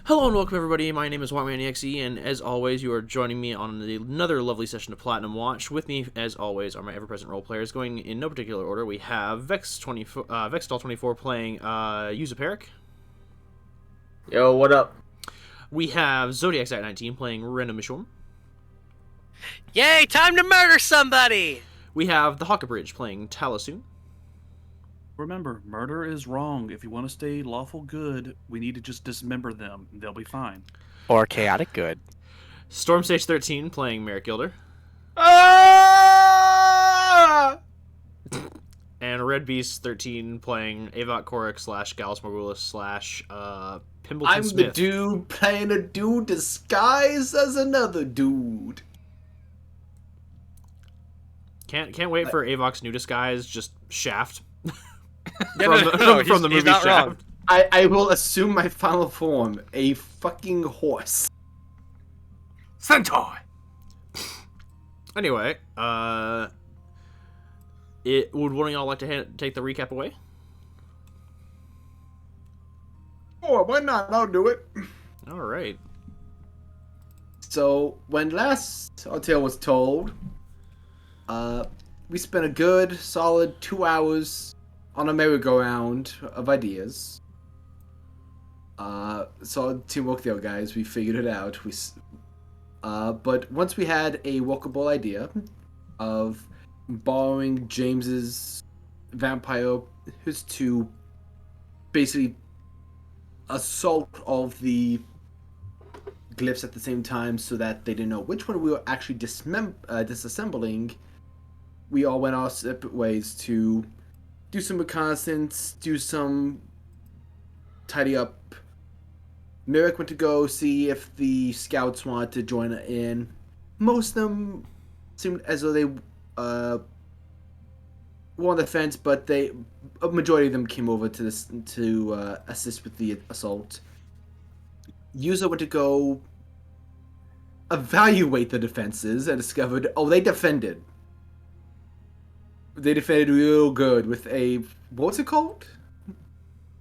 Hello and welcome everybody, my name is WhiteManExe, and as always you are joining me on another lovely session of Platinum Watch. With me, as always, are my ever-present role players. Going in no particular order, we have Vexdoll24 playing Yuza Perric. Yo, what up? We have Zodiac19 playing Rena Mishorm. Yay, time to murder somebody! We have the Hawkabridge playing Talasoon. Remember, murder is wrong. If you want to stay lawful good, we need to just dismember them. They'll be fine. Or chaotic good. Stormsage13 playing Merrick Gilder. Ah! And Red Beast 13 playing Avok Korik / Gallus Morgulis / Pimbleton I'm Smith. the dude playing a dude disguised as another dude. Can't wait for Avok's new disguise, just Shaft. From the movie Shaft. wrong. I will assume my final form, a fucking horse. Centaur! Anyway, would one of y'all like to take the recap away? Oh, why not? I'll do it. All right. So, when last our tale was told, we spent a good, solid 2 hours on a merry-go-round of ideas. Solid teamwork there, guys. We figured it out. But once we had a workable idea of borrowing James's vampire to basically assault all of the glyphs at the same time so that they didn't know which one we were actually disassembling, we all went our separate ways to do some reconnaissance, do some tidy up. Merrick went to go see if the scouts wanted to join in. Most of them seemed as though they were on the fence, but a majority of them came over to assist with the assault. Yuza went to go evaluate the defenses and discovered, they defended. They defended real good with a, what's it called?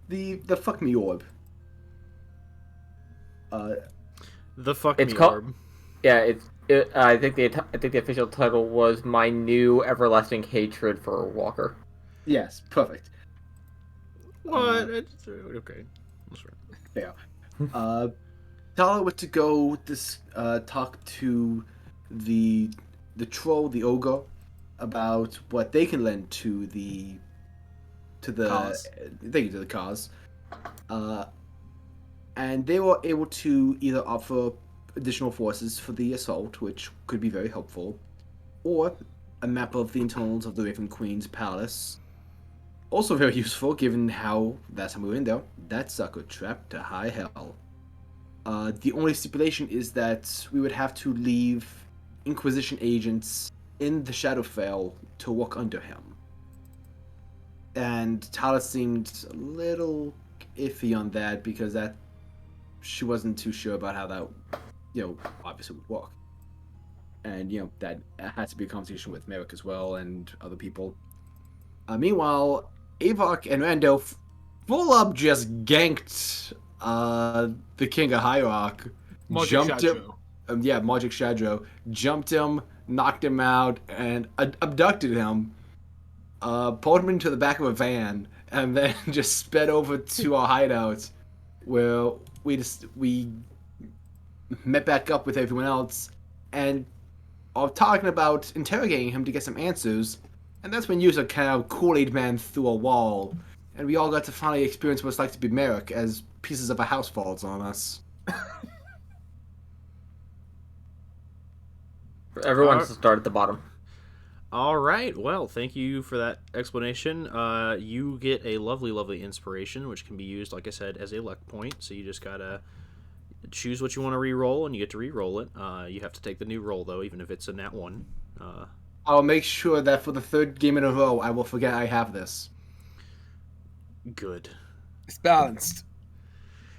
The fuck me orb. The fuck It's me called- orb. Yeah, I think the official title was My New Everlasting Hatred for Walker. Yes, perfect. What? Okay. That's right. Yeah. Tala went to go talk to the troll, the ogre, about what they can lend to the Cause. thank you, to the cause. And they were able to either offer additional forces for the assault, which could be very helpful, or a map of the internals of the Raven Queen's palace. Also very useful, given how last time we were in there, that sucker trapped to high hell. The only stipulation is that we would have to leave Inquisition agents in the Shadowfell to work under him. And Tala seemed a little iffy on that because she wasn't too sure about how that, obviously would work. And, that had to be a conversation with Merrick as well and other people. Meanwhile, Avok and Randolph full up just ganked the King of Hierarch. Jumped him. Marduk Shadrow. Jumped him, knocked him out, and abducted him. Pulled him into the back of a van, and then just sped over to our hideout, where we met back up with everyone else, and are talking about interrogating him to get some answers. And that's when Yuza kind of Kool-Aid Man through a wall, and we all got to finally experience what it's like to be Merrick as pieces of a house falls on us. Everyone's to start at the bottom. All right. Well, thank you for that explanation. You get a lovely, lovely inspiration, which can be used, like I said, as a luck point. So you just gotta choose what you want to re-roll, and you get to re-roll it. You have to take the new roll, though, even if it's a nat 1. I'll make sure that for the third game in a row, I will forget I have this. Good. It's balanced.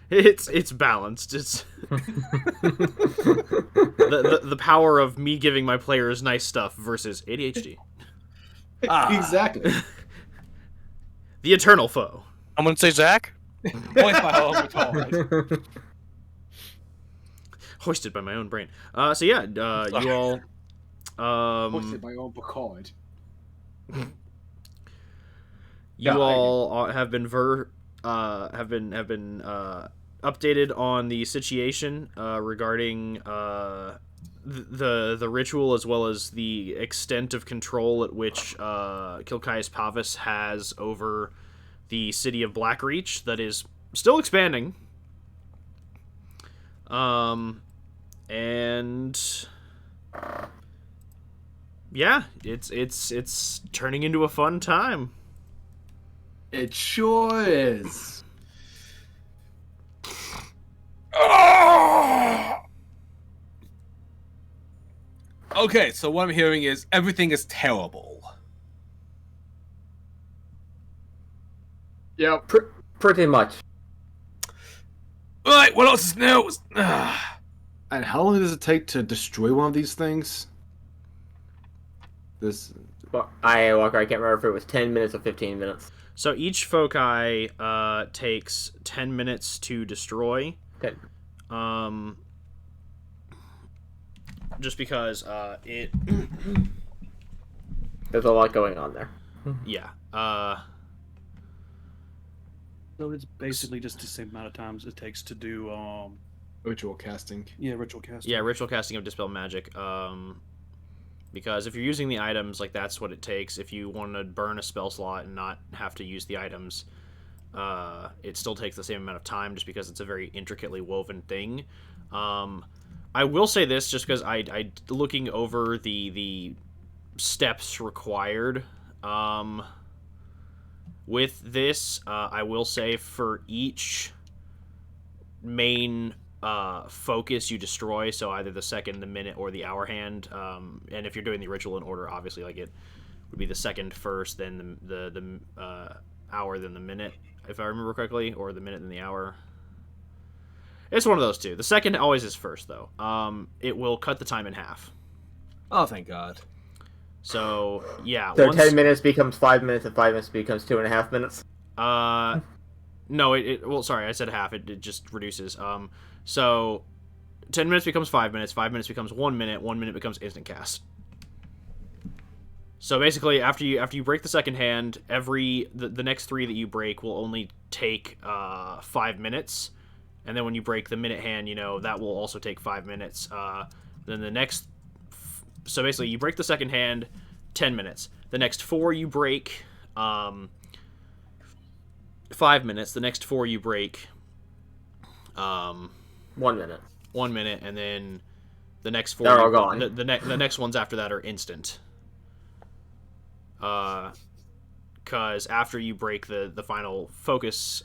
It's balanced. It's the power of me giving my players nice stuff versus ADHD. Exactly. The eternal foe. I'm gonna say Zach. Points by how we're told. Hoisted by my own brain. So yeah, you all. Posted by own Picard. You all have been updated on the situation regarding the ritual, as well as the extent of control at which Kilcius Pavus has over the city of Blackreach that is still expanding. And yeah, it's turning into a fun time. It sure is. Okay, so what I'm hearing is everything is terrible. Yep. Pretty much. Alright, what else is new? And how long does it take to destroy one of these things? Well, Walker, I can't remember if it was 10 minutes or 15 minutes. So each foci takes 10 minutes to destroy. Okay. Just because it... There's a lot going on there. Yeah. So it's basically just the same amount of times it takes to do Ritual casting. yeah, ritual casting. Yeah, ritual casting of Dispel Magic. Because if you're using the items, like, that's what it takes. If you want to burn a spell slot and not have to use the items, it still takes the same amount of time, just because it's a very intricately woven thing. I will say this, just because I looking over the steps required with this, I will say for each main focus you destroy, so either the second, the minute, or the hour hand, and if you're doing the ritual in order, obviously, like, it would be the second first, then the hour, then the minute, if I remember correctly, or the minute, then the hour. It's one of those two. The second always is first, though. It will cut the time in half. Oh, thank God. So, yeah. So 10 minutes becomes 5 minutes, and 5 minutes becomes 2.5 minutes? No, well, sorry, I said half. It just reduces. So 10 minutes becomes 5 minutes, 5 minutes becomes 1 minute, 1 minute becomes instant cast. So basically, after you break the second hand, the next 3 that you break will only take 5 minutes, and then when you break the minute hand, that will also take 5 minutes. Then the next, so basically, you break the second hand, 10 minutes. The next 4 you break, 5 minutes. The next 4 you break, 1 minute. 1 minute, and then the next 4 They're all gone. The next ones after that are instant. Because after you break the final focus,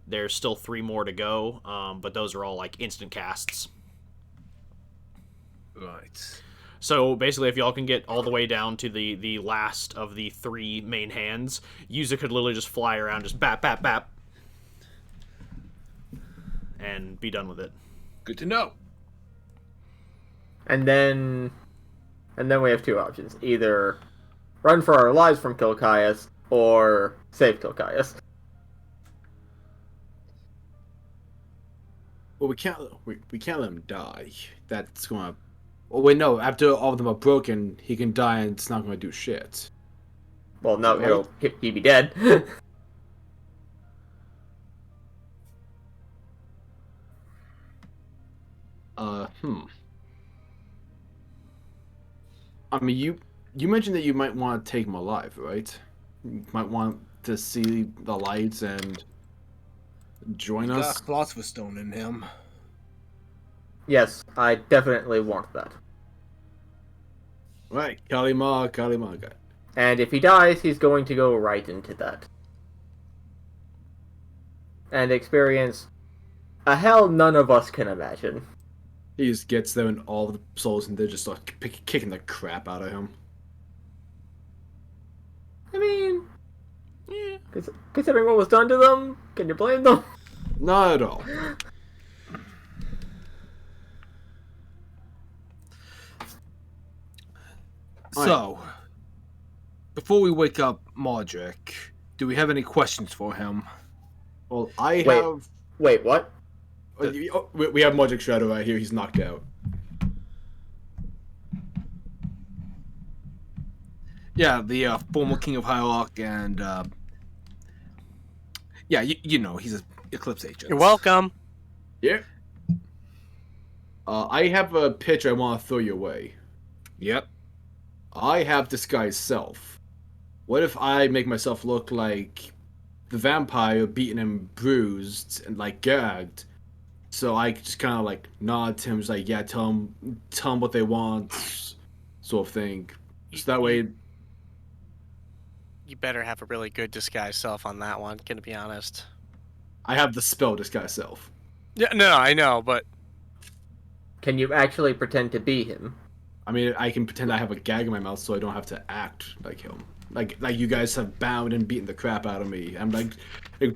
there's still 3 more to go, but those are all like instant casts. Right. So basically, if y'all can get all the way down to the last of the 3 main hands, Yuza could literally just fly around, just bap, bap, bap, and be done with it. Good to know. And then we have 2 options. Either run for our lives from Kilcius, or save Kilcius. Well, we can't let him die. That's gonna. Oh wait, no. After all of them are broken, he can die, and it's not gonna do shit. Well, no, Right. he'll be dead. I mean, you mentioned that you might want to take him alive, right? You might want to see the lights and join Got us. a Philosopher's Stone in him. Yes, I definitely want that. Right, Kalima, guy. And if he dies, he's going to go right into that. And experience a hell none of us can imagine. He just gets there, and all the souls, and they're just like kicking the crap out of him. I mean, yeah, considering what was done to them, can you blame them? Not at all. So, before we wake up Marduk, do we have any questions for him? Well, I Wait. have. Wait, what? We have Marduk Shadrow right here. He's knocked out. Yeah, the former king of Hierarch, and yeah, you know he's an Eclipse agent. You're welcome. Yeah. I have a pitch I want to throw your way. Yep. I have disguised self. What if I make myself look like the vampire, beaten and bruised and like gagged? So I just kind of like nod to him, just like, yeah, tell him what they want, sort of thing. So that way, You better have a really good disguise self on that one, gonna be honest. I have the spell disguise self. Yeah, no, I know, but Can you actually pretend to be him? I mean, I can pretend I have a gag in my mouth, so I don't have to act like him. Like you guys have bound and beaten the crap out of me. I'm like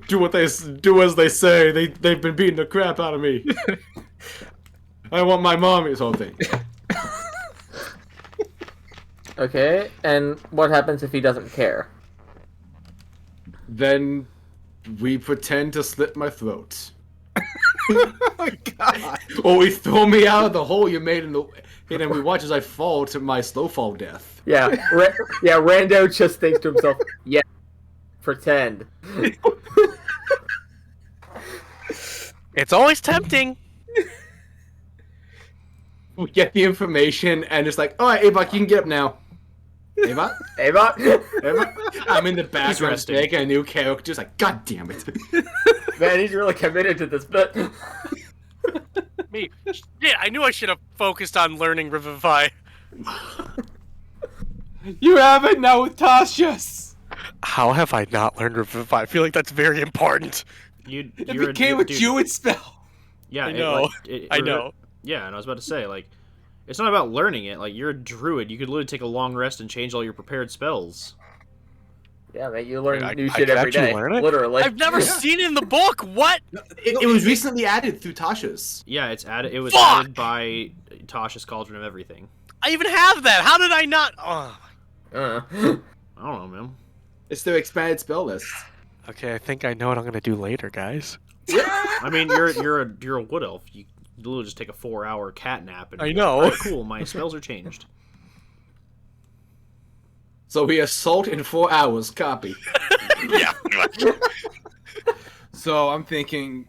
do as they say. They've been beating the crap out of me. I want my mommy, sort of thing. Okay, and what happens if he doesn't care? Then we pretend to slit my throat. Oh my god. Or we throw me out of the hole you made and then we watch as I fall to my slow fall death. Yeah, Rando just thinks to himself, yeah, pretend. it's always tempting. We get the information and it's like, alright, Avok, you can get up now. Avok? Ava? Avok? I'm in the background resting. making a new character, just like, god damn it. Man, he's really committed to this bit. Me. Yeah, I knew I should have focused on learning Revivify. You have it now with Tasha's. How have I not learned Revivify? I feel like that's very important. It became a Druid spell. Yeah, I know. I know. Yeah, and I was about to say, like, it's not about learning it. Like, you're a druid. You could literally take a long rest and change all your prepared spells. Yeah, man, you learn I new could shit every actually day. learn it? Literally. I've never seen it in the book. What? It was recently added through Tasha's. Yeah, it's added. It was Fuck! added by Tasha's Cauldron of Everything. I even have that. How did I not? Oh. Uh. I don't know, man. It's their expanded spell list. Okay, I think I know what I'm gonna do later, guys. I mean, you're a wood elf. You literally just take a 4-hour cat nap. And I be know. Like, "Alright, cool. My spells are changed. So we assault in 4 hours, copy. Yeah. So I'm thinking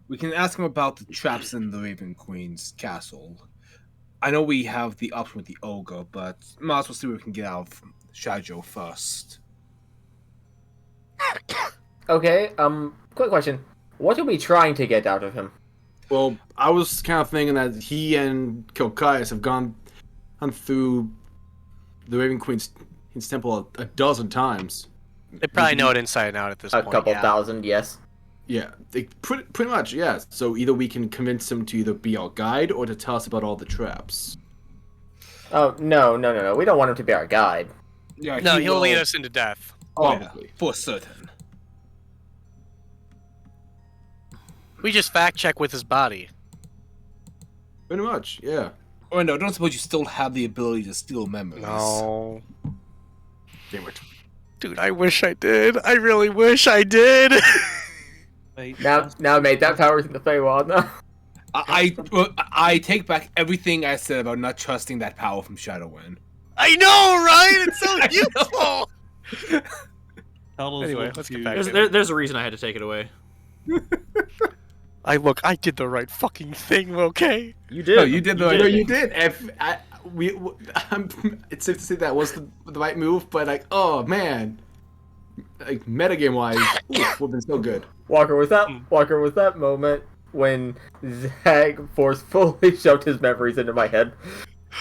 we can ask him about the traps in the Raven Queen's castle. I know we have the option with the ogre, but might as well see what we can get out of Shadrow first. Okay, quick question. What are we trying to get out of him? Well, I was kind of thinking that he and Kilcius have gone through the Raven Queen's temple a dozen times. They probably know it inside and out at this A point. couple yeah. thousand, yes. Yeah, pretty much, yeah. So either we can convince him to either be our guide or to tell us about all the traps. Oh, no. We don't want him to be our guide. Yeah, No, he'll will- lead us into death. Oh, yeah, Probably. for certain. We just fact check with his body. Pretty much, yeah. Oh no, don't suppose you still have the ability to steal memories. No. Damn it. Dude, I wish I did. I really wish I did. Wait, Now, mate, that power's in the Feywild now. I take back everything I said about not trusting that power from Shadowwind. I know, right? It's so useful. Talos Anyway, will let's get confuse. back There's a reason I had to take it away. I did the right fucking thing, okay? You did. No, you did the right No, thing. you did. It's safe to say that was the right move, but like, oh man, like metagame wise, would have been so good. Walker, was that moment when Zag forcefully shoved his memories into my head?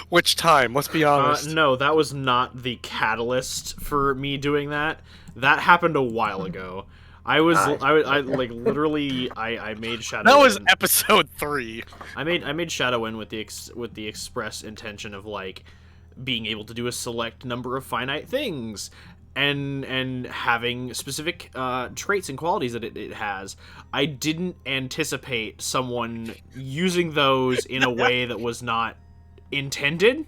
Which time? Let's be honest. No, that was not the catalyst for me doing that. That happened a while ago. I like literally I made Shadow. That was episode 3. I made Shadowin with the express intention of like being able to do a select number of finite things and having specific traits and qualities that it has. I didn't anticipate someone using those in a way that was not intended.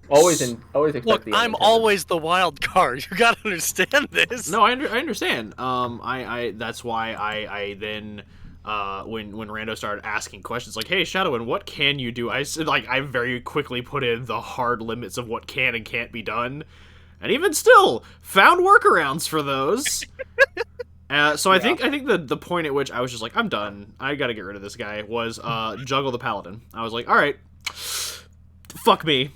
Always expect Look, the I'm unintended. always the wild card. You gotta understand this. No, I understand. I that's why I then when Rando started asking questions like, "Hey, Shadowin, what can you do?" I said I very quickly put in the hard limits of what can and can't be done, and even still found workarounds for those. So I think the point at which I was just like, I'm done. I got to get rid of this guy was juggle the paladin. I was like, all right, fuck me.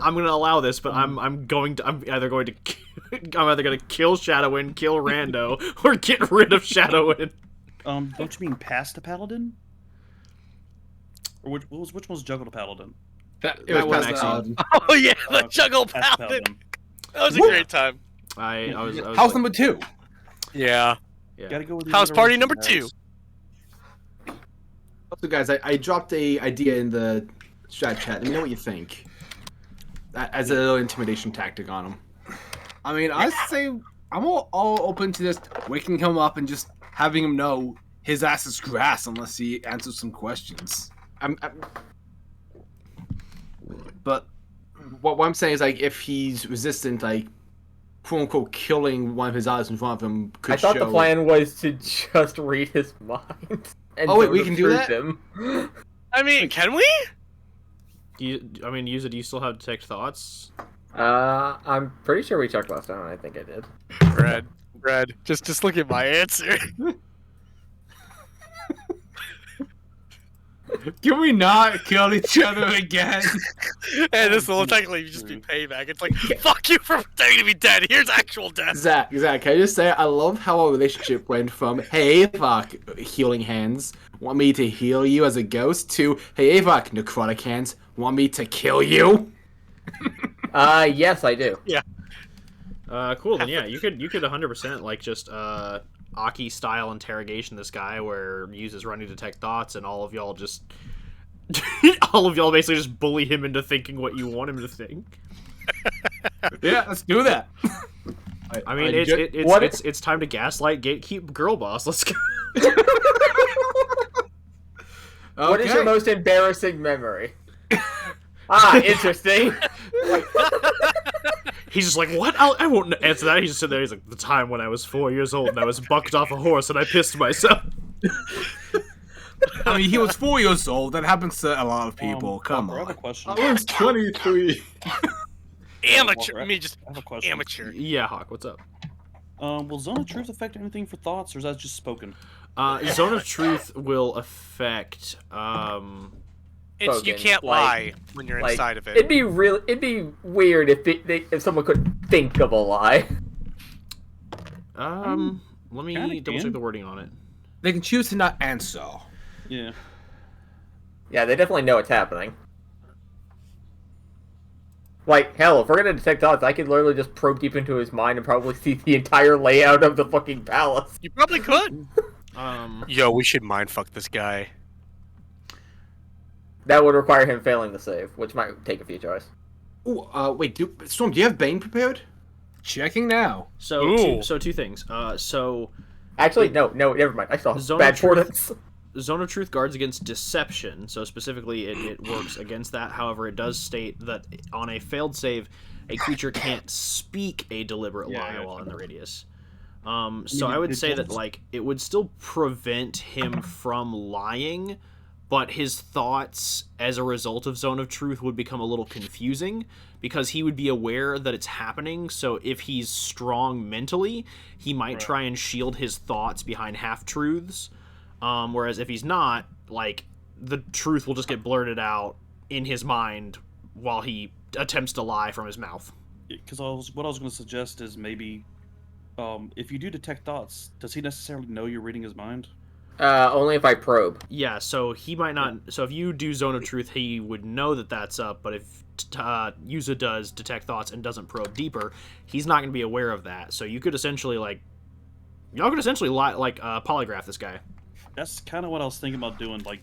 I'm gonna allow this, but I'm either going to I'm either gonna kill Shadowin, kill Rando, or get rid of Shadowin. Don't you mean past the paladin? Or which one's juggle the paladin? That was was Maxine. Paladin. Oh yeah, the juggle Past the paladin. That was a great time. I was House like, number 2. Yeah. yeah. Gotta go with the House party alliteration, number 2. guys. Also, guys, I dropped a idea in the strat chat. Let me know what you think. As a little intimidation tactic on him. I mean, I say I'm all open to just waking him up and just having him know his ass is grass unless he answers some questions. But what I'm saying is, like, if he's resistant, like, quote unquote, killing one of his eyes in front of him could I thought show... the plan was to just read his mind. And Oh, wait, sort we of can do truth that? him. I mean, can we? Yuza, do you still have detect thoughts? I'm pretty sure we checked last time. I think I did. Red. Just look at my answer. Can we not kill each other again? And this will technically just be payback. It's like, fuck you for pretending to be dead. Here's actual death. Zach, can I just say, I love how our relationship went from, hey, fuck, healing hands, want me to heal you as a ghost, to, hey, fuck, necrotic hands, want me to kill you? Yes, I do. Cool. Then yeah, you could 100% like just Aki style interrogation this guy where uses running detect thoughts and all of y'all just basically just bully him into thinking what you want him to think. Yeah, let's do that. I mean, it's time to gaslight gatekeep girl boss. Let's go. What is your most embarrassing memory? Interesting. He's just like, what? I won't answer that. He's just sitting there. He's like, the time when I was 4 years old and I was bucked off a horse and I pissed myself. I mean, he was 4 years old. That happens to a lot of people. Come I have a on. question. I was 23. Amateur. I mean, just I have a question. amateur. Yeah, Hawk, what's up? Will Zone of Truth affect anything for thoughts, or is that just spoken? Zone of Truth will affect. You Spoken, can't lie when you're like, inside of it. It'd be weird if someone could think of a lie. Let me Kinda double check can. the wording on it. They can choose to not answer. Yeah. Yeah, they definitely know it's happening. Like, hell, if we're gonna detect thoughts, I could literally just probe deep into his mind and probably see the entire layout of the fucking palace. You probably could. Yo, we should mindfuck this guy. That would require him failing the save, which might take a few tries. Ooh, wait, Storm, do you have Bane prepared? Checking now. So two things. Actually, no, never mind. I saw Zone bad of Truth- portents. Zone of Truth guards against deception, so specifically it works against that. However, it does state that on a failed save, a creature can't speak a deliberate lie while in the radius. So I would say that like it would still prevent him from lying, but his thoughts as a result of Zone of Truth would become a little confusing because he would be aware that it's happening. So if he's strong mentally, he might try and shield his thoughts behind half-truths. Whereas if he's not, like, the truth will just get blurted out in his mind while he attempts to lie from his mouth. Because what I was going to suggest is maybe, if you do detect thoughts, does he necessarily know you're reading his mind? Only if I probe. Yeah, so he might not. So if you do Zone of Truth, he would know that that's up. But if Yuza does detect thoughts and doesn't probe deeper, he's not going to be aware of that. So you could essentially y'all could essentially lie, polygraph this guy. That's kind of what I was thinking about doing. Like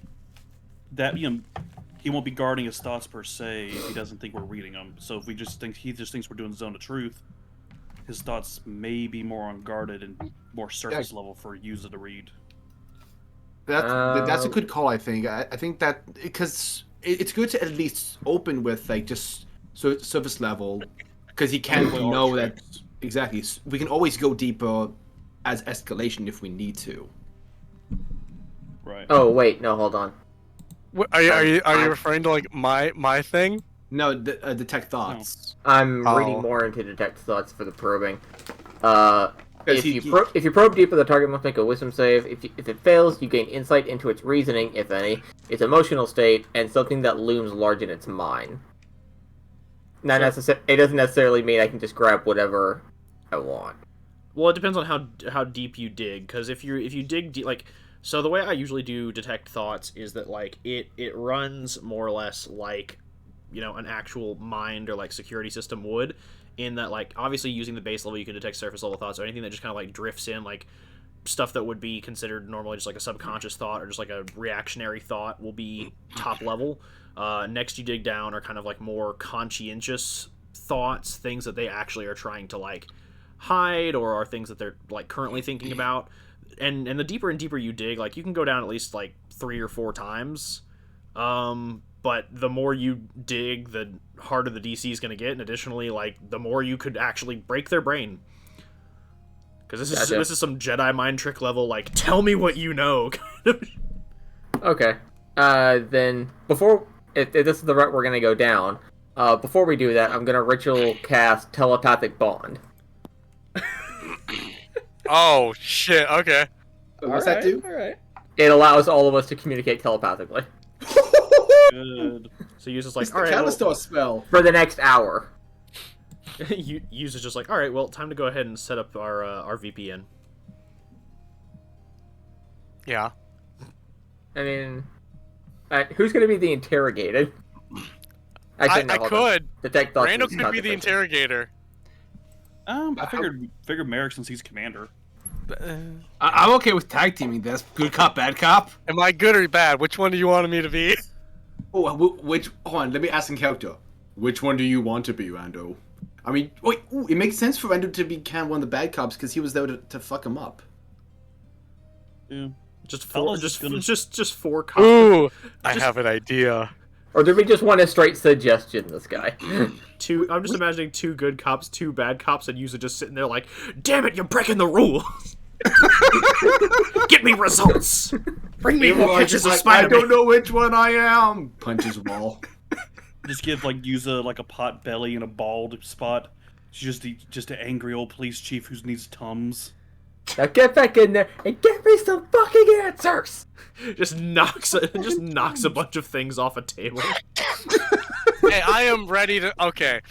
that, he won't be guarding his thoughts per se if he doesn't think we're reading them. So if he just thinks we're doing Zone of Truth, his thoughts may be more unguarded and more surface level for Yuza to read. That's a good call, I think. I think that because it's good to at least open with like just surface level, because he can't Play all know the that tricks. exactly. We can always go deeper as escalation if we need to. Right. Oh wait, no, hold on. Are you referring to like my thing? No, detect thoughts. I'm Oh. reading more into detect thoughts for the probing. Because If you probe deeper, the target must make a wisdom save. If it fails, you gain insight into its reasoning, if any, its emotional state, and something that looms large in its mind. It doesn't necessarily mean I can just grab whatever I want. Well, it depends on how deep you dig, because if you dig deep, like, so the way I usually do detect thoughts is that like it runs more or less like, you know, an actual mind or like security system would, in that like obviously using the base level you can detect surface level thoughts or anything that just kind of like drifts in, like stuff that would be considered normally just like a subconscious thought or just like a reactionary thought will be top level. Next you dig down are kind of like more conscientious thoughts, things that they actually are trying to like hide or are things that they're like currently thinking about. And the deeper and deeper you dig, like you can go down at least like 3 or 4 times. But the more you dig, the harder the DC is going to get, and additionally, like the more you could actually break their brain. Because this is some Jedi mind trick level, like tell me what you know. Kind of. Okay. Then if this is the route we're gonna go down, before we do that, I'm gonna ritual cast telepathic bond. Oh shit. Okay. What's that do? Alright. It allows all of us to communicate telepathically Good. So use this It's like, the all right, Calistar spell. for the next hour. Use is just like, all right, well, time to go ahead and set up our VPN. Yeah. I mean, who's gonna be the interrogated? I Hold on. could. Detect thoughts. Randall is could be the consequences. interrogator. I figured Merrick, since he's commander. I'm okay with tag teaming this. Good cop, bad cop. Am I good or bad? Which one do you want me to be? Oh, hold on, let me ask in character. Which one do you want to be, Rando? I mean, wait, it makes sense for Rando to be kind of one of the bad cops because he was there to fuck him up. Yeah. Just Fella's just 4 cops. Ooh, I have an idea. Or do we just want a straight suggestion, this guy? I'm just imagining 2 good cops, 2 bad cops, and Yuza just sitting there like, damn it, you're breaking the rules. Get me results. Bring me more pictures of I Spider-Man. don't know which one I am. Punches wall. Just give like Yuza like a pot belly and a bald spot. She's just an angry old police chief who needs Tums. Now get back in there and get me some fucking answers! Just knocks a bunch of things off a table. Hey, I am ready to. Okay.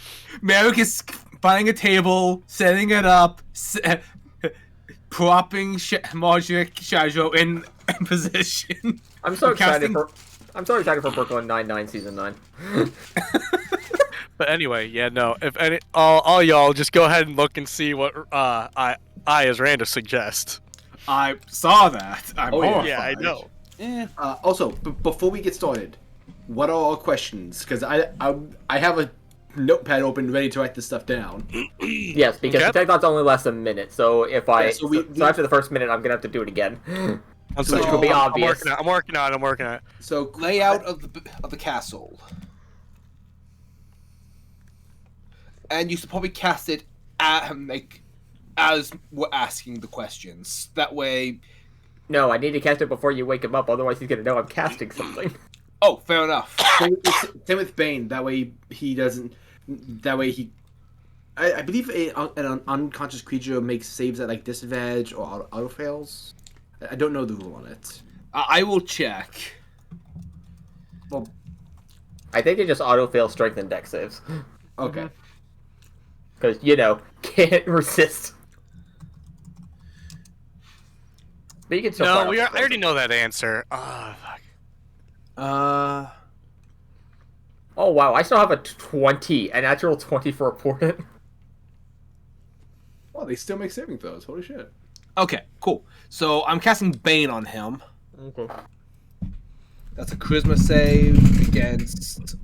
Merrick is buying a table, setting it up, propping Marduk Shadrow in position. I'm so excited Casting- for Brooklyn Nine-Nine Season 9. But anyway, yeah, no. If any, all y'all just go ahead and look and see what I as Randa suggest. I saw that. I'm Oh, yeah. horrified. Yeah, I know. Also, before we get started, what are our questions? Because I have a notepad open ready to write this stuff down. Yes, because Okay. the tech thought's only lasts a minute, so if I... Yeah, so so after the first minute, I'm gonna have to do it again. I'm So- Which will be I'm obvious. working on it. I'm working on it. So Layout of the castle. And you should probably cast it as we're asking the questions. That way. No, I need to cast it before you wake him up, otherwise he's gonna know I'm casting something. Oh, fair enough. same with Bane. That way he doesn't. That way he. I believe an unconscious creature makes saves at like disadvantage or auto fails. I don't know the rule on it. I will check. Well, I think it just auto-fail strength and dex saves. okay. Because, can't resist. But you can still No, fire off I already know that answer. Fuck. Oh, wow, I still have a 20, a natural 20 for a portent. Well, they still make saving throws. Holy shit. Okay, cool. So I'm casting Bane on him. Okay. That's a charisma save against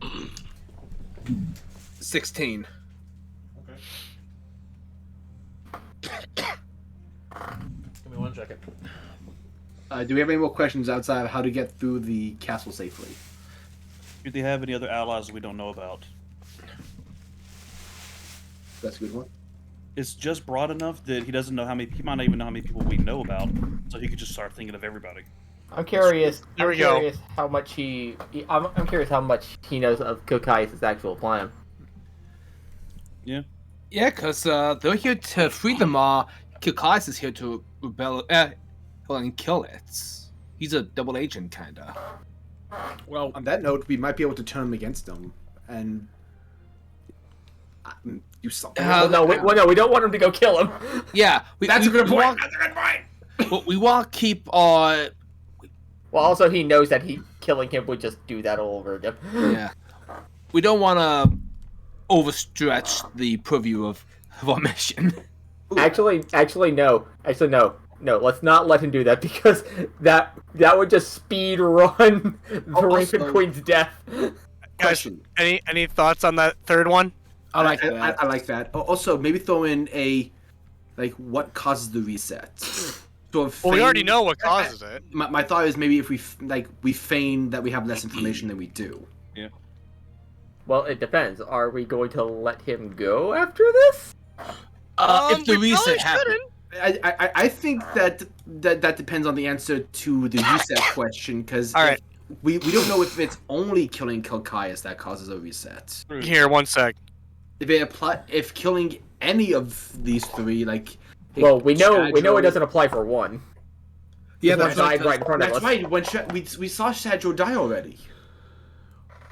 16. Give me 1 second. Do we have any more questions outside of how to get through the castle safely? Do they have any other allies we don't know about? That's a good one. It's just broad enough that he doesn't know how many. He might not even know how many people we know about, so he could just start thinking of everybody. I'm curious. There we I'm go. curious how much I'm curious how much he knows of Kilcius' actual plan. Yeah, because they're here to free them all. Kilcius is here to rebel and kill it. He's a double agent, kinda. Well, on that note, we might be able to turn them against them and do something. Well, no, we don't want him to go kill him. Yeah, That's a good point. That's a good point. But we want to keep our. Well, also he knows that killing him would just do that all over again. Yeah, we don't want to overstretch the purview of our mission. Actually, no. No, let's not let him do that because that would just speed run the Raven Queen's death. Guys, any thoughts on that third one? I like that. I like that. Also, maybe throw in what causes the reset. Sort of Well, we already feign- know what causes it. My thought is maybe if we feign that we have less information than we do. Well, it depends. Are we going to let him go after this? If the we reset probably happens. I think that depends on the answer to the reset question because All right. we don't know if it's only killing Kilcius that causes a reset. Here, one sec. If killing any of these three, Well, we know Shadrow- it doesn't apply for one. Yeah, One that's died right in front of That's us. right. When we saw Shadrow die already.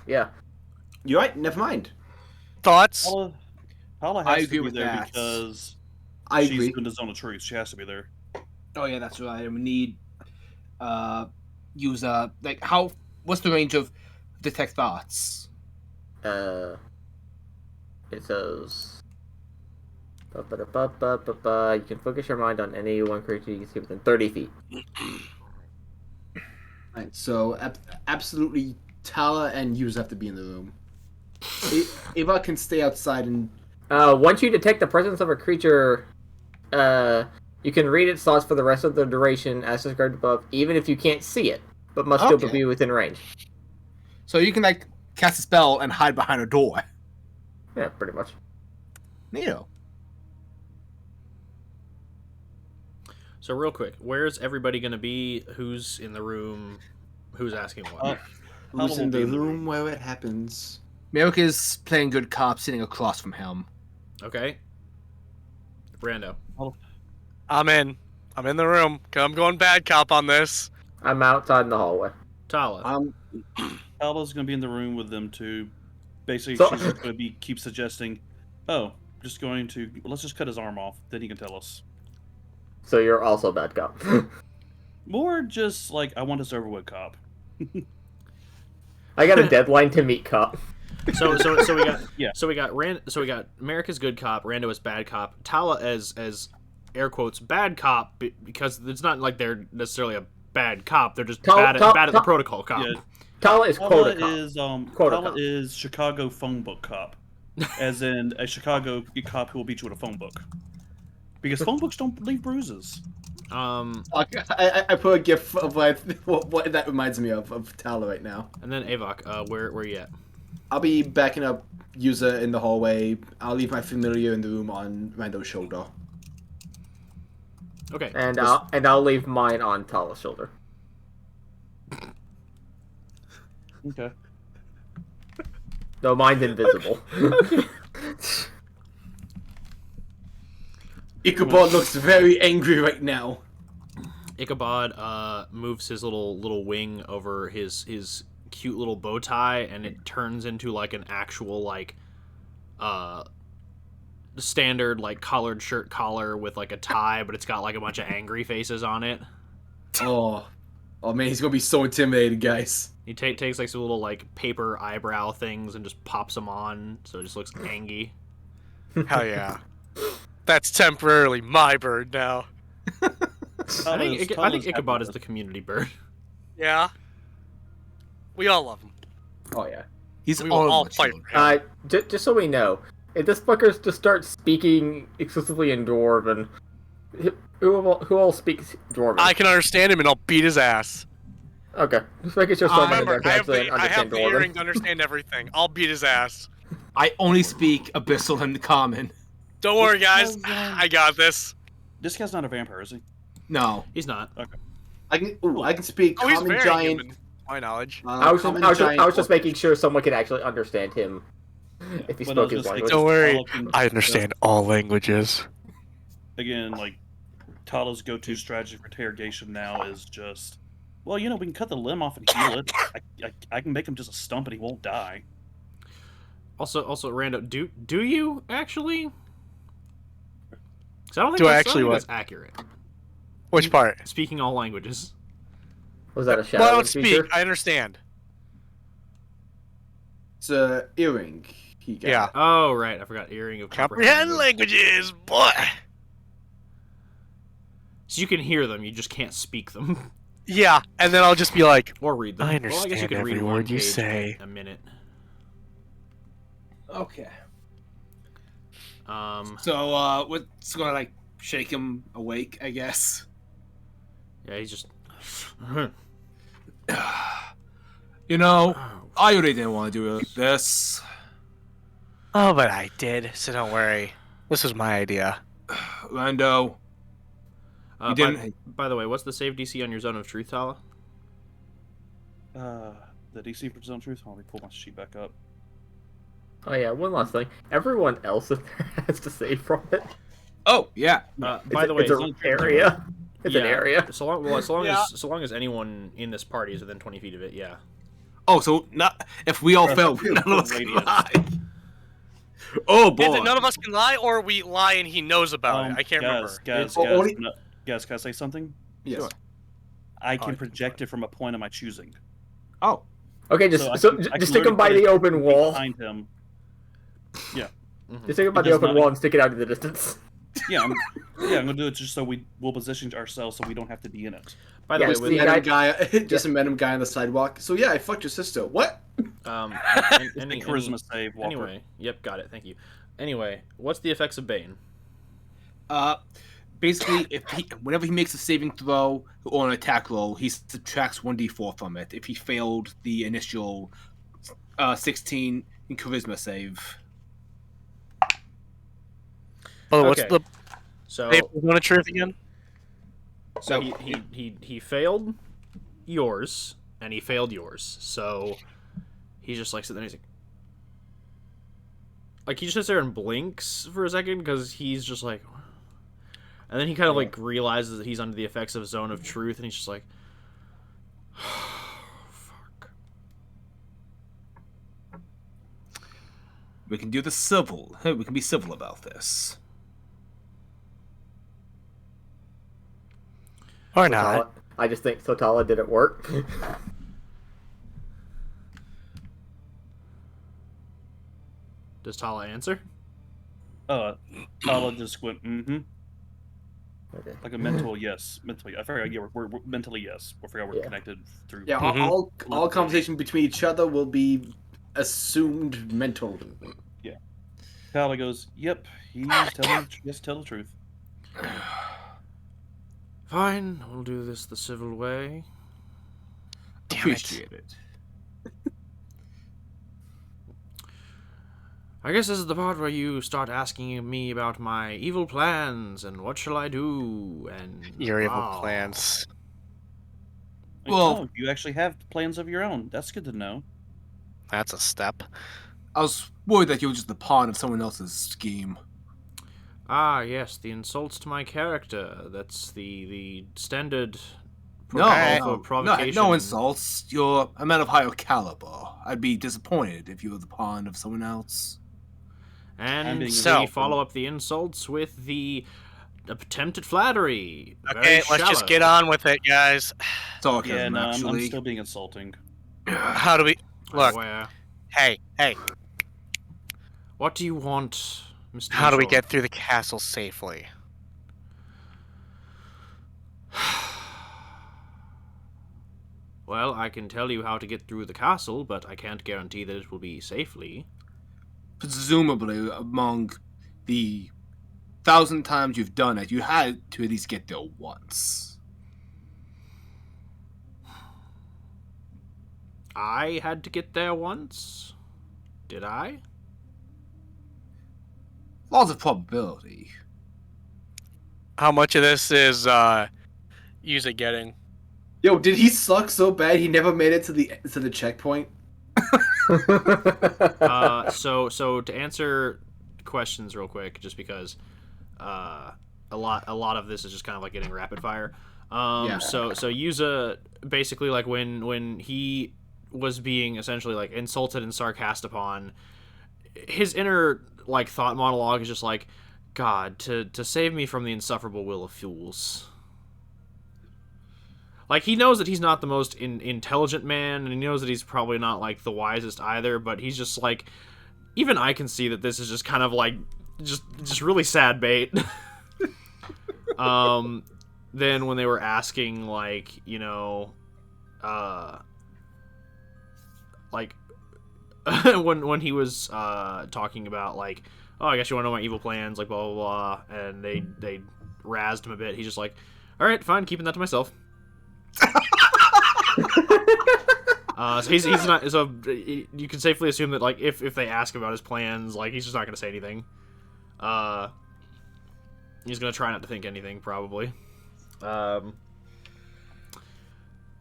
Yeah. You're right. Never mind. Thoughts? Paula I has agree to be with there that. because I she's agree. in the zone of truth. She has to be there. Oh yeah, that's right. And we need Yuza. What's the range of detect thoughts? It says. You can focus your mind on any one creature you can see within 30 feet. Right, so absolutely, Tala and Yuza have to be in the room. Eva can stay outside and. Once you detect the presence of a creature, you can read its thoughts for the rest of the duration as described above, even if you can't see it, but must still Okay. be within range. So you can cast a spell and hide behind a door. Yeah, pretty much. Neato. So real quick, where's everybody gonna be? Who's in the room? Who's asking what? Who's Tala in will be the in the room where it happens? Merrick is playing good cop, sitting across from him. Okay. Brando. I'm in the room. I'm going bad cop on this. I'm outside in the hallway. Tala. Paula's going to be in the room with them too. Basically, So- she's going to keep suggesting, let's just cut his arm off. Then he can tell us. So you're also a bad cop. More just I want this over with, cop. I got a deadline to meet cop. So we got Yeah. So we got America's good cop, Rando as bad cop, Tala as air quotes bad cop because it's not like they're necessarily a bad cop. They're just bad at the protocol cop. Yeah. Tala is Paula quota cop. is Quota Paula cop. is Chicago phone book cop, as in a Chicago cop who will beat you with a phone book, because phone books don't leave bruises. I put a gif of what that reminds me of Tala right now. And then Avok, where you at? I'll be backing up Yuza in the hallway. I'll leave my familiar in the room on Rando's shoulder. Okay. And I'll leave mine on Tala's shoulder. Okay. No, mine's invisible. Ichabod looks very angry right now. Ichabod moves his little wing over his cute little bow tie, and it turns into an actual standard collared shirt collar with a tie, but it's got a bunch of angry faces on it. Oh man, he's gonna be so intimidated, guys. He takes some little paper eyebrow things and just pops them on, so it just looks angry. Hell yeah. That's temporarily my bird now. I think Ichabod is the community bird. Yeah. We all love him. Oh yeah. He's We will all fight children. for him. Just so we know, if this fucker's to start speaking exclusively in Dwarven, who all speaks Dwarven? I can understand him and I'll beat his ass. Okay, just making sure someone Remember, can I have actually the, I have understand the Dwarven. earring to understand everything. I'll beat his ass. I only speak Abyssal and Common. Don't worry, guys. This guy's, I got this. This guy's not a vampire, is he? No. He's not. I can speak Oh, he's common very giant. human. To my knowledge. Common I giant was just orcish. making sure someone could actually understand him if he But I was spoke his just language. Don't worry. Paladin- I understand all languages. Again, like, Tala's go-to strategy for interrogation now is just, well, we can cut the limb off and heal it. I can make him just a stump and he won't die. Also, Rando, do you actually? 'Cause I don't think Do I that's, actually think what? that's accurate. Which part? Speaking all languages. Was that a shadow Well, I don't feature? speak. I understand. It's a earring. He got. Yeah. Oh, right. I forgot. Earring of Comprehend languages, boy. So you can hear them, you just can't speak them. Yeah, and then I'll just be like, Or read them. I Well, I guess you understand could read every one word you page say. in a minute. Okay. Um, So, what's gonna, like, shake him awake, I guess? yeah, he's just... You know, I really didn't want to do this. oh, but I did, so don't worry. This was my idea. Lando, you didn't... By the way, what's the save DC on your Zone of Truth, Tala? The DC for Zone Truth. Let me pull my sheet back up. Oh yeah, one last thing. Everyone else in there has to save from it. Oh, yeah. By the way, it's an area. It's an area. So long Yeah. as anyone in this party is within 20 feet of it, yeah. Oh, so not if we all fail, Real none of us can radius. lie. Oh, boy. Is it none of us can lie, or we lie and he knows about it? I can't remember. Guys, Oh, only- guys, can I say something? Yes. Sure. I I can can project it from a point of my choosing. Oh. Okay, So I can just stick him by literally the put open it wall. behind him. Just stick him by It the does open not- wall and stick it out in the distance. Yeah, I'm gonna do it just so we'll position ourselves so we don't have to be in it. By the Yeah, way, Just with, see, a random I- guy, just a random guy on the sidewalk. So yeah, I fucked your sister. What? um, It's a charisma save, Walker. anyway, yep, got it, thank you. Anyway, what's the effects of Bane? Basically, whenever he makes a saving throw or an attack roll, he subtracts 1d4 from it. If he failed the initial 16 in charisma save. Oh, what's Okay. the So, one of truth again? so he failed yours, and he failed yours. So he's just like sitting there. He's like he just sits there and blinks for a second because he's just like, and then he kind of like realizes that he's under the effects of Zone of Truth, and he's just like, fuck. We can do the civil. Hey, we can be civil about this. Or not? I just think Sotala didn't work. Does Tala answer? Tala just went, mm-hmm. Okay. Like a mental yes. Mentally. I forgot, yeah, we're mentally yes. I forgot we're Yeah. connected through. Yeah, Mhm. all conversation between each other will be assumed mental. Tala goes, yep, just tell the truth. Fine, we'll do this the civil way. Damn it. Appreciate it. I guess this is the part where you start asking me about my evil plans and what shall I do and Your evil wow. plans. Like, Well- oh, you actually have plans of your own. That's good to know. That's a step. I was worried that you were just the pawn of someone else's scheme. Ah, yes, the insults to my character. That's the standard No, protocol no, for provocation. no insults. You're a man of higher caliber. I'd be disappointed if you were the pawn of someone else. I'm And being so, we so- follow up the insults with the attempted flattery. Okay, Very let's just shallow. get on with it, guys. Sarcasm, Yeah, no, I'm actually. still being insulting. How do we look? Where? Hey, What do you want, Mr. how do we Mitchell? get through the castle safely? Well, I can tell you how to get through the castle, but I can't guarantee that it will be safely. Presumably, among the 1,000 times you've done it, you had to at least get there once. I had to get there once. Did I? Lots of probability. How much of this is Yuza getting? Yo, did he suck so bad he never made it to the checkpoint? So to answer questions real quick, just because a lot of this is just kind of like getting rapid fire. Yeah. So Yuza basically, like, when he was being essentially like insulted and sarcastic upon, his inner like thought monologue is just like, God, to save me from the insufferable will of fools. Like, he knows that he's not the most intelligent man, and he knows that he's probably not, like, the wisest either, but he's just, like... Even I can see that this is just kind of, like, just really sad bait. Then when they were asking, like, you know... like... when he was talking about, like, oh, I guess you want to know my evil plans, like, blah, blah, blah, and they razzed him a bit, he's just like, alright, fine, keeping that to myself. So he's not. So you can safely assume that, like, if they ask about his plans, like, he's just not going to say anything. He's going to try not to think anything, probably. When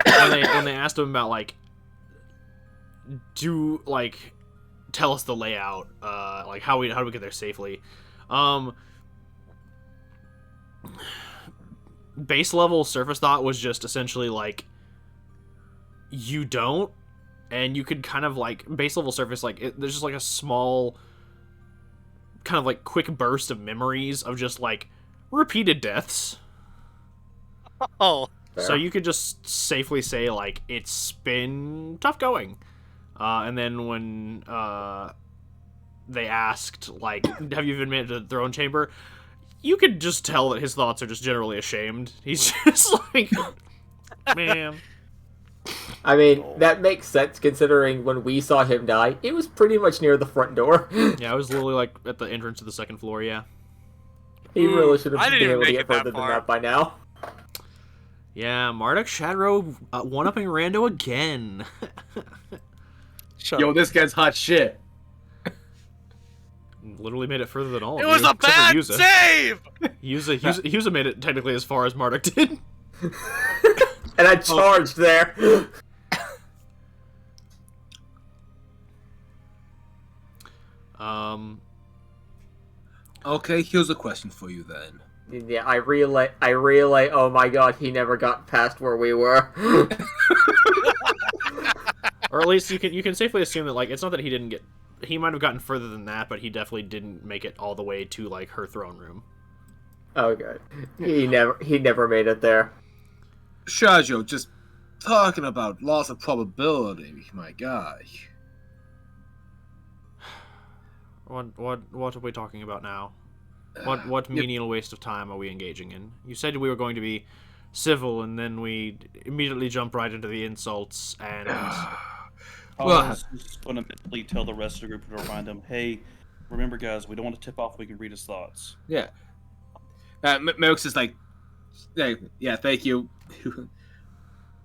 they asked him about, like, tell us the layout, like how do we get there safely? Base level surface thought was just essentially like, you don't, and you could kind of like base level surface, like there's just like a small kind of like quick burst of memories of just like repeated deaths. Oh. So you could just safely say like it's been tough going. And then when they asked like, have you been made to the throne chamber? You could just tell that his thoughts are just generally ashamed. He's just like, man. I mean, that makes sense considering when we saw him die, it was pretty much near the front door. Yeah, I was literally like at the entrance to the second floor, yeah. He really should I have didn't been even able to make get it that further than far. that by now. Yeah, Marduk Shadrow one-upping Rando again. Shut Yo, up. this guy's hot shit. Literally made it further than all of It you, was a except for bad Yuza. save! Yuza made it technically as far as Marduk did. And I charged there. Okay, here's a question for you then. Yeah, I relay, oh my god, he never got past where we were. Or at least you can safely assume that, like, it's not that he might have gotten further than that, but he definitely didn't make it all the way to, like, her throne room. Oh god. He never made it there. Shadrow, just talking about loss of probability, my guy. What are we talking about now? What menial waste of time are we engaging in? You said we were going to be civil, and then we immediately jump right into the insults, and... I was just going to mentally tell the rest of the group to remind them, hey, remember, guys, we don't want to tip off. We can read his thoughts. Yeah. Merrick's is like, yeah, thank you.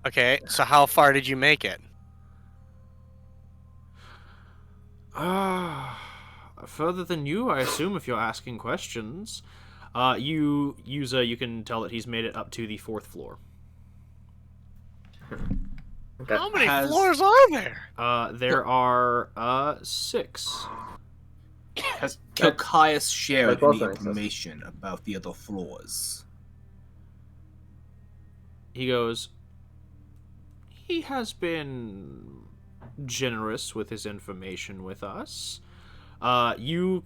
Okay, so how far did you make it? Further than you, I assume, if you're asking questions. You can tell that he's made it up to the 4th floor. Okay. How many floors are there? There are 6. Has Kilcius shared That's any also nice. information about the other floors? He goes, he has been generous with his information with us. Yuza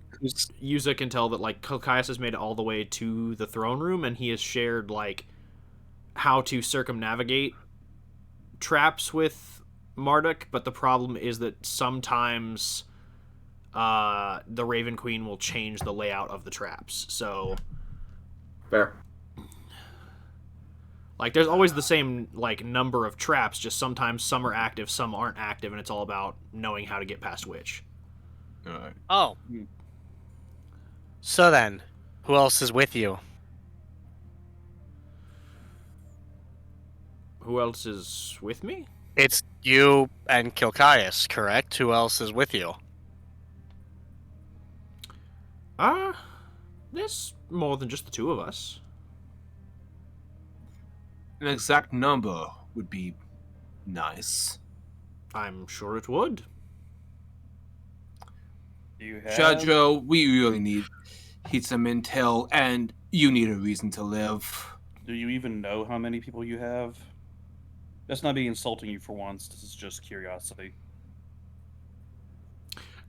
can tell that, like, Kilcius has made it all the way to the throne room, and he has shared, like, how to circumnavigate traps with Marduk, but the problem is that sometimes the Raven Queen will change the layout of the traps. So, Fair. like, there's always the same, like, number of traps, just sometimes some are active, some aren't active, and it's all about knowing how to get past which. Alright. Oh. So then, who else is with you? Who else is with me? It's You and Kilcius, correct? Who else is with you? There's more than just the two of us. An exact number would be nice. I'm sure it would. Do you have? Shadrow, we really need some intel, and you need a reason to live. Do you even know how many people you have? That's not me insulting you for once. This is just curiosity.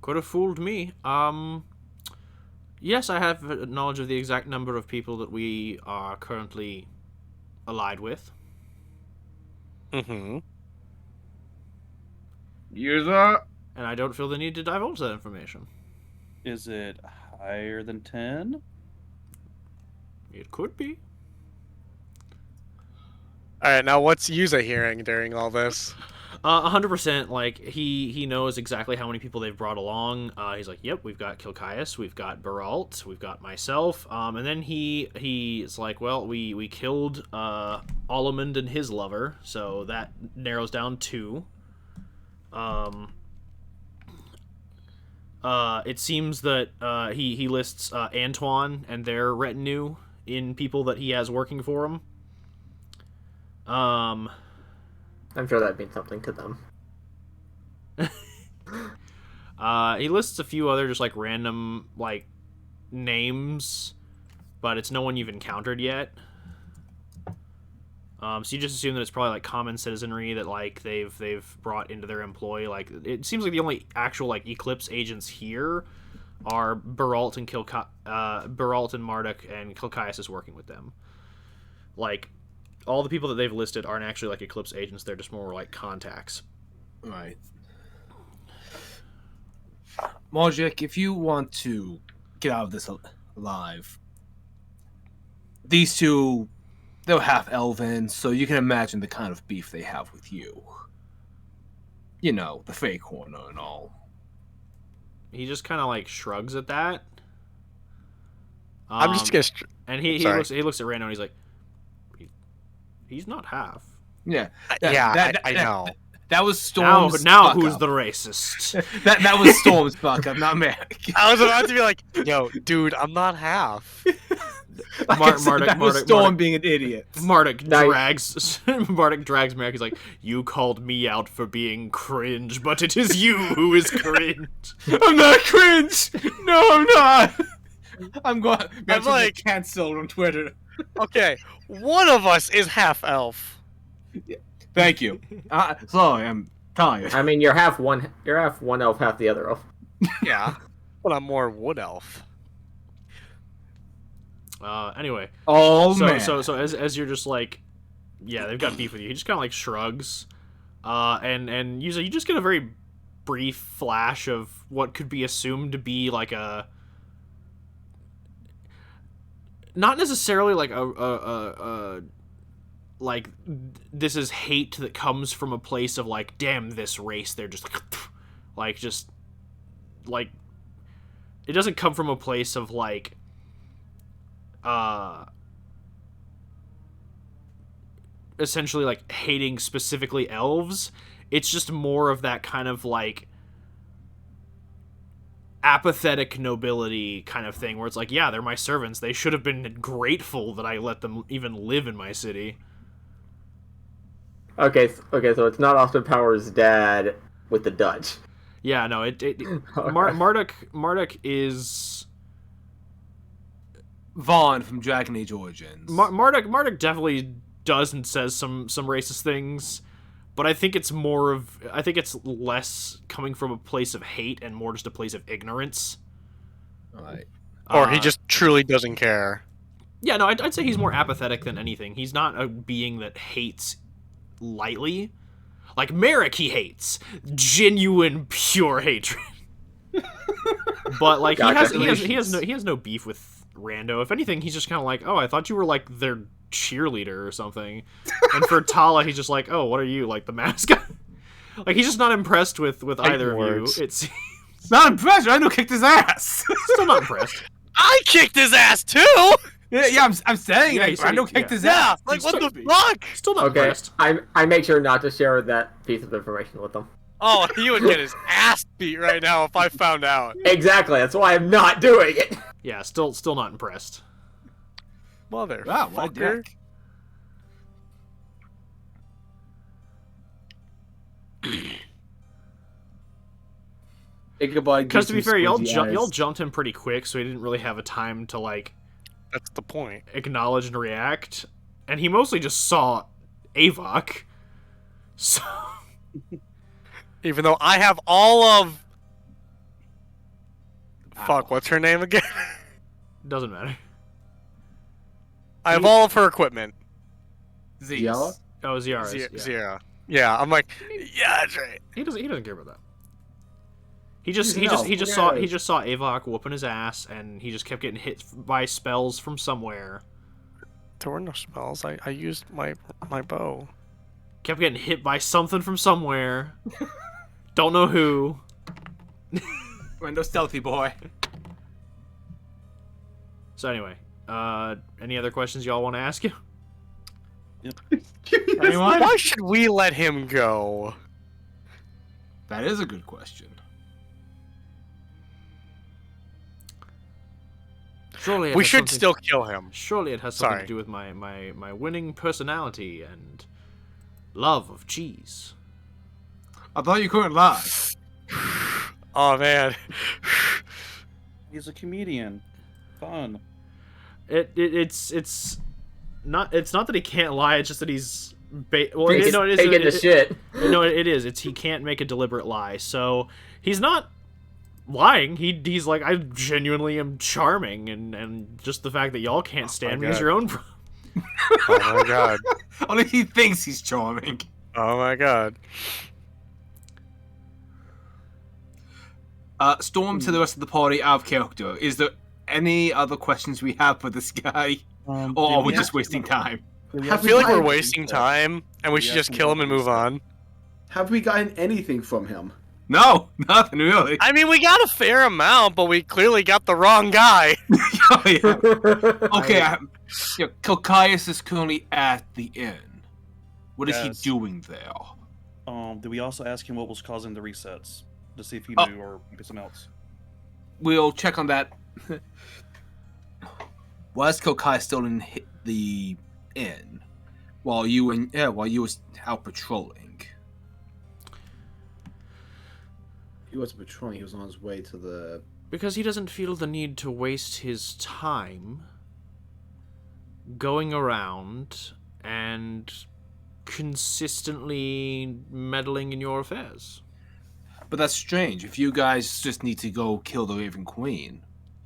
Could have fooled me. Yes, I have knowledge of the exact number of people that we are currently allied with. Mm-hmm. Yuza? And I don't feel the need to divulge that information. Is it higher than 10? It could be. Alright, now what's Yuza hearing during all this? 100%, like, he knows exactly how many people they've brought along. He's like, yep, we've got Kilcius, we've got Beralt, we've got myself. And then he's like, well, we killed Olimund and his lover, so that narrows down 2. It seems that he lists Antoine and their retinue in people that he has working for him. I'm sure that means something to them. He lists a few other just like random like names, but it's no one you've encountered yet. So you just assume that it's probably like common citizenry that like they've brought into their employ. Like it seems like the only actual like Eclipse agents here are Beralt and Marduk, and Kilcius is working with them. Like all the people that they've listed aren't actually like Eclipse agents; they're just more like contacts. Right. Marduk, if you want to get out of this alive, these two, they're half elven, so you can imagine the kind of beef they have with you. You know, the fake corner and all. He just kind of like shrugs at that. I'm just gonna. And he looks at Rando and he's like, he's not half. Yeah. I know. That was Storm's. Now fuck who's up. the racist? that was Storm's fuck up, not Merrick. I was about to be like, yo, dude, I'm not half. That was Storm being an idiot. Marduk Nice. drags Merrick. He's like, you called me out for being cringe, but it is you who is cringe. I'm not cringe. No, I'm not. I'm I'm like canceled on Twitter. Okay, one of us is half elf. Thank you. Sorry, I'm tired. I mean, you're half one elf, half the other elf. Yeah, but I'm more wood elf. Anyway. Oh so, man. So as you're just like, yeah, they've got beef with you. He just kind of like shrugs, and Yuza, you just get a very brief flash of what could be assumed to be like a, not necessarily like a like this is hate that comes from a place of like, damn this race, they're just like it doesn't come from a place of like essentially like hating specifically elves. It's just more of that kind of like apathetic nobility kind of thing where it's like, yeah, they're my servants, they should have been grateful that I let them even live in my city. Okay, so it's not Austin Powers' dad with the Dutch. Yeah, no, Marduk is Vaughn from Dragon Age Origins. Marduk definitely does and says some racist things, but I think it's less coming from a place of hate and more just a place of ignorance. Right. Or he just truly doesn't care. Yeah, no, I'd say he's more apathetic than anything. He's not a being that hates lightly. Like Merrick, he hates genuine, pure hatred. But like he has no beef with Rando. If anything, he's just kind of like, oh, I thought you were like their cheerleader or something. And for Tala, he's just like, oh, what are you, like the mascot? Like he's just not impressed with either words. of you. It's Not impressed. Rando kicked his ass. still not impressed. I kicked his ass too. Yeah, I'm saying, Yeah, he like, said Brando he- kicked yeah. his Yeah, ass. like what supposed the to be. fuck? Still not Okay, impressed. I make sure not to share that piece of information with them. Oh, he would get his ass beat right now if I found out. Exactly. That's why I'm not doing it. Yeah, still not impressed. Motherfucker. Wow, what a dick. Ichabod Because gives to be him fair, y'all squinty eyes. jumped him pretty quick, so he didn't really have a time to like That's the point. acknowledge and react. And he mostly just saw Avok. So Even though I have all of. Fuck, what's her name again? doesn't matter. I have all of her equipment. Yellow? Oh, Ziara's. Yeah. Zira. Yeah, I'm like, yeah, that's right. He doesn't care about that. He just No, saw yeah. Avok whooping his ass, and he just kept getting hit by spells from somewhere. There were no spells. I used my bow. Kept getting hit by something from somewhere. Don't know who. Brando stealthy boy. So anyway, any other questions y'all want to ask you? Anyone? Why should we let him go? That is a good question. Surely it We has should something- still kill him. Surely it has something Sorry. to do with my winning personality and love of cheese. I thought you couldn't lie. Oh man. He's a comedian. Fun. It's not that he can't lie. It's just that he's well. Taking No, it is. taking the shit. No, it is. It's he can't make a deliberate lie. So he's not lying. He's like, I genuinely am charming, and just the fact that y'all can't stand me is God. your own problem. Oh my god. Only he thinks he's charming. Oh my god. Storm to the rest of the party out of character. Is there any other questions we have for this guy? Or are we just wasting time? I feel like we're wasting time, and we should Yeah, just kill him and move on. Have we gotten anything from him? No, nothing really. I mean, we got a fair amount, but we clearly got the wrong guy. Oh, yeah. Okay, Kilcius is currently at the inn. What is Yes. he doing there? Did we also ask him what was causing the resets to see if he Oh. knew or maybe something else? We'll check on that. Was Kilcius still in the inn while you was out patrolling? He wasn't patrolling. He was on his way to the. Because he doesn't feel the need to waste his time going around and consistently meddling in your affairs. But that's strange. If you guys just need to go kill the Raven Queen,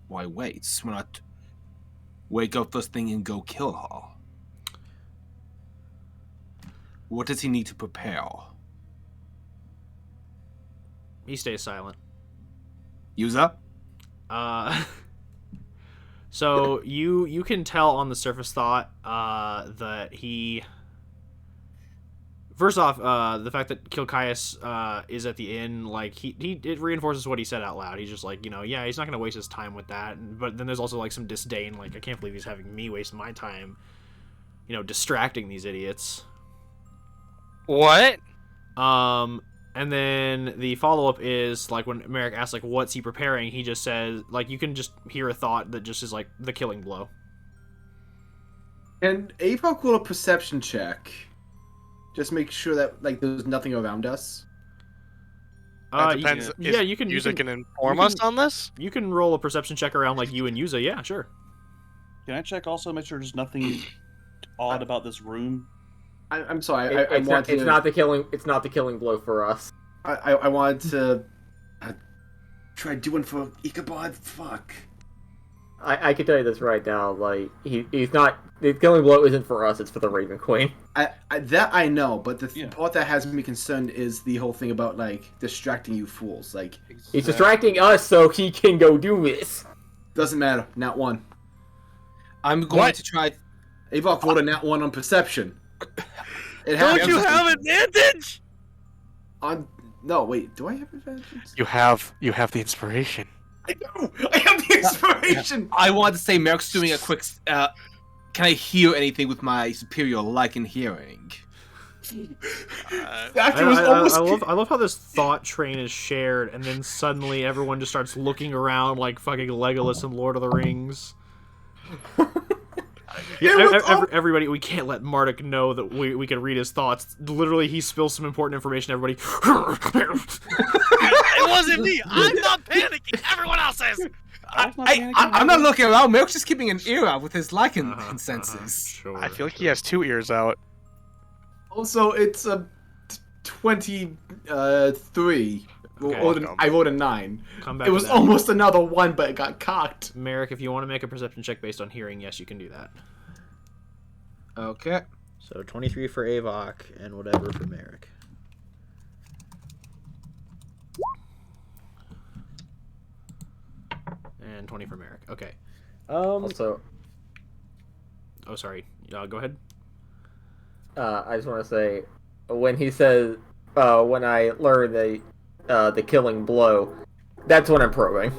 why wait? Why not wake up first thing and go kill her? What does he need to prepare? He stays silent. Yuza? So you can tell on the surface thought that he. First off, the fact that Kilcius is at the inn, like it reinforces what he said out loud. He's just like, yeah, he's not gonna waste his time with that. But then there's also like some disdain, like I can't believe he's having me waste my time, distracting these idiots. What? And then the follow-up is, like, when Merrick asks, like, what's he preparing, he just says, like, you can just hear a thought that just is, like, the killing blow. And Avok roll a perception check. Just make sure that like there's nothing around us. That depends. Yeah, Is you can Yuza can inform you us can- on this? You can roll a perception check around, like, you and Yuza, yeah, sure. Can I check also, make sure there's nothing odd about this room? I'm sorry. It's not the killing blow for us. I wanted to try doing for Ichabod. Fuck. I can tell you this right now. Like he's not. The killing blow isn't for us. It's for the Raven Queen. That I know, but the Yeah. part that has me concerned is the whole thing about like distracting you fools. Like He's distracting us so he can go do this. doesn't matter. Not one. I'm going to try. Avok rolled a nat 1 on perception. It Don't happens. you have advantage? No, wait. Do I have advantage? You have the inspiration. I know. I have the inspiration. I want to say Merrick's doing a quick. Can I hear anything with my superior like in hearing? After was almost. I love how this thought train is shared, and then suddenly everyone just starts looking around like fucking Legolas in Lord of the Rings. Everybody, we can't let Marduk know that we can read his thoughts. Literally, he spills some important information. Everybody, It wasn't me. I'm not panicking. Everyone else is. I'm not looking around. Merrick's just keeping an ear out with his Lycan senses. Sure, I feel like he has 2 ears out. Also, it's a 23. Okay. I rolled a 9. Come back It to was that. almost another 1, but it got cocked. Merrick, if you want to make a perception check based on hearing, yes, you can do that. Okay. So 23 for Avok and whatever for Merrick. And 20 for Merrick. Okay. Also, Oh, sorry. Go ahead. I just want to say, when he says, when I learn the killing blow, that's when I'm probing.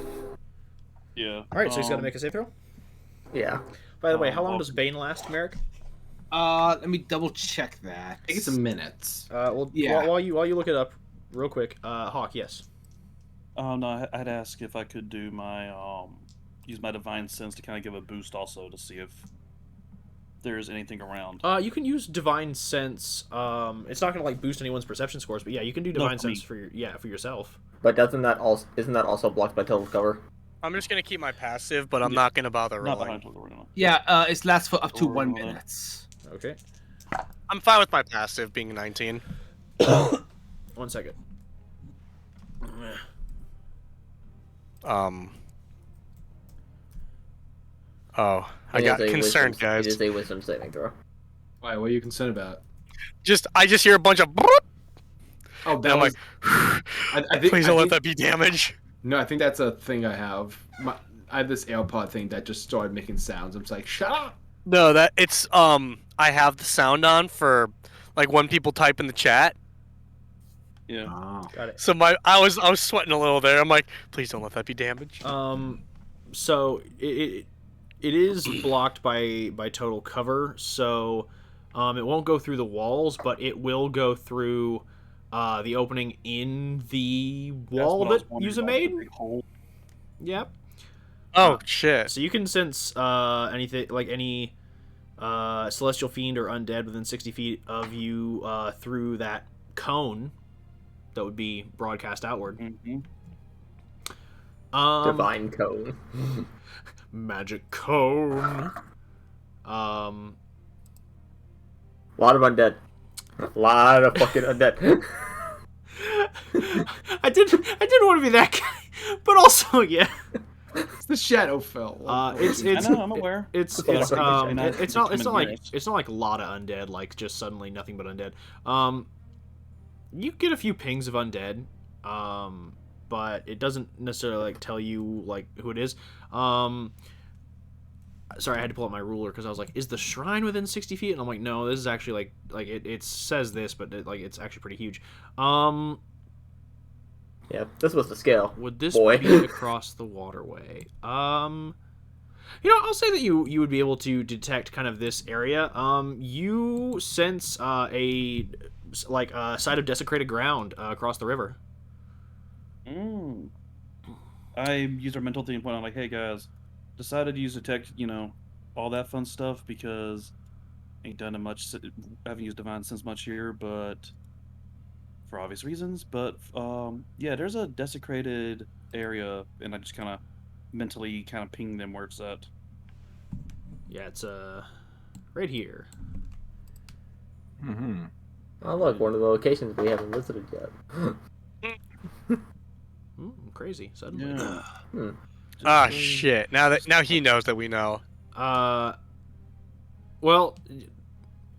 Yeah. All right, so he's got to make a save throw. Yeah. By the way, how long well- does Bane last, Merrick? Let me double check that. I think it's a minute. Well, Yeah. while you look it up, real quick, Hawk, yes. No, I'd ask if I could do my use my divine sense to kind of give a boost also to see if there's anything around. You can use divine sense. It's not gonna like boost anyone's perception scores, but yeah, you can do divine for me. sense for for yourself. But isn't that also blocked by total cover? I'm just gonna keep my passive, but I'm not gonna bother Not rolling. behind total right now. Yeah, it lasts for up to Or 1 roll it. minute. Okay. I'm fine with my passive being 19. 1 second. Oh, I got concerned, guys. It is a wisdom saving throw. Why? What are you concerned about? I just hear a bunch of. Oh, And that I'm was. like, I think. please don't let that be damage. No, I think that's a thing I have. I have this AirPod thing that just started making sounds. I'm just like, shut up. No, that it's I have the sound on for like when people type in the chat. Yeah. Oh. Got it. So I was sweating a little there. I'm like, please don't let that be damage. So it is blocked by total cover, so it won't go through the walls, but it will go through the opening in the wall that Yuza made. Yep. Oh shit. So you can sense anything like any celestial fiend or undead within 60 feet of you through that cone that would be broadcast outward. Mm-hmm. Divine cone. Magic cone. A lot of undead. A lot of fucking undead. I didn't want to be that guy, but also yeah. It's the Shadowfell. It's I know, I'm aware. it's But it's I think it's not like years. it's not like a lot of undead, like just suddenly nothing but undead. You get a few pings of undead, but it doesn't necessarily like tell you like who it is. Sorry, I had to pull up my ruler because I was like, is the shrine within 60 feet? And I'm like, no, this is actually like it says this, but it's actually pretty huge. Yeah, this was the scale. Would this Boy. be across the waterway? I'll say that you would be able to detect kind of this area. You sense a side of desecrated ground across the river. I used our mental thing point. I'm like, hey guys, decided to use detect, all that fun stuff because ain't done it much. Haven't used divine sense much here, but for obvious reasons. But yeah, there's a desecrated area, and I just kind of mentally kind of ping them where it's at. Yeah, it's right here. Mm-hmm. Oh look, one of the locations we haven't visited yet. Crazy suddenly. Yeah. Ah shit. Now he knows that we know. Well,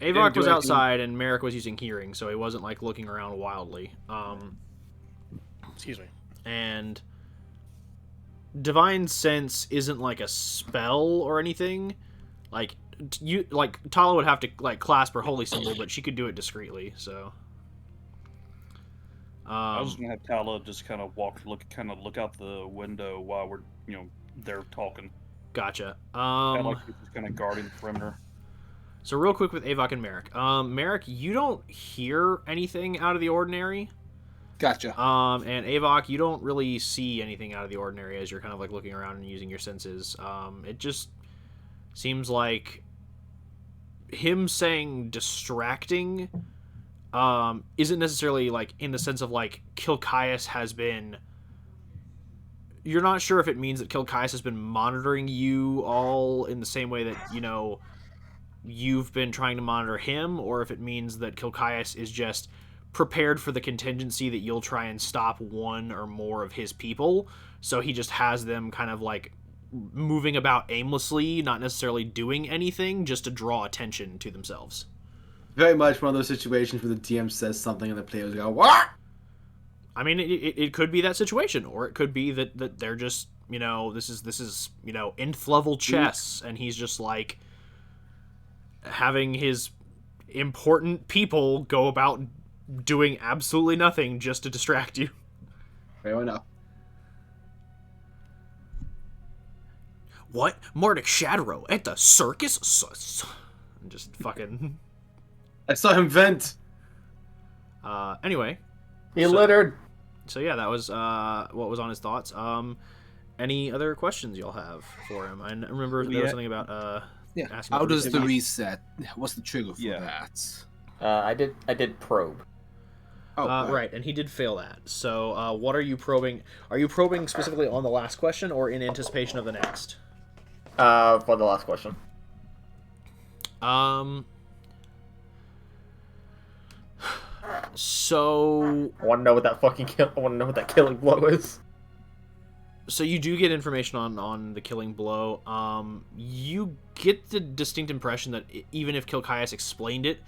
Avok do was anything- outside and Merrick was using hearing, so he wasn't like looking around wildly. Excuse me. And divine sense isn't like a spell or anything. Like Tala would have to like clasp her holy symbol, but she could do it discreetly. So I was gonna have Tala just kind of look out the window while we're they're talking. Gotcha. I like just kind of guarding the perimeter. So real quick with Avok and Merrick. Merrick, you don't hear anything out of the ordinary. Gotcha. And Avok, you don't really see anything out of the ordinary as you're kind of like looking around and using your senses. It just seems like him saying distracting isn't necessarily like in the sense of like Kilcius has been. You're not sure if it means that Kilcius has been monitoring you all in the same way that you've been trying to monitor him, or if it means that Kilcius is just prepared for the contingency that you'll try and stop one or more of his people, so he just has them kind of like moving about aimlessly, not necessarily doing anything, just to draw attention to themselves. Very much one of those situations where the DM says something and the players go, "What?" I mean, it could be that situation, or it could be that they're just, this is nth level chess, and he's just like having his important people go about doing absolutely nothing just to distract you. Fair enough. What? Marduk Shadrow at the circus? Just fucking... I saw him vent. Anyway. He littered. So yeah, that was what was on his thoughts. Any other questions y'all have for him? I remember there was something about asking How for does the reset. reset? What's the trigger for that? I did probe. Right, and he did fail that. So what are you probing? Are you probing specifically on the last question or in anticipation of the next? For the last question. So I want to know what that I want to know what that killing blow is. So you do get information on the killing blow. You get the distinct impression that even if Kilcius explained it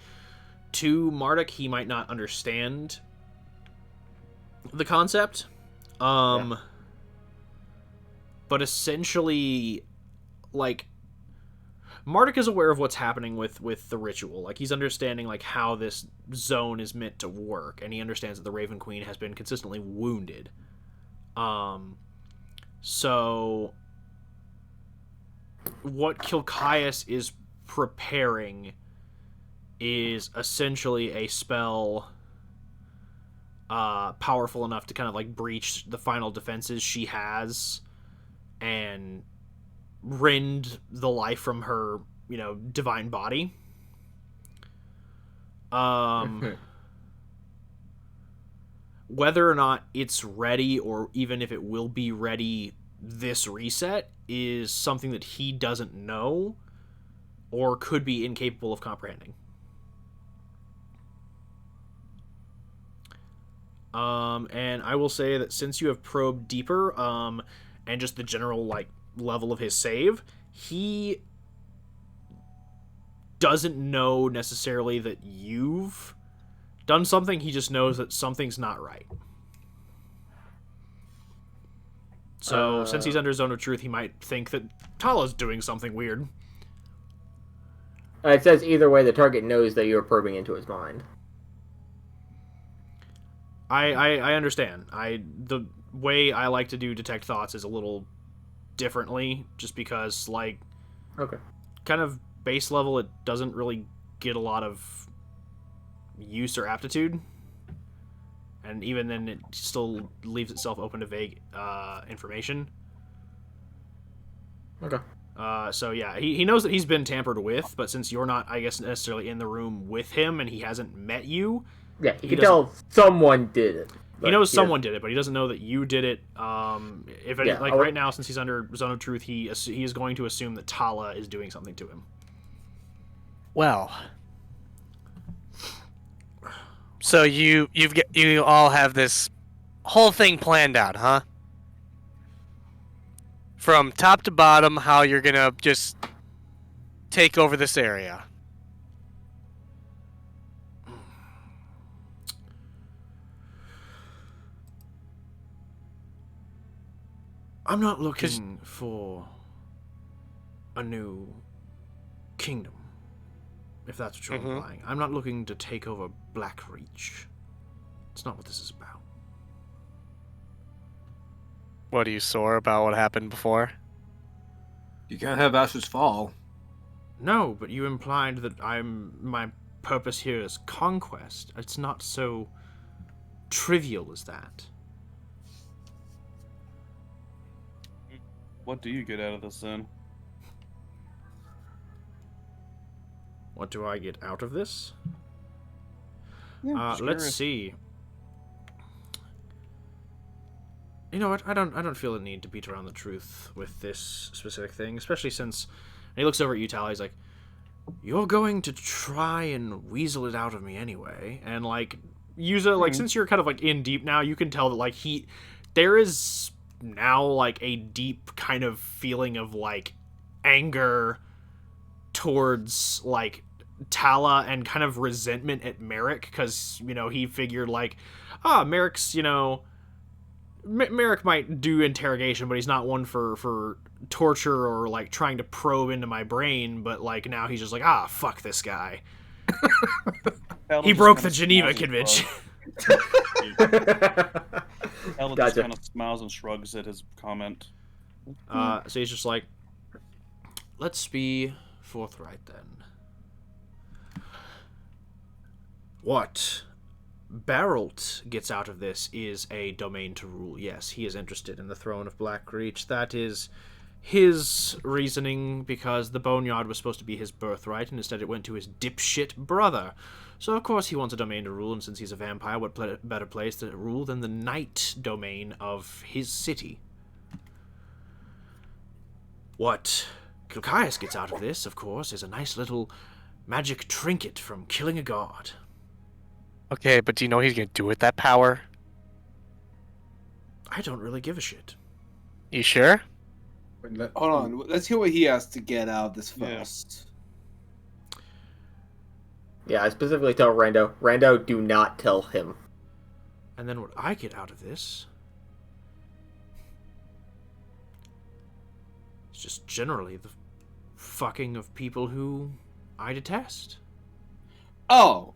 to Marduk, he might not understand the concept. But essentially, like, Marduk is aware of what's happening with the ritual. Like, he's understanding like how this zone is meant to work, and he understands that the Raven Queen has been consistently wounded. So what Kilcius is preparing is essentially a spell powerful enough to kind of like breach the final defenses she has and rend the life from her, divine body. Whether or not it's ready, or even if it will be ready this reset, is something that he doesn't know or could be incapable of comprehending. And I will say that since you have probed deeper, and just the general like level of his save, he doesn't know necessarily that you've done something. He just knows that something's not right. So since he's under Zone of Truth, he might think that Tala's doing something weird. It says either way, the target knows that you're probing into his mind. I understand. The way I like to do detect thoughts is a little differently, just because, like, okay, kind of base level, it doesn't really get a lot of use or aptitude, and even then it still leaves itself open to vague information. Okay. So yeah, he knows that he's been tampered with, but since you're not, I guess, necessarily in the room with him and he hasn't met you, yeah, he can tell someone did it. He knows someone did it, but he doesn't know that you did it. Right now, since he's under Zone of Truth, he is going to assume that Tala is doing something to him. Well, so you all have this whole thing planned out, huh? From top to bottom, how you're gonna just take over this area. I'm not looking for a new kingdom, if that's what you're implying. I'm not looking to take over Blackreach. It's not what this is about. What, are you sore about what happened before? You can't have ashes fall. No, but you implied that my purpose here is conquest. It's not so trivial as that. What do you get out of this then? What do I get out of this? Yeah, Let's curious. see. You know what? I don't feel the need to beat around the truth with this specific thing, especially since. And he looks over at you, Tal. He's like, "You're going to try and weasel it out of me anyway." And like, Yuza, like, since you're kind of like in deep now, you can tell that like there is now like a deep kind of feeling of like anger towards like Tala and kind of resentment at Merrick because he figured like, Merrick's Merrick might do interrogation, but he's not one for torture or like trying to probe into my brain. But like now he's just like, fuck this guy. Talon He just broke kinda the Geneva smiles and Convention. Talon Gotcha. just kind of smiles and shrugs at his comment. So he's just like, let's be forthright then. What Barrelt gets out of this is a domain to rule. Yes, he is interested in the throne of Blackreach. That is his reasoning, because the Boneyard was supposed to be his birthright, and instead it went to his dipshit brother. So of course he wants a domain to rule, and since he's a vampire, what better place to rule than the night domain of his city? What Kilcius gets out of this, of course, is a nice little magic trinket from killing a god. Okay, but do you know what he's gonna do with that power? I don't really give a shit. You sure? Hold on. Let's hear what he has to get out of this Yeah. first. Yeah, I specifically tell Rando. Rando, do not tell him. And then what I get out of this is just generally the fucking of people who I detest. Oh.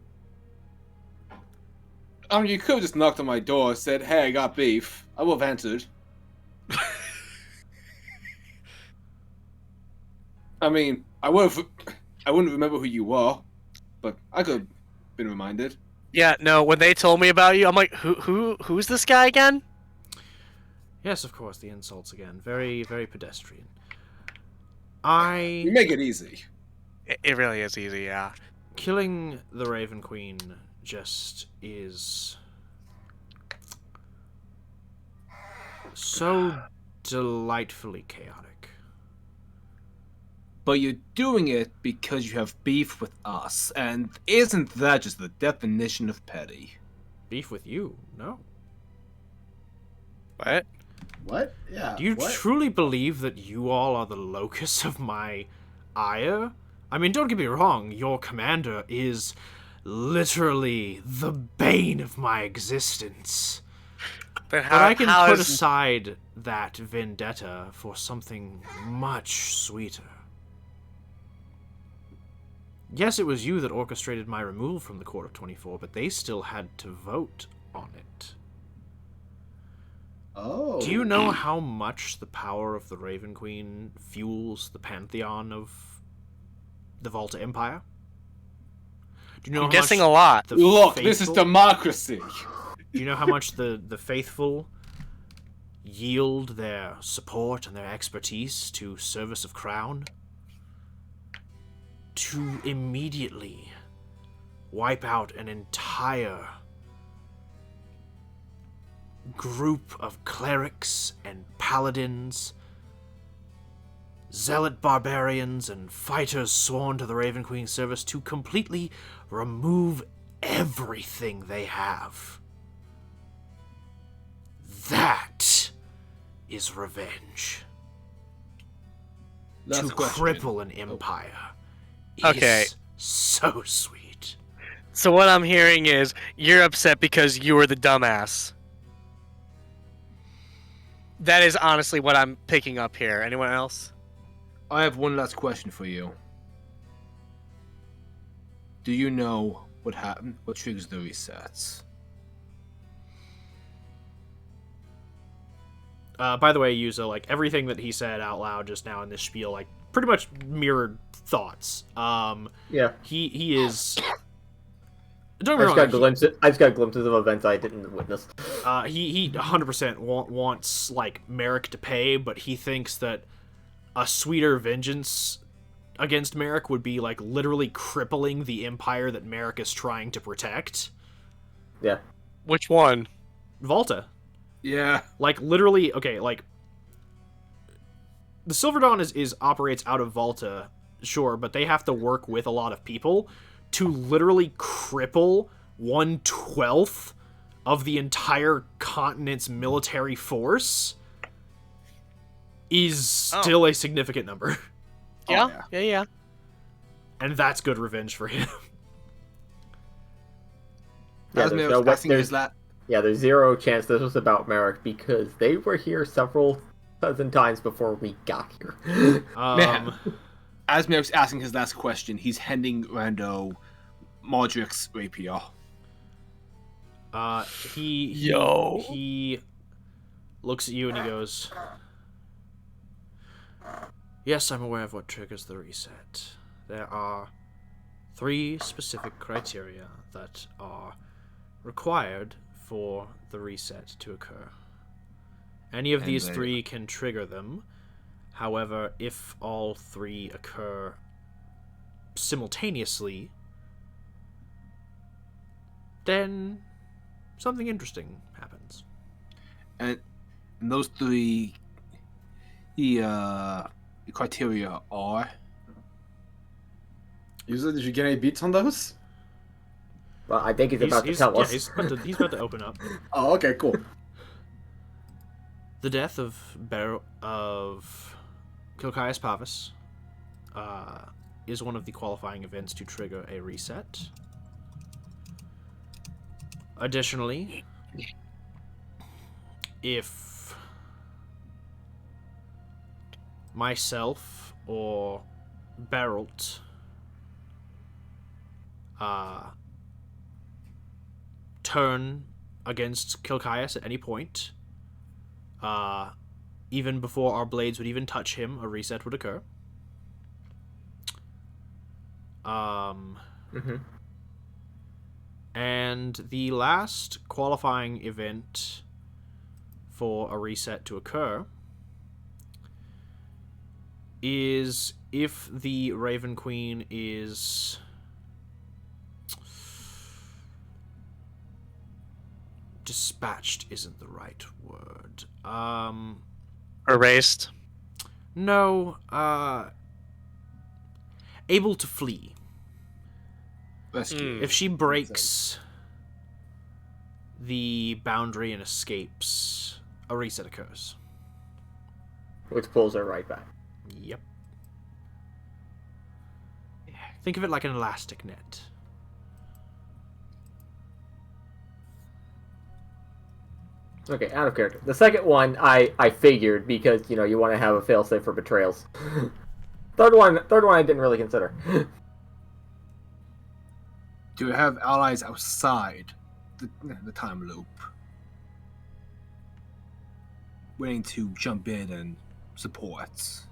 You could have just knocked on my door and said, "Hey, I got beef." I would have answered. I mean, I wouldn't remember who you were, but I could have been reminded. Yeah, no, when they told me about you, I'm like, who's this guy again? Yes, of course, the insults again. Very, very pedestrian. You make it easy. It really is easy, yeah. Killing the Raven Queen just is so delightfully chaotic. But you're doing it because you have beef with us, and isn't that just the definition of petty? Beef with you? No. What? What? Yeah. Do you what? truly believe that you all are the locus of my ire? I mean, don't get me wrong, your commander is literally the bane of my existence. But But I can how put is- aside that vendetta for something much sweeter. Yes, it was you that orchestrated my removal from the Court of 24, but they still had to vote on it. Oh. Do you know how much the power of the Raven Queen fuels the pantheon of the Volta Empire? Do you know I'm how guessing much a lot. the Look, this is faithful- democracy. Do you know how much the faithful yield their support and their expertise to service of Crown? To immediately wipe out an entire group of clerics and paladins, zealot barbarians and fighters sworn to the Raven Queen's service, to completely remove everything they have. That is revenge. Last To question. cripple an empire Okay. is so sweet. So what I'm hearing is you're upset because you were the dumbass. That is honestly what I'm picking up here. Anyone else? I have one last question for you. Do you know what happened? What triggers the resets? By the way, Yuza, like everything that he said out loud just now in this spiel, like pretty much mirrored thoughts. Yeah. He is. Don't I get just me wrong. got glimpses. I just got glimpses of events I didn't witness. He 100% wants like Merrick to pay, but he thinks that a sweeter vengeance against Merrick would be like literally crippling the empire that Merrick is trying to protect. Yeah. Which one? Volta. Yeah. Like literally, okay, like the Silver Dawn is operates out of Volta, sure, but they have to work with a lot of people to literally cripple 1/12 of the entire continent's military force is still a significant number. Yeah, yeah. And that's good revenge for him. Yeah, Asmir there's was no asking his there's zero chance this was about Merrick because they were here several dozen times before we got here. Asmir was asking his last question. He's handing Rando Marduk's rapier. He looks at you and he goes, "Yes, I'm aware of what triggers the reset. There are 3 specific criteria that are required for the reset to occur. Any of these 3 can trigger them. However, if all 3 occur simultaneously, then something interesting happens." And those 3 criteria are... Usually, did you get any beats on those? Well, I think he's about to tell us. He's about to open up. Oh, okay, cool. The death of Kilcius Pavus is one of the qualifying events to trigger a reset. Additionally, if myself or Barrelt turn against Kilcius at any point, even before our blades would even touch him, a reset would occur. And the last qualifying event for a reset to occur is if the Raven Queen is dispatched isn't the right word. Erased. No, able to flee. Rescue. If she breaks the boundary and escapes, a reset occurs. Which pulls her right back. Yep. Think of it like an elastic net. Okay, out of character. The second one, I figured because you want to have a failsafe for betrayals. Third one, I didn't really consider. To have allies outside the time loop, willing to jump in and support.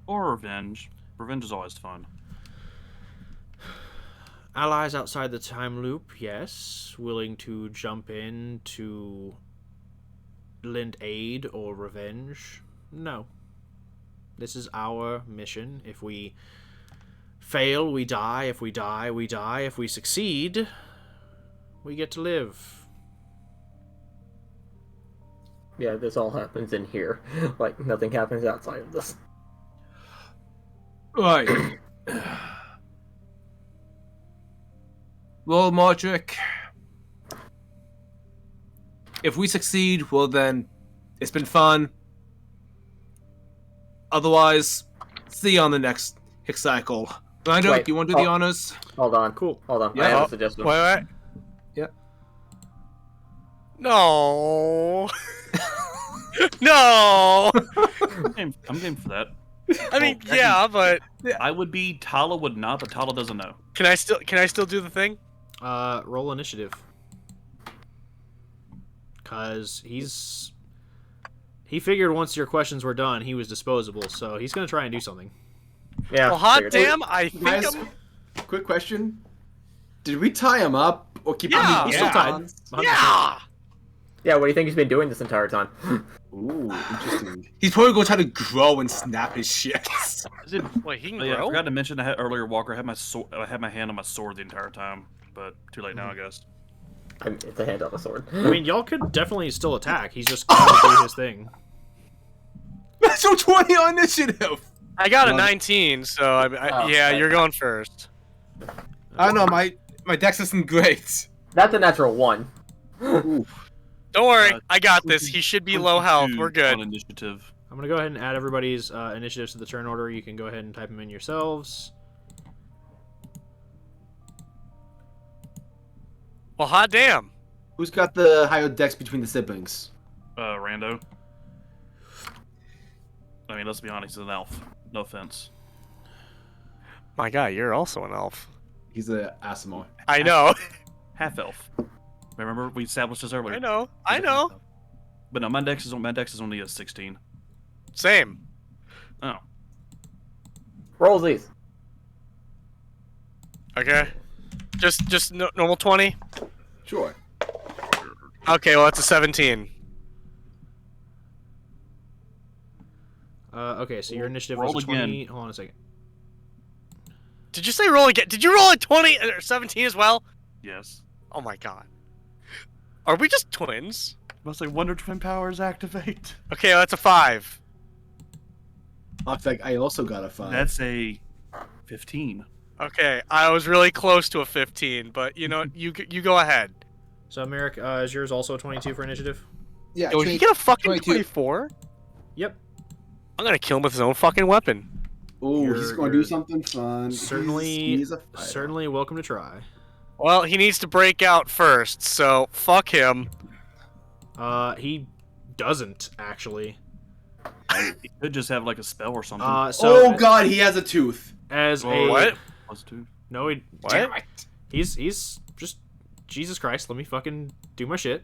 Or revenge. Revenge is always fun. Allies outside the time loop, yes. Willing to jump in to lend aid or revenge? No. This is our mission. If we fail, we die. If we die, we die. If we succeed, we get to live. Yeah, this all happens in here. Like, nothing happens outside of this. Right. Well, Marduk, if we succeed, well then, it's been fun. Otherwise, see you on the next Hicks cycle. Rando, Wait, do you want to do the honors? Hold on. Cool. Hold on. Yeah. I have a suggestion. Wait. Yeah. No. No. I'm game for that. I mean, yeah, but I would be. Tala would not, but Tala doesn't know. can I still do the thing? Roll initiative. Cause he's He figured once your questions were done, he was disposable, so he's gonna try and do something. Yeah. Well, hot figured. damn, I think Guys, I'm... quick question: did we tie him up or keep him? Yeah. He's still tied. 100%. Yeah! Yeah. What do you think he's been doing this entire time? Ooh, interesting. He's probably gonna try to grow and snap his shit. Wait, he can Oh, yeah, I grow? forgot to mention I had earlier, Walker. I had my I had my hand on my sword the entire time, but too late now, I guess. It's a hand on a sword. I mean, y'all could definitely still attack. He's just gonna do his thing. So 20 on initiative. I got a Well, 19, so Oh, yeah, okay. you're going first. I don't know, my dex isn't great. That's a natural 1. Ooh. Don't worry, Uh, I got this. He should be low health. 22 We're good. On initiative. I'm gonna go ahead and add everybody's initiatives to the turn order. You can go ahead and type them in yourselves. Well, hot damn. Who's got the higher dex between the siblings? Rando. I mean, let's be honest, he's an elf. No offense. My guy, you're also an elf. He's a Asimov. I know. Half elf. Remember we established this earlier. I know. I He's a know. half elf. But no, my dex is only a 16. Same. Oh. Rolls these. Okay. Just normal 20. Sure. Okay, well that's a 17. Okay, so your initiative Roll was a 20. again. Hold on a second. Did you say roll again? Did you roll a 20 or 17 as well? Yes. Oh my god. Are we just twins? Must say Wonder Twin powers activate. Okay, well, that's a 5. In fact, I also got a 5. That's a 15. Okay, I was really close to a 15, but you know what? You go ahead. So, Merrick, is yours also a 22 for initiative? Yeah. Yo, he get a fucking 22. 24? Yep. I'm gonna kill him with his own fucking weapon. Ooh, You're- he's going to you're do something fun. certainly- He's a fighter. Certainly welcome to try. Well, he needs to break out first, so fuck him. He doesn't, actually. He could just have like a spell or something. So, Oh god, he has a tooth. as Oh, a... What? +2. No, he... What? Damn it. He's just... Jesus Christ, let me fucking do my shit.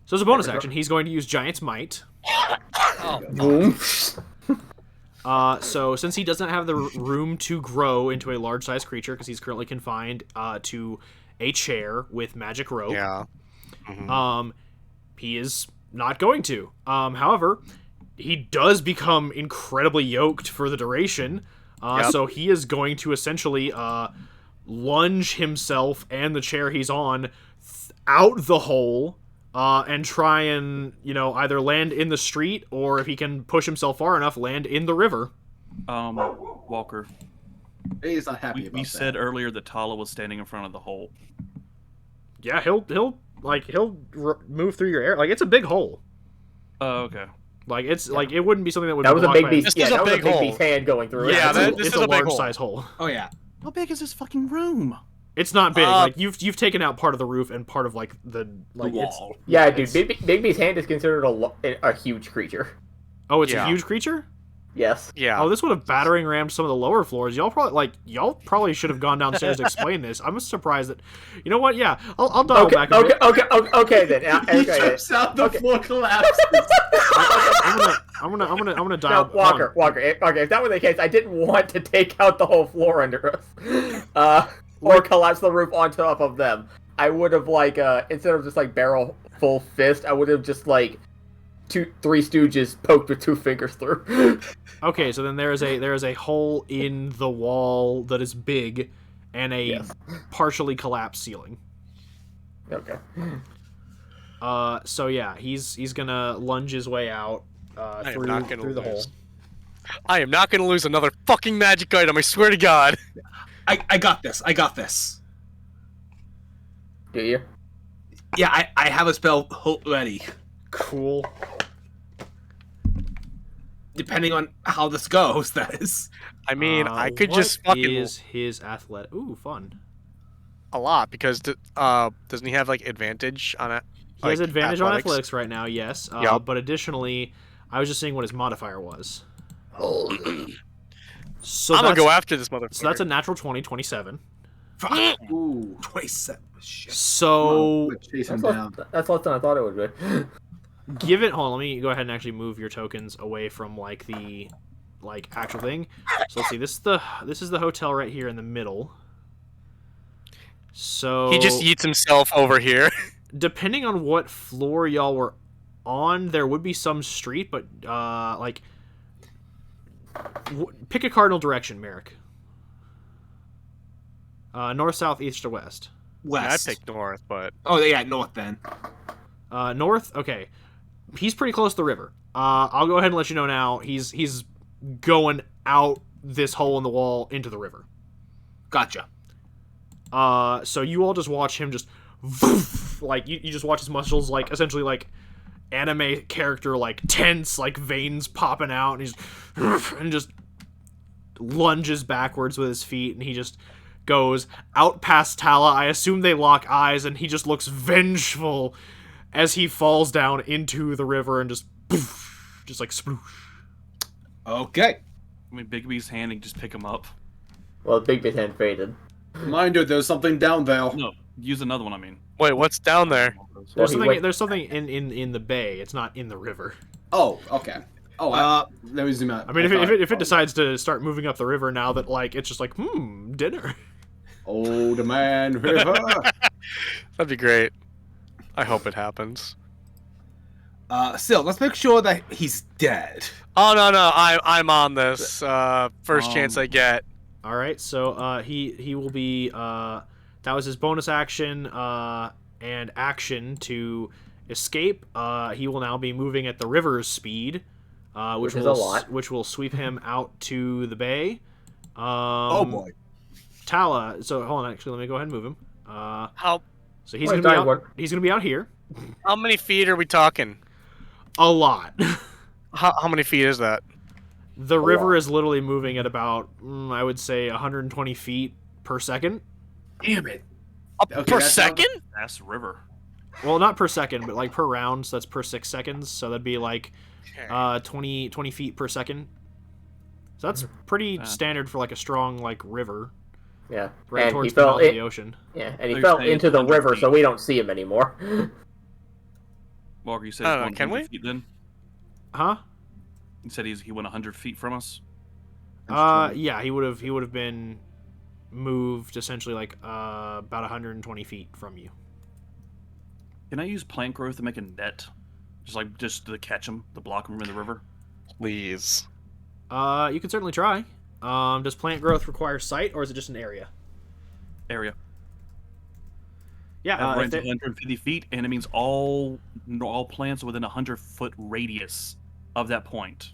So as a bonus action, he's going to use Giant's Might. Oh, Boom. So since he doesn't have the room to grow into a large-sized creature, because he's currently confined to a chair with magic rope, yeah. Mhm. he is not going to. However, he does become incredibly yoked for the duration, Yep. so he is going to essentially lunge himself and the chair he's on out the hole, and try and, either land in the street, or if he can push himself far enough, land in the river. Walker. He's not happy about We that. said earlier that Tala was standing in front of the hole. Yeah, he'll move through your air. Like, it's a big hole. Oh, okay. Like, it's like it wouldn't be something that would That be was a blocked big by- beast. This Yeah, is a that was a big big hole. beast hand going through it. Yeah, it's that- a, this it's is a a big large hole. size hole. Oh yeah. How big is this fucking room? It's not big. Uh, Like you've taken out part of the roof and part of like the it's wall. Yeah, dude. it's- Big Beast's hand is considered a huge creature. Oh, it's Yeah. a huge creature. Yes. Yeah. Oh, this would have battering rammed some of the lower floors. Y'all probably should have gone downstairs to explain this. I'm surprised that. You know what? Yeah, I'll dial Okay. back a bit. Okay then. He Okay. trips out, the Okay. floor collapses. I'm gonna Now, dial. Walker. Okay, if that were the case, I didn't want to take out the whole floor under us, or collapse the roof on top of them. I would have instead of just barrel full fist, I would have just Three Stooges poked with 2 fingers through. Okay, so then there is a hole in the wall that is big, and a Yes. partially collapsed ceiling. Okay. So yeah, he's gonna lunge his way out I am through not gonna the hole. lose. I am not gonna lose another fucking magic item. I swear to God. I got this. I got this. Do you? Yeah, I have a spell ready. Cool. Depending on how this goes, that is. I mean, I could what just fucking is his athletic? Ooh, fun. a lot because doesn't he have advantage on it? He has advantage on athletics right now, yes. Yup. But additionally, I was just seeing what his modifier was. So I'm gonna that's, go after this motherfucker. so that's a natural 20, 27. Fuck. Ooh. 27. Shit. So Chase him That's down. less than I thought it would be. given, hold on, let me go ahead and actually move your tokens away from like the actual thing. So let's see. This is the hotel right here in the middle. So He just eats himself over here. depending on what floor y'all were on, there would be some street, but pick a cardinal direction, Merrick. North, south, east, or west. West. I picked north, but Oh yeah, north then. North. Okay, he's pretty close to the river. I'll go ahead and let you know now. He's going out this hole in the wall into the river. Gotcha. So you all just watch him just like you just watch his muscles like essentially like anime character like tense, like veins popping out, and he's and just lunges backwards with his feet, and he just goes out past Tala. I assume they lock eyes, and he just looks vengeful as he falls down into the river and just like sploosh. Okay. I mean, Bigby's hand and just pick him up. Well, Bigby's hand faded. Mind you, there's something down there. No, use another one. I mean, wait, what's down there? There's something in the bay. It's not in the river. Oh, okay. Oh, let me zoom out. I mean, if it decides to start moving up the river now that like it's just like dinner. Oh, the man river. That'd be great. I hope it happens. Still, let's make sure that he's dead. Oh no, I'm on this. First chance I get. All right, so he will be that was his bonus action and action to escape. He will now be moving at the river's speed, which is a lot. which will sweep him out to the bay. Oh boy. Tala. So hold on, actually, let me go ahead and move him. How So he's gonna be out here. how many feet are we talking? A lot. How many feet is that? The river is literally moving at about I would say 120 feet per second. Damn it. Okay, Per that's second? that's the river. Well, not per second, but like per round. So that's per 6 seconds. So that'd be like 20 feet per second. So that's pretty standard for like a strong like river. Yeah, Right and towards he the fell mouth of the ocean. Yeah, and he They're fell saying into the 100 river, so feet. we don't see him anymore. Walker, you said I he's don't know, going can 100 we? feet then? Huh? You said he went 100 feet from us? Yeah, he would have been moved essentially like about 120 feet from you. Can I use plant growth to make a net? Just to catch him, to block him in the river? Please. You can certainly try. Does plant growth require sight, or is it just an area? Area. Yeah, I've if run to they- 150 feet, and it means all plants within a 100-foot radius of that point.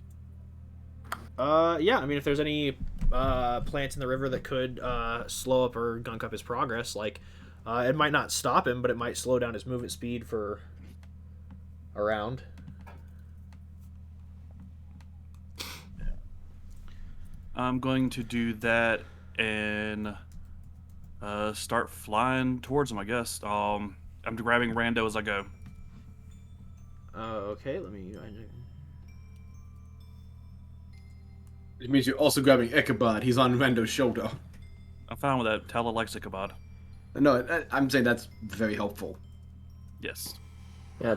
yeah. I mean, if there's any plants in the river that could slow up or gunk up his progress, like it might not stop him, but it might slow down his movement speed for a round. I'm going to do that and start flying towards him, I guess. I'm grabbing Rando as I go. Okay, let me. It means you're also grabbing Ichabod. He's on Rendo's shoulder. I'm fine with that. Tala likes Ichabod. No, I'm saying that's very helpful. Yes. Yeah,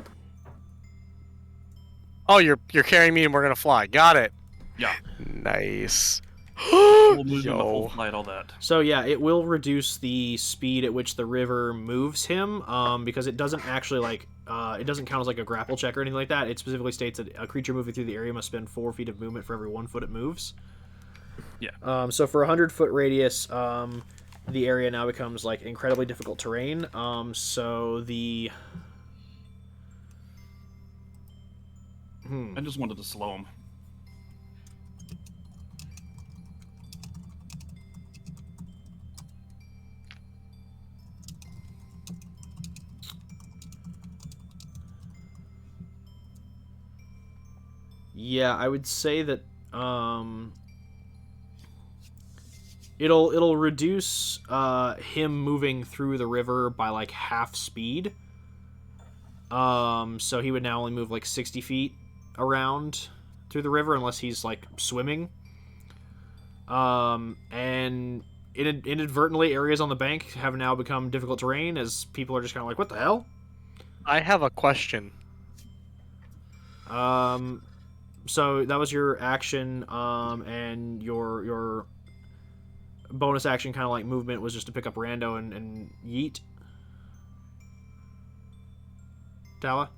Oh, you're carrying me and we're gonna fly. Got it. Yeah. Nice. We'll move him the whole Yo. flight, all that. So yeah, it will reduce the speed at which the river moves him, because it doesn't actually like it doesn't count as like a grapple check or anything like that. It specifically states that a creature moving through the area must spend 4 feet of movement for every 1 foot it moves. Yeah. So for a 100-foot radius, the area now becomes like incredibly difficult terrain. So the I just wanted to slow him. Yeah, I would say that it'll reduce him moving through the river by like half speed. So he would now only move like 60 feet around through the river unless he's like swimming. And inadvertently, areas on the bank have now become difficult terrain as people are just kind of like, what the hell? I have a question. So that was your action, and your bonus action, kind of like movement, was just to pick up Rando and yeet. Tala?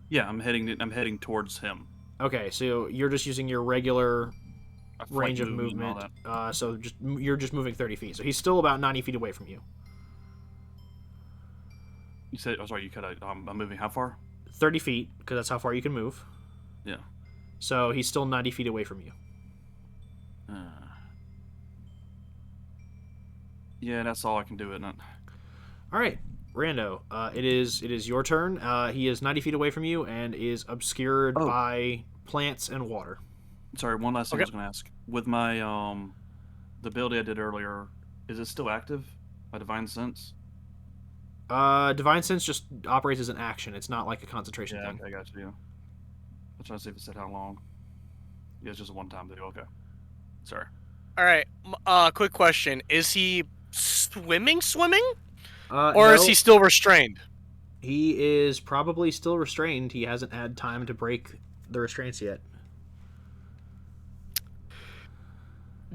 Yeah, I'm heading towards him. Okay, so you're just using your regular range of and all movement. that. So you're just moving 30 feet. So he's still about 90 feet away from you. You said, oh, sorry, you cut out. I'm moving how far? 30 feet, because that's how far you can move. Yeah. So he's still 90 feet away from you. Yeah, that's all I can do, isn't it? All right, Rando. It is your turn. He is 90 feet away from you and is obscured by plants and water. Sorry, one last thing I was going to ask. With my the ability I did earlier, is it still active? My Divine Sense? Divine Sense just operates as an action. It's not like a concentration Yeah, thing. I got you. Yeah. I'm trying to see if it said how long. Yeah, it's just a one-time deal. Okay. Sorry. All right. Quick question: is he swimming, or No, is he still restrained? He is probably still restrained. He hasn't had time to break the restraints yet.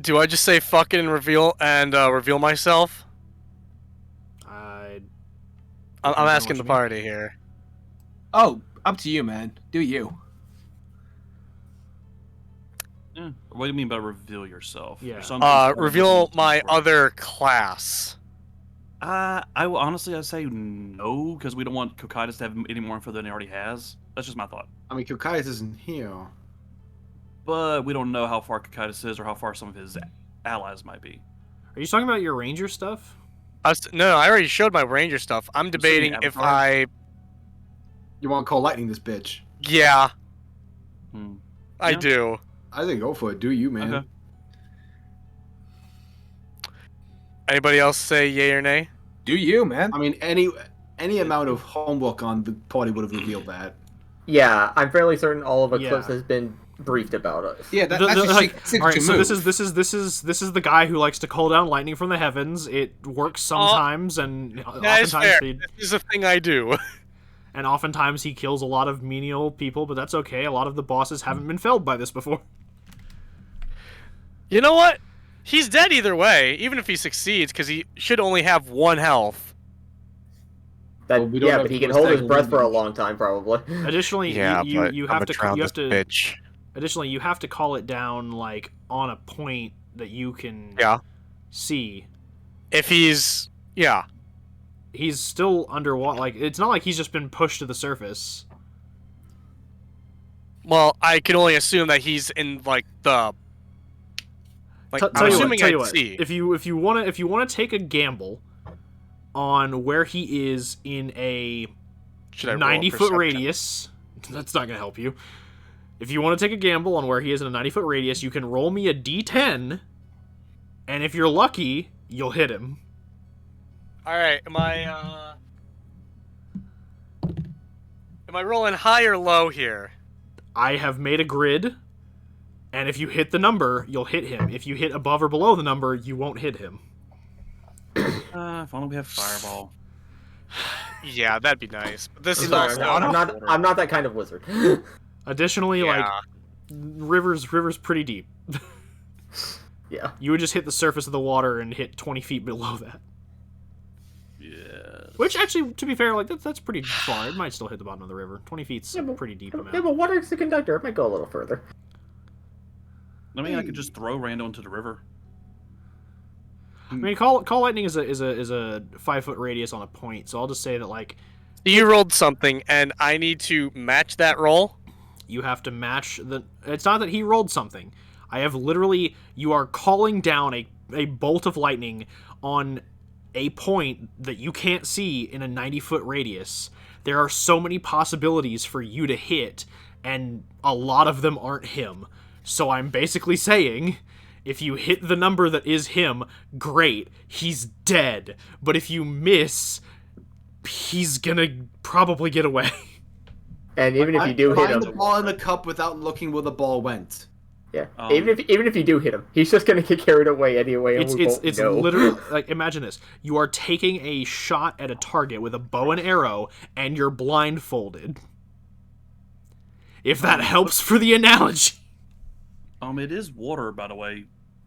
Do I just say fuck it and reveal myself? I'm asking the party here. Oh, up to you, man. Do you? Yeah. What do you mean by reveal yourself? Yeah. Reveal my other class. I will honestly, I say no, because we don't want Kokaitis to have any more info than he already has. That's just my thought. I mean, Kokaitis isn't here. But we don't know how far Kokaitis is or how far some of his allies might be. Are you talking about your ranger stuff? No, I already showed my ranger stuff. I'm debating if Avatar? You want to call lightning this bitch? Yeah, Hmm. I Yeah. do. I think go for it. Do you, man? Okay. Anybody else say yay or nay? Do you, man? I mean, any amount of homework on the party would have revealed that. Yeah, I'm fairly certain all of Eclipse Yeah. has been briefed about us. Yeah, that's The- just like, signature all right, so move. this is the guy who likes to call down lightning from the heavens. It works sometimes, and That is fair. oftentimes This is a thing I do. and oftentimes he kills a lot of menial people, but that's okay. A lot of the bosses haven't been felled by this before. You know what? He's dead either way, even if he succeeds, because he should only have 1 health. That, Well, we don't yeah, have but he to can hold his stagger breath for a windage. long time, probably. Additionally, Yeah, you but you I'm have to drown you this have to bitch. additionally you have to call it down like on a point that you can Yeah. see. If he's He's still underwater. Like, it's not like he's just been pushed to the surface. well, I can only assume that he's in like the. Like, Tell I'm you assuming what, I see. if you wanna take a gamble on where he is in a Should I roll 90-foot perception? radius, that's not gonna help you. If you want to take a gamble on where he is in a 90-foot radius, you can roll me a d10, and if you're lucky, you'll hit him. All right, am I rolling high or low here? I have made a grid, and if you hit the number, you'll hit him. If you hit above or below the number, you won't hit him. If only we have Fireball. Yeah, that'd be nice. But this is Sorry, also I'm not that kind of wizard. Additionally, like, Yeah. river's pretty deep. Yeah. You would just hit the surface of the water and hit 20 feet below that. Yeah. Which, actually, to be fair, like, that's pretty far. It might still hit the bottom of the river. 20 feet's Yeah, a but- pretty deep Yeah, amount. but water's the conductor. It might go a little further. I mean, I could just throw Rando into the river. I mean, call lightning is a 5-foot radius on a point, so I'll just say that, like, You rolled something, and I need to match that roll. you have to match the. It's not that he rolled something. I have literally. You are calling down a bolt of lightning on a point that you can't see in a 90-foot radius. There are so many possibilities for you to hit, and a lot of them aren't him. So I'm basically saying, if you hit the number that is him, great, he's dead. But if you miss, he's gonna probably get away. And even if you do hit Find him, the ball in the cup without looking where the ball went. yeah, Um, even if you do hit him, he's just gonna get carried away anyway. And we won't It's know. literally like, imagine this: you are taking a shot at a target with a bow and arrow, and you're blindfolded. If that helps for the analogy. It is water, by the way.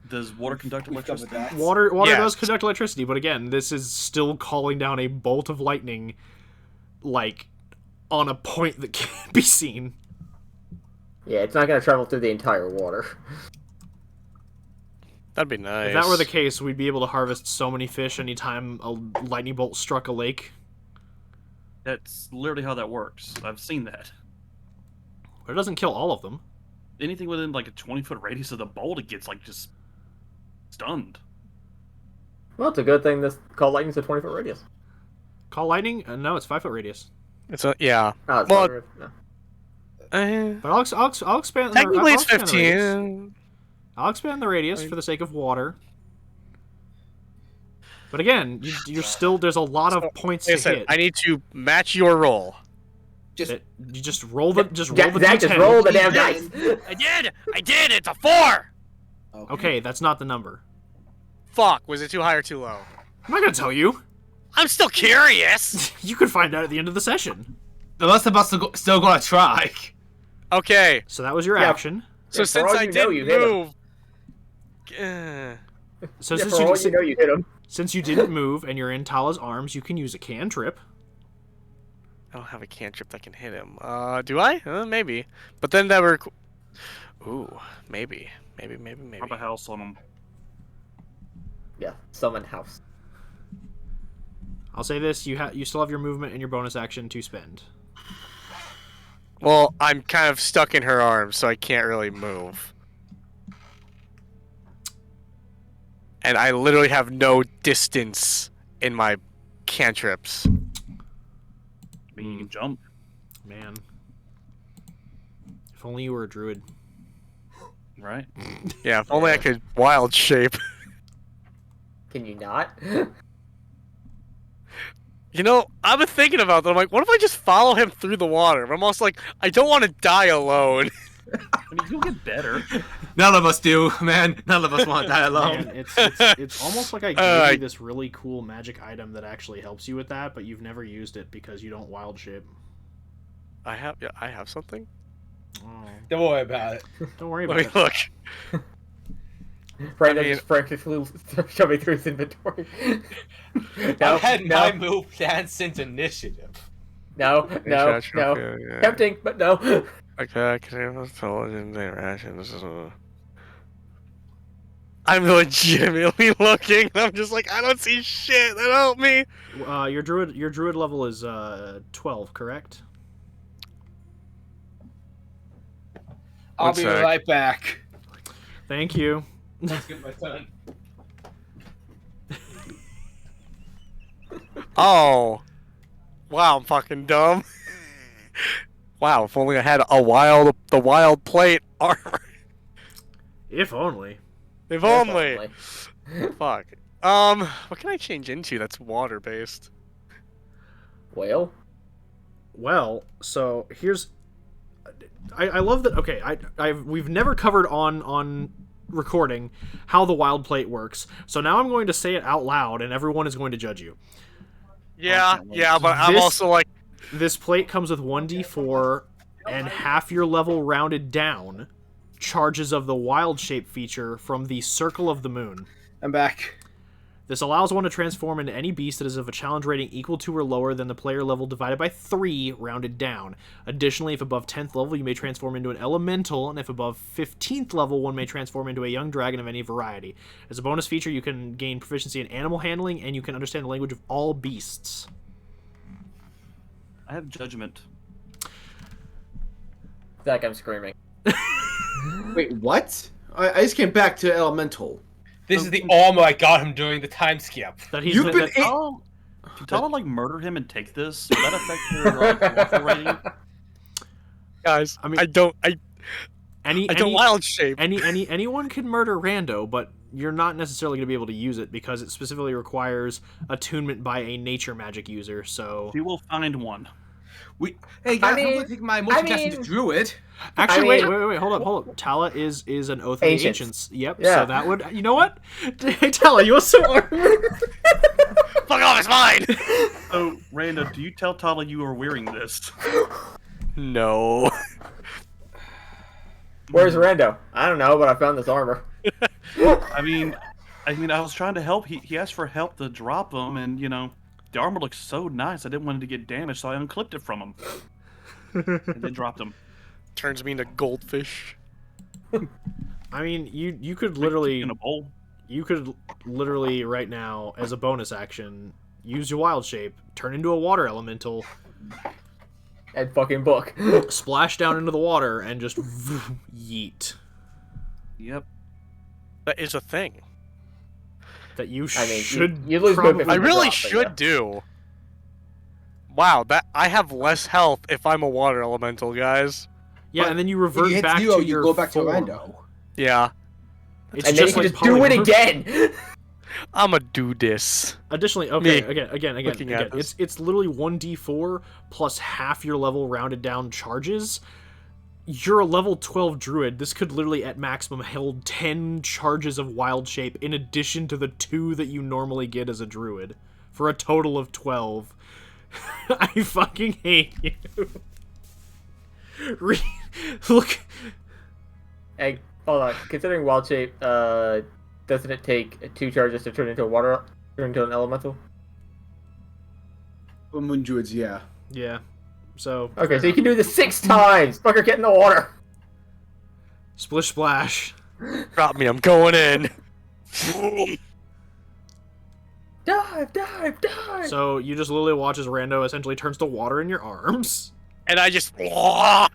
Does water conduct We've covered electricity? that. Water Yes. does conduct electricity, but again, this is still calling down a bolt of lightning, like, on a point that can't be seen. Yeah, it's not going to travel through the entire water. That'd be nice. If that were the case, we'd be able to harvest so many fish anytime a lightning bolt struck a lake. That's literally how that works. I've seen that. But it doesn't kill all of them. Anything within like a 20-foot radius of the bolt, it gets like just stunned. Well, it's a good thing this call lightning's a 20-foot radius. Call lightning? No, it's 5-foot radius. Yeah. Oh, it's Well, no. But I'll expand. Technically, I'll it's expand the radius. 15. I'll expand the radius for the sake of water. But again, you're still there's a lot of points Like I to said, hit. I need to match your roll. Just You just roll the Zach, d10. just roll the damn dice. I did. It's a 4. Okay, that's not the number. Fuck. Was it too high or too low? I'm not gonna tell you. I'm still curious. You can find out at the end of the session. The rest of us are still gonna try. Okay. So that was your Yeah. action. So Yeah, for since all I you know, didn't you hit him. move, So Yeah, since for you, all you know, you hit him. since you didn't move and you're in Tala's arms, you can use a cantrip. I don't have a cantrip that can hit him. Do I? Maybe. But then that were. Ooh, maybe. Drop a house on them. Yeah, summon house. I'll say this: you still have your movement and your bonus action to spend. Well, I'm kind of stuck in her arms, so I can't really move. And I literally have no distance in my cantrips. I mean, you can jump. Man, if only you were a druid. Right? Yeah, if only I could wild shape. Can you not? You know, I've been thinking about that. I'm like, what if I just follow him through the water? But I'm also like, I don't want to die alone. I mean, you'll get better. None of us do, man. None of us want to die Man, alone. it's almost like I gave Uh, you this really cool magic item that actually helps you with that, but you've never used it because you don't wild shape. I have something. Oh, Don't worry about it. don't worry Let about me it. look. Brandon I mean- just frantically shoving through his inventory. No, I had no, my move dance into initiative. no, no. Yeah. Tempting, but no. Okay, I can have intelligent interaction. This is a... I'm legitimately looking. I'm just like, I don't see shit. That help me. Your druid level is 12, correct? I'll One be sec. right back. Thank you. Let's get my turn. Oh, wow, I'm fucking dumb. Wow, if only I had the wild plate armor. If only. If only. Fuck. What can I change into that's water based? Well, Well, so here's. I love that. Okay, we've never covered on recording how the wild plate works. So now I'm going to say it out loud, and everyone is going to judge you. Yeah, but I'm This- also like, This plate comes with 1d4 and half your level rounded down charges of the wild shape feature from the Circle of the Moon. I'm back. This allows one to transform into any beast that is of a challenge rating equal to or lower than the player level divided by 3 rounded down. Additionally, if above 10th level, you may transform into an elemental, and if above 15th level, one may transform into a young dragon of any variety. As a bonus feature, you can gain proficiency in animal handling, and you can understand the language of all beasts. I have judgment. Zach, I'm screaming. Wait, what? I just came back to elemental. This is the armor I got him during the time skip. That he's You've been that- If you tell him like murder him and take this, would that affect your waffle rating? guys, I mean- I don't any wild shape. anyone can murder rando, but you're not necessarily going to be able to use it because it specifically requires attunement by a nature magic user. So You will find one. Hey guys, mean- I'm gonna take my motion cast into druid. actually, I mean- wait, hold up. Tala is an oath of the Ancients. ancients. Yep. Yeah. So that would, you know what? Hey, Tala, you also are. Fuck off, it's mine. So, Randa, do you tell Tala you are wearing this? No. Where's Rando? I don't know, but I found this armor. I mean, I was trying to help. He asked for help to drop him, and the armor looks so nice. I didn't want it to get damaged, so I unclipped it from him, and then dropped him. Turns me into goldfish. I mean, you could literally in a bowl. You could literally right now, as a bonus action, use your wild shape, turn into a water elemental, And fucking book. splash down into the water, and just yeet. Yep. That is a thing. That you I mean, should. you lose probably... movement I from the really drop, but should yeah. do. Wow, that I have less health if I'm a water elemental, guys. Yeah, But and then you If you revert hit back zero, to you your go back to form. Rando. Yeah, It's And then you just can like just do it polymorph. again. I'ma do this. Additionally, okay, Me again. looking at this. It's literally 1d4 plus half your level rounded down charges. You're a level 12 druid. This could literally at maximum hold 10 charges of wild shape in addition to the 2 that you normally get as a druid, for a total of 12. I fucking hate you. Look. Hey, hold on. Considering wild shape, doesn't it take 2 charges to turn into an elemental? For Moon Druids, yeah. Yeah. So. Okay, so you can do this 6 times. Fucker, get in the water. Splish splash. Drop me, I'm going in. Dive, dive, dive. So you just literally watch as Rando essentially turns to water in your arms. And I just. I've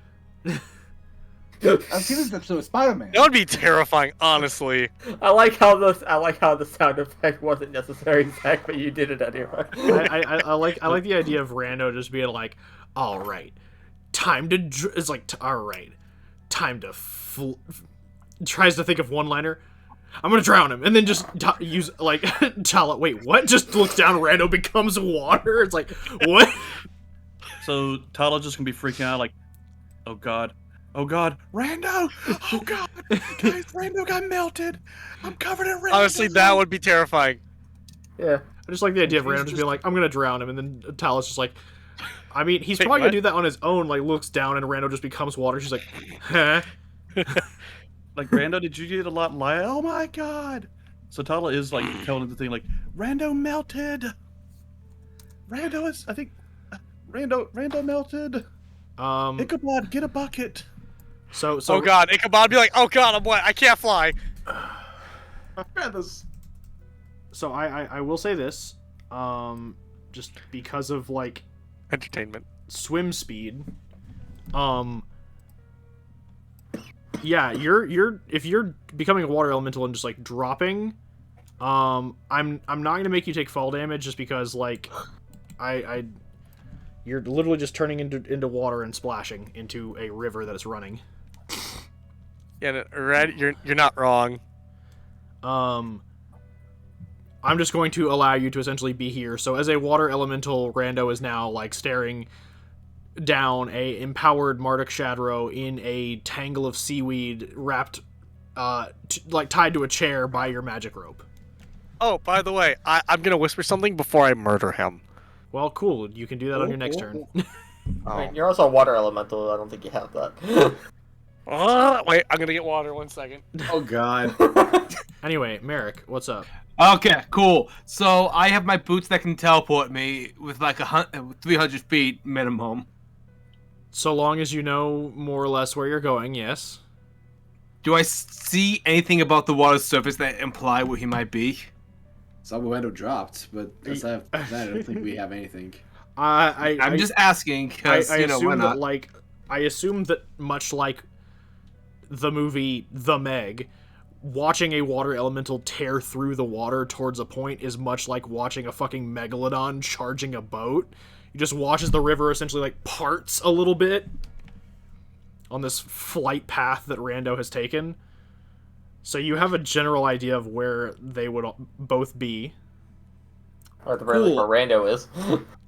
seen this episode of Spider-Man. That would be terrifying, honestly. I like how the sound effect wasn't necessary, Zach, but you did it anyway. I like the idea of Rando just being like, all right, time to it's like all right, time to tries to think of one liner. I'm gonna drown him, and then just use like Tala. Wait, what? Just looks down. Rando becomes water. It's like what? So Tala just gonna be freaking out, like, oh god, Rando, oh god, guys, Rando got melted. I'm covered in Rando. Honestly, that would be terrifying. Yeah. I just like the idea of Rando just being like, I'm gonna drown him, and then Tala's just like, I mean, he's probably gonna do that on his own. Like, looks down, and Rando just becomes water. She's like, huh? Like, Rando, did you get a lot? Oh my god. So Tala is like telling the thing, like, Rando melted. Rando is, I think, Rando melted. Ichabod, get a bucket. So Oh god, Ichabod be like, oh god, I'm wet, I can't fly. So I will say this, just because of like Entertainment. swim speed, yeah, you're if you're becoming a water elemental and just like dropping, I'm not gonna make you take fall damage just because like you're literally just turning into water and splashing into a river that is running. Yeah, Red, you're not wrong. I'm just going to allow you to essentially be here. So as a water elemental, Rando is now like staring down a empowered Marduk Shadrow in a tangle of seaweed wrapped like tied to a chair by your magic rope. Oh, by the way, I'm gonna whisper something before I murder him. Well, cool. You can do that on your next turn. I mean, you're also a water elemental. I don't think you have that. Wait, I'm gonna get water 1 second. Oh god. Anyway, Merrick, what's up? Okay, cool. So I have my boots that can teleport me with like 300 feet minimum. So long as you know more or less where you're going, yes. Do I see anything about the water surface that imply where he might be? Sabuendo dropped, but aside of that, I don't think we have anything. I'm just asking because I you know why assume not? that like I assume that much like the movie The Meg, watching a water elemental tear through the water towards a point is much like watching a fucking megalodon charging a boat. You just watch as the river essentially like parts a little bit on this flight path that Rando has taken. So you have a general idea of where they would both be. Or at the very least, Cool. where Rando is.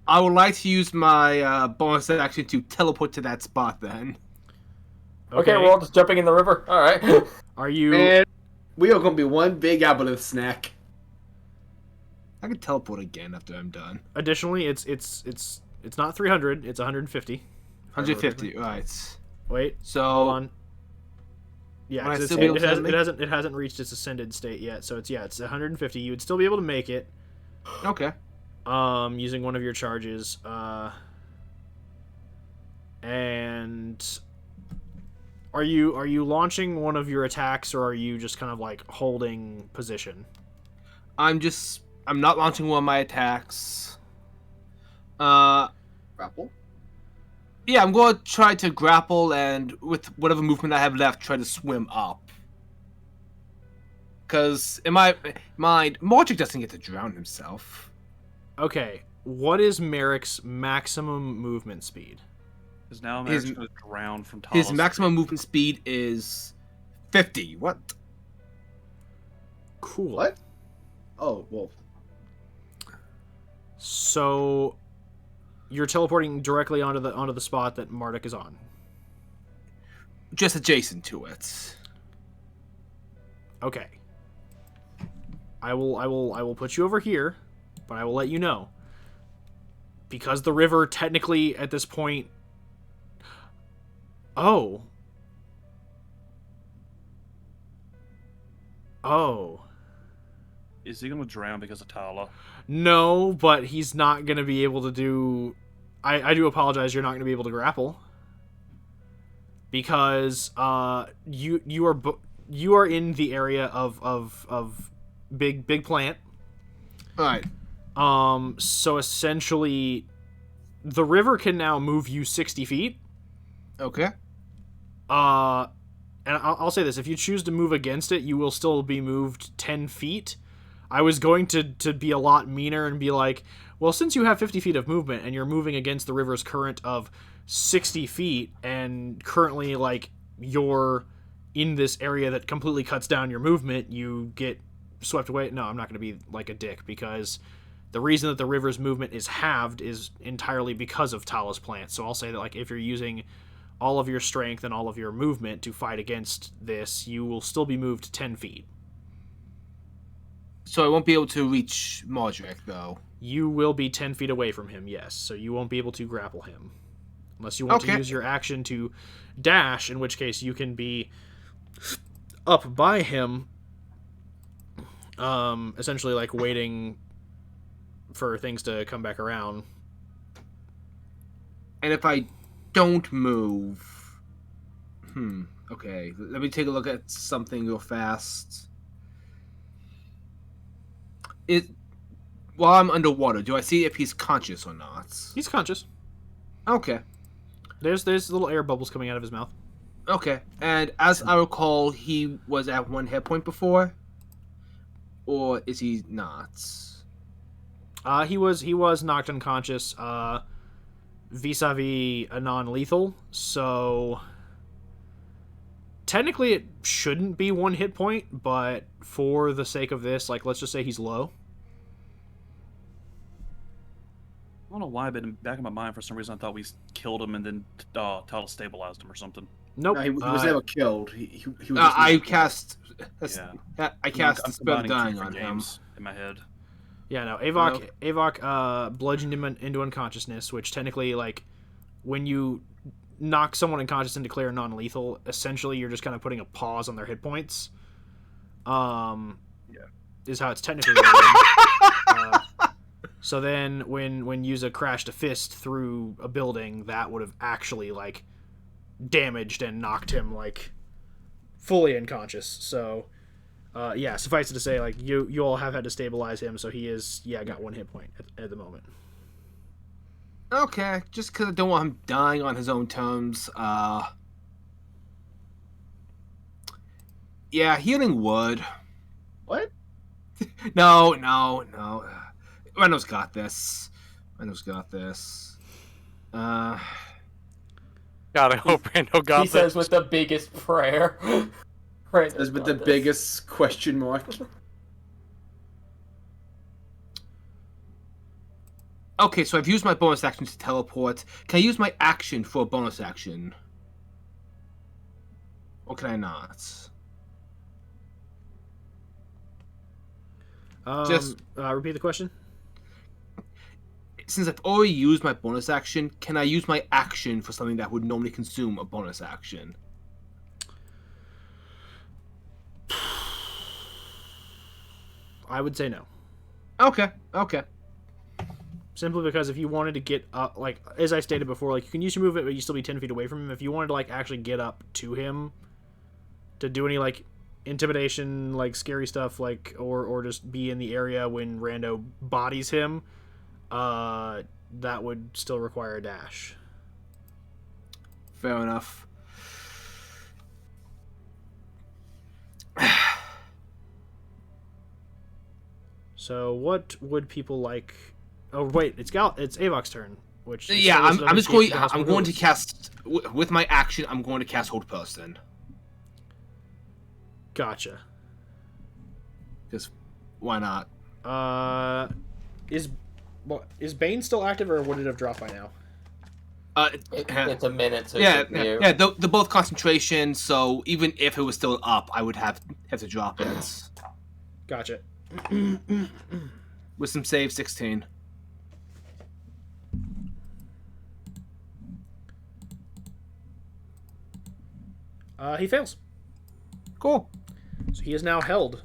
I would like to use my bonus action to teleport to that spot then. Okay, we're all just jumping in the river. All right. Are you? Man, we are gonna be one big aboleth snack. I can teleport again after I'm done. Additionally, it's not 300. It's 150. 150, right. Wait. So Hold on. Yeah, Would I 'cause still be able it, to hasn't, make- it hasn't reached its ascended state yet. So it's 150. You would still be able to make it. Okay. Using one of your charges. And are you launching one of your attacks, or are you just kind of like holding position? I'm not launching one of my attacks. Grapple. Yeah, I'm going to try to grapple and with whatever movement I have left, try to swim up. Because in my mind, Marduk doesn't get to drown himself. Okay, what is Merrick's maximum movement speed? Because now I'm His- actually going to drown from His Talos. maximum movement speed is 50. What? Cool. What? Oh, well. So you're teleporting directly onto the spot that Marduk is on. Just adjacent to it. Okay. I will put you over here, but I will let you know. Because the river technically at this point. Oh. Oh. Is he going to drown because of Tala? No, but he's not going to be able to do... I do apologize, you're not going to be able to grapple. Because you are in the area of big plant. Alright. So essentially, the river can now move you 60 feet. Okay. And I'll say this, if you choose to move against it, you will still be moved 10 feet. I was going to be a lot meaner and be like, well, since you have 50 feet of movement and you're moving against the river's current of 60 feet, and currently, like, you're in this area that completely cuts down your movement, you get swept away. No, I'm not going to be like a dick, because the reason that the river's movement is halved is entirely because of Tala's plant. So I'll say that, like, if you're using all of your strength and all of your movement to fight against this, you will still be moved 10 feet. So I won't be able to reach Marduk, though. You will be 10 feet away from him, yes. So you won't be able to grapple him. Unless you want to Okay. use your action to dash, in which case you can be up by him, essentially like waiting for things to come back around. And if I don't move... Okay, let me take a look at something real fast. While I'm underwater, do I see if he's conscious or not? He's conscious. Okay. There's little air bubbles coming out of his mouth. Okay. And as I recall, he was at 1 hit point before? Or is he not? He was knocked unconscious, vis-a-vis a non-lethal, so technically it shouldn't be 1 hit point, but for the sake of this, like, let's just say he's low. I don't know why, but in the back of my mind, for some reason, I thought we killed him and then Tala stabilized him or something. Nope. No, he was never killed. He was just I knocked cast... Yeah. I cast I'm Spirit of combining Dying two on different him. games in my head. Yeah, no, Avok bludgeoned him into unconsciousness, which technically, like, when you knock someone unconscious and declare non-lethal, essentially you're just kind of putting a pause on their hit points. Is how it's technically worded. So then when Yuza crashed a fist through a building, that would have actually, like, damaged and knocked him, like, fully unconscious. So yeah, suffice it to say, like, you all have had to stabilize him, so he is, got 1 hit point at the moment. Okay, just because I don't want him dying on his own terms. Yeah, healing would. What? No. Reno's got this. God, I hope Rando got He this. says with the biggest prayer. Right. That's with the biggest question mark. Okay, so I've used my bonus action to teleport. Can I use my action for a bonus action? Or can I not? Repeat the question. Since I've already used my bonus action, can I use my action for something that would normally consume a bonus action? I would say no. Okay. Okay. Simply because if you wanted to get up, like, as I stated before, like, you can use your movement, but you still be 10 feet away from him. If you wanted to, like, actually get up to him to do any, like, intimidation, like, scary stuff, like, or just be in the area when Rando bodies him, that would still require a dash. Fair enough. So what would people like? Oh wait, it's Avok's turn. Which Yeah, still I'm doesn't just keep going. the house I'm from going to ghosts. cast with my action. I'm going to cast Hold Person. Gotcha. Because why not? Is Bane still active, or would it have dropped by now? It's a minute, so Yeah, it's mute. yeah. They're both concentration, so even if it was still up, I would have to drop it. Gotcha. With some save, 16. He fails. Cool. So he is now held.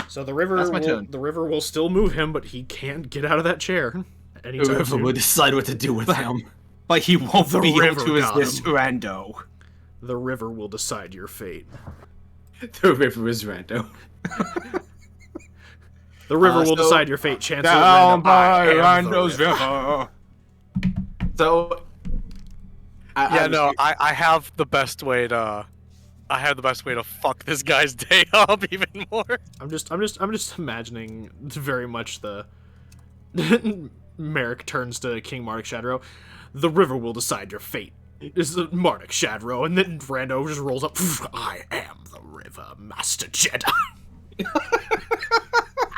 So the river That's my turn. the river will still move him, but he can't get out of that chair anytime Whoever soon. will decide what to do with him. But he won't The be able river to got resist him. Rando. The river will decide your fate. The river is rando. The river will so- decide your fate. Chancellor Down Rando, by I am the Rando's river. river. So, Yeah, no, I have the best way to. I have the best way to fuck this guy's day up even more. I'm just imagining very much the Merrick turns to King Marduk Shadrow. The river will decide your fate. Is the Marduk Shadrow, and then Rando just rolls up. I am the river, Master Jedi.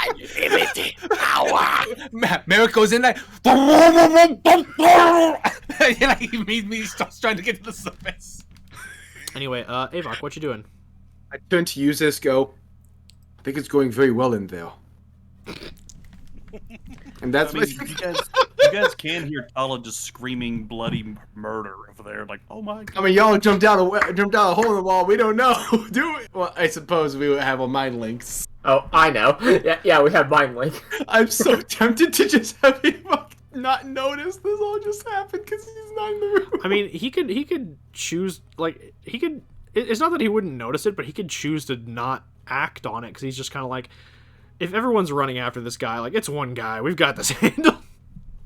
Unlimited power. Merrick goes in like, he starts trying to get to the surface. Anyway, Avok, what you doing? I turn to use this. Go. I think it's going very well in there. And that's I my. mean, you guys can hear Tala just screaming bloody murder over there, like, oh my I god. mean, y'all jumped out a hole in the wall. We don't know, do we? Well, I suppose we would have our mind links. Oh, I know. Yeah, we have mind link. I'm so tempted to just have him not notice this all just happened because he's not in the room. I mean, he could choose, like, he could. It's not that he wouldn't notice it, but he could choose to not act on it because he's just kind of like, if everyone's running after this guy, like, it's one guy, we've got this handled.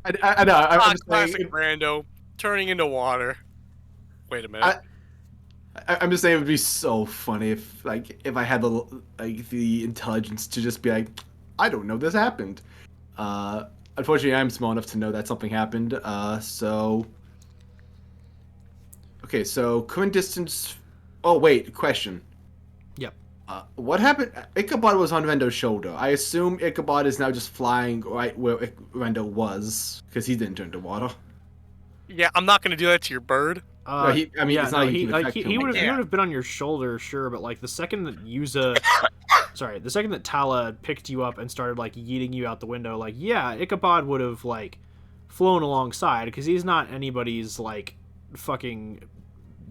I know. I'm just Classic saying. Rando turning into water. Wait a minute. I'm just saying it would be so funny if I had the intelligence to just be like, I don't know this happened. Unfortunately, I'm small enough to know that something happened. So current distance. Oh wait, question. Yep. What happened? Ichabod was on Rendo's shoulder. I assume Ichabod is now just flying right where Rendo was because he didn't turn to water. Yeah, I'm not gonna do that to your bird. No, it's not no, like he can affect him. would Yeah. have been on your shoulder, sure, but like the second that the second that Tala picked you up and started like yeeting you out the window, like yeah, Ichabod would have like flown alongside because he's not anybody's like fucking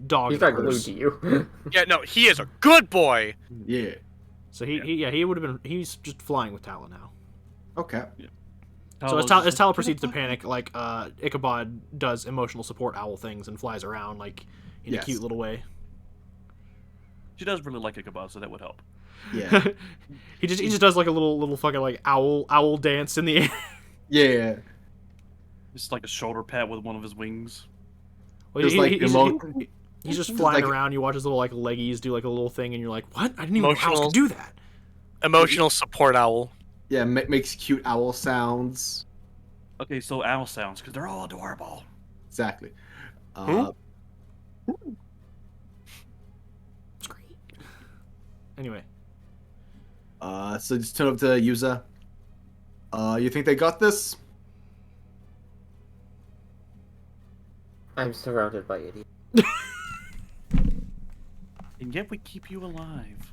dog. He's not glued to you. Yeah, no, he is a good boy. Yeah. So he would have been. He's just flying with Tala now. Okay. So as Tala proceeds to panic, like Ichabod does emotional support owl things and flies around like in Yes. a cute little way. She does really like Ichabod, so that would help. Yeah. he just does like a little fucking like owl dance in the air. Yeah. Just like a shoulder pat with one of his wings. Well, Just like he's just flying like- around. You watch his little like leggies do like a little thing, and you're like, "What? I didn't even know owls Emotional- could do that." Emotional support owl. Yeah, makes cute owl sounds. Okay, so owl sounds, because they're all adorable. Exactly. It's great. Anyway, So just turn up to Yuza. You think they got this? I'm surrounded by idiots. And yet we keep you alive.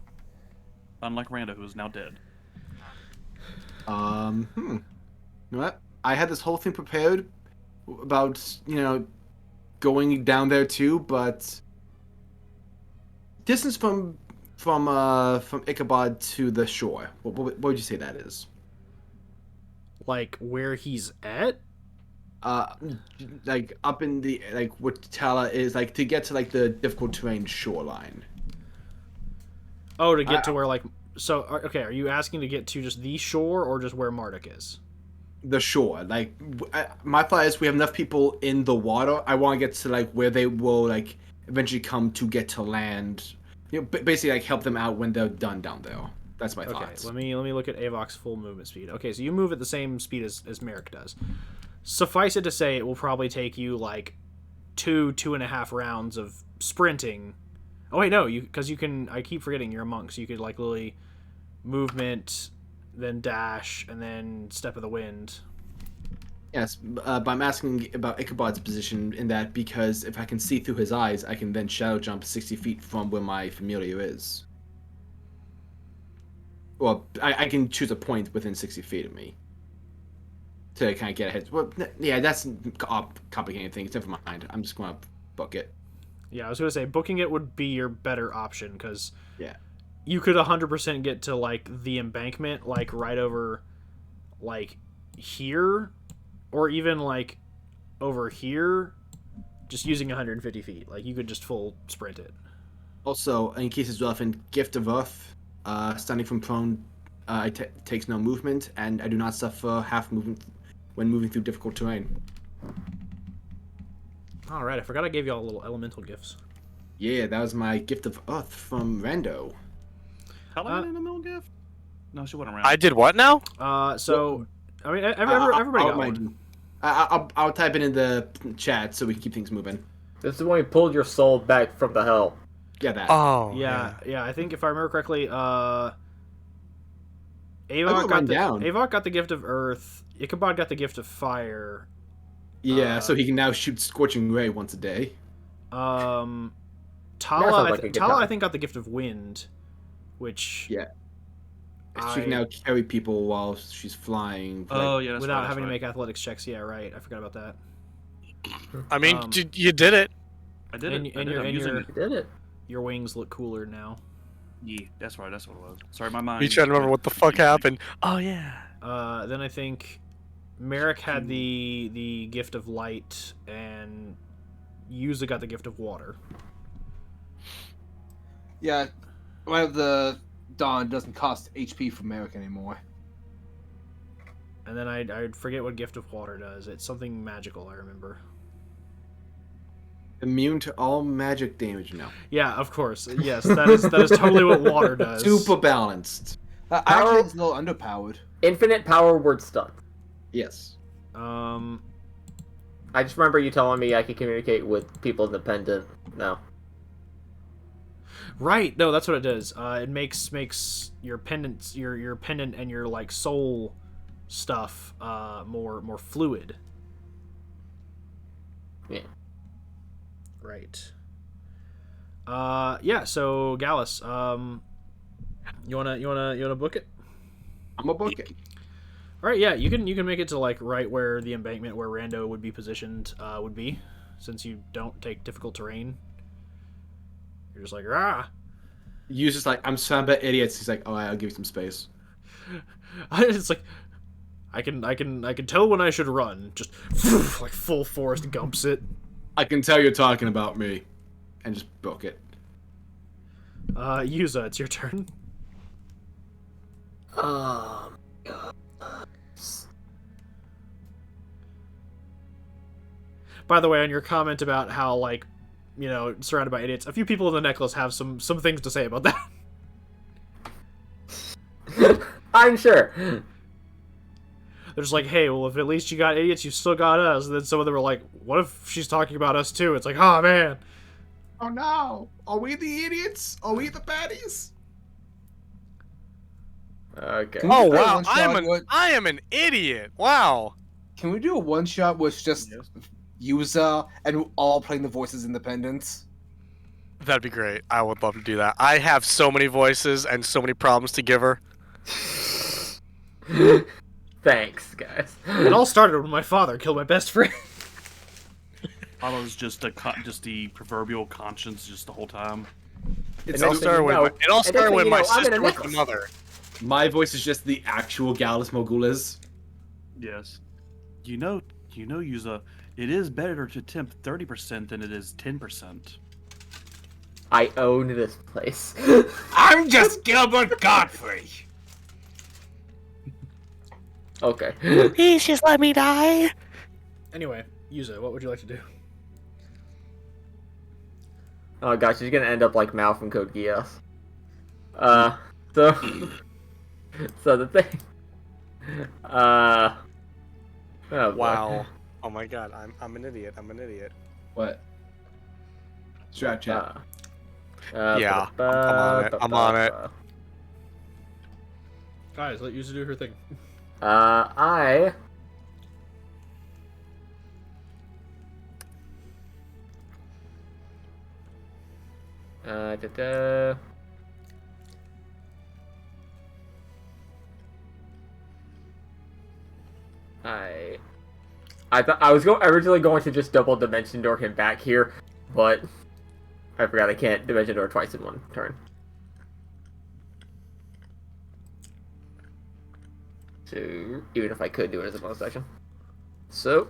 Unlike Rando, who is now dead. You know what? I had this whole thing prepared about, going down there too, but distance from From Ichabod to the shore. What would you say that is? Like where he's at? Like up in the like what Tala is like to get to like the difficult terrain shoreline. Oh, to get to where like so okay, are you asking to get to just the shore or just where Marduk is? The shore. Like my thought is we have enough people in the water. I want to get to like where they will like eventually come to get to land. You know, basically like help them out when they're done down there. That's my Okay, thoughts. let me look at Avok's full movement speed. Okay, so you move at the same speed as Merrick does. Suffice it to say, it will probably take you like 2.5 rounds of sprinting. Oh wait, no, because you can. I keep forgetting you're a monk, so you could like literally movement, then dash, and then step of the wind. Yes, but I'm asking about Ichabod's position in that because if I can see through his eyes, I can then shadow jump 60 feet from where my familiar is. Well, I can choose a point within 60 feet of me to kind of get ahead. Well, yeah, that's complicating things. Never mind. I'm just going to book it. Yeah, I was gonna say booking it would be your better option because Yeah. you could 100% get to like the embankment, like right over, like here, or even like over here, just using 150 feet. Like you could just full sprint it. Also, in case it's relevant, Gift of Earth, standing from prone, takes no movement, and I do not suffer half movement when moving through difficult terrain. All right, I forgot I gave you all little elemental gifts. Yeah, that was my Gift of Earth from Rando. Helen in a middle gift? No, she wasn't around. I did what now? So I mean, everybody got one. I'll type it in the chat so we can keep things moving. This is when you pulled your soul back from the hell. Yeah, that. Oh, Yeah. I think if I remember correctly, Avok got the gift of earth. Ichabod got the gift of fire. Yeah, so he can now shoot Scorching Ray once a day. Tala, like I think got the gift of wind, which Yeah. She can now carry people while she's flying. Oh yeah, that's without right, having to right. make athletics checks. Yeah, right. I forgot about that. I mean, Um, you did it. I did and- it. and I did. your- I'm and using your- it. You did it. Your wings look cooler now. Yeah, that's right. That's what it was. Sorry, my mind. Me trying to remember what the fuck happened. Oh yeah. Then I think Merrick had the gift of light, and Yuza got the gift of water. Yeah, well, the Dawn doesn't cost HP for Merrick anymore. And then I forget what gift of water does. It's something magical, I remember. Immune to all magic damage now. Yeah, of course. Yes, that is totally what water does. Super balanced. Actually, it's a little underpowered. Infinite power word stuck. Yes. Um, I just remember you telling me I could communicate with people independent now. right. No, that's what it does. It makes your pendants, your pendant and your like soul stuff more fluid. Yeah. Right. Yeah. So Gallus, you wanna book it? I'm a book it. All right. Yeah, you can make it to like right where the embankment where Rando would be positioned would be, since you don't take difficult terrain. You're just like rah. Yu's just like, I'm surrounded by idiots. He's like, oh, I'll give you some space. It's like I can tell when I should run. Just like full Forrest Gumps it. I can tell you're talking about me. And just book it. Yuza, it's your turn. God. By the way, on your comment about how like, surrounded by idiots, a few people in the necklace have some things to say about that. I'm sure. They're just like, hey, well, if at least you got idiots, you still got us. And then some of them were like, what if she's talking about us too? It's like, oh man. Oh no! Are we the idiots? Are we the baddies? Okay. Can we Oh do a wow, one-shot I am an idiot. Wow. Can we do a one shot with just Yuza and all playing the voices independent? That'd be great. I would love to do that. I have so many voices and so many problems to give her. Thanks, guys. It all started when my father killed my best friend. I was just the proverbial conscience just the whole time. It's It all next the- thing started you with know- my, it all and next started thing with you my know, I'm in a sister with the necklace. mother. my voice is just the actual Gallus Mogulas. Yes. You know, Yuza, it is better to attempt 30% than it is 10%. I own this place. I'm just Gilbert Godfrey. Okay. Please just let me die. Anyway, Yuza, what would you like to do? Oh gosh, she's gonna end up like Mal from Code Geass. So, so the thing. Oh, boy. Wow. Oh my god, I'm an idiot. I'm an idiot. What? Strat chat. Yeah, I'm on it. I'm on it. Guys, let Yuza do her thing. I. Da-da. I thought I was originally going to just double dimension door him back here, but I forgot I can't dimension door twice in one turn. So even if I could do it as a bonus action, so.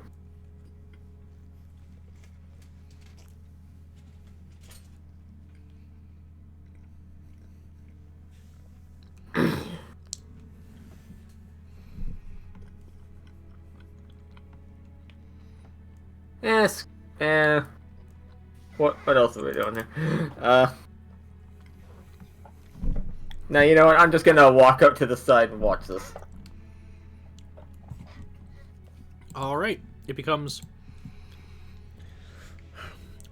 Yes. What else are we doing here? Now you know what? I'm just gonna walk up to the side and watch this. All right, it becomes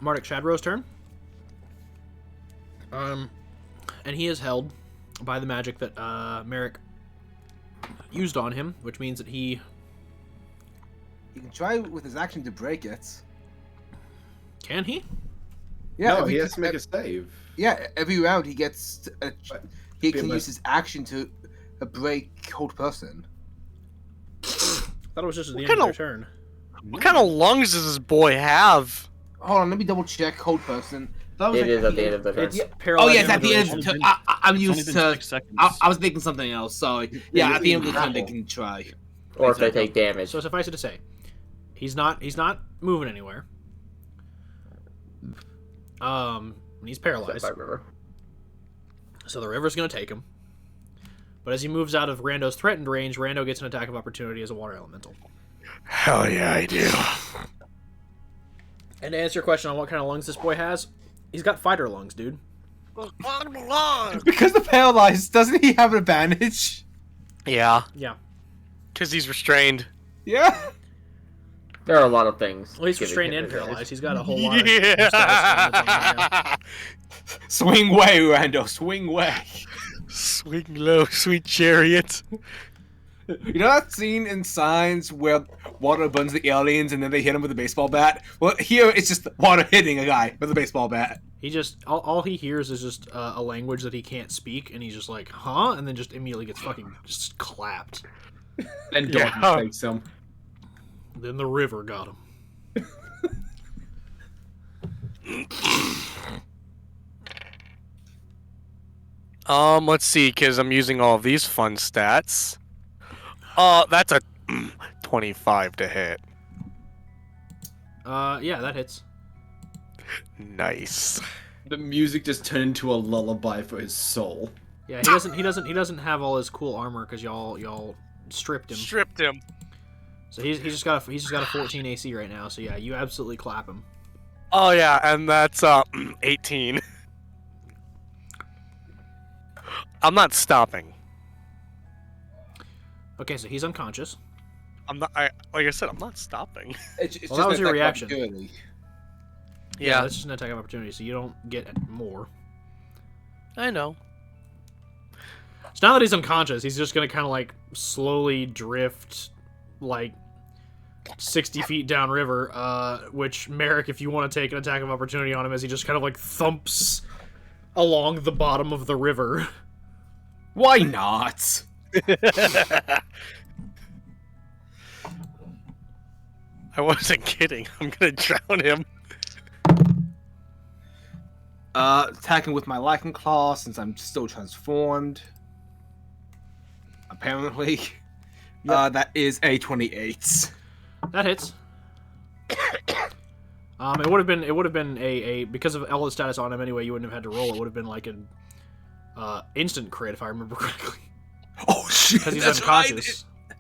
Marduk Shadrow's turn. And he is held by the magic that Merrick used on him, which means that he He can try with his action to break it. can he. Yeah, No, he has to make a save. Yeah, every round he gets. He can But- use his action to break hold person. I thought it was just at the What end of kind their turn. What kind of lungs does this boy have? Hold on, let me double check hold person. That was It like is at the end of the turn. It's Oh paralyzed yes, at the end. duration. I'm It's used only been to. 6 seconds. I was thinking something else. Sorry. Yeah, at the end of the turn they can try. Or if they take damage. So suffice it to say, he's not moving anywhere. And he's paralyzed. By river. So the river's gonna take him. But as he moves out of Rando's threatened range, Rando gets an attack of opportunity as a water elemental. Hell yeah, I do. And to answer your question on what kind of lungs this boy has, he's got fighter lungs, dude. Because the paralyzed, doesn't he have an advantage? Yeah, Yeah. because he's restrained. Yeah. There are a lot of things. Well, he's giving restrained him and advantage. paralyzed. He's got a whole lot of status elements on him, yeah. Swing way, Rando. Swing way. Swing low, sweet chariot. You know that scene in Signs where water burns the aliens and then they hit him with a baseball bat? Well, here it's just water hitting a guy with a baseball bat. He just all he hears is just a language that he can't speak, and he's just like, "Huh?" and then just immediately gets fucking just clapped. And Yeah. Dalton takes him. Then the river got him. Let's see, because I'm using all of these fun stats. That's a 25 to hit. Yeah, that hits. Nice. The music just turned into a lullaby for his soul. Yeah, he doesn't have all his cool armor because y'all stripped him. Stripped him. So he's just got a 14 AC right now. So yeah, you absolutely clap him. Oh yeah, and that's 18. I'm not stopping. Okay, so he's unconscious. I'm not. Like I said, I'm not stopping. It's Well, that was your reaction. Yeah, That's just an attack of opportunity, so you don't get more. I know. So now that he's unconscious, he's just gonna kind of like slowly drift, like 60 feet downriver. Which Merrick, if you want to take an attack of opportunity on him, as he just kind of like thumps along the bottom of the river. Why not? I wasn't kidding. I'm gonna drown him. Attacking with my Lycan Claw since I'm still transformed. Apparently. That is a 28. That hits. It would have been a because of Ella's status on him anyway. You wouldn't have had to roll. It would have been like an instant crit if I remember correctly. Oh shit! Because he's that's unconscious. Right.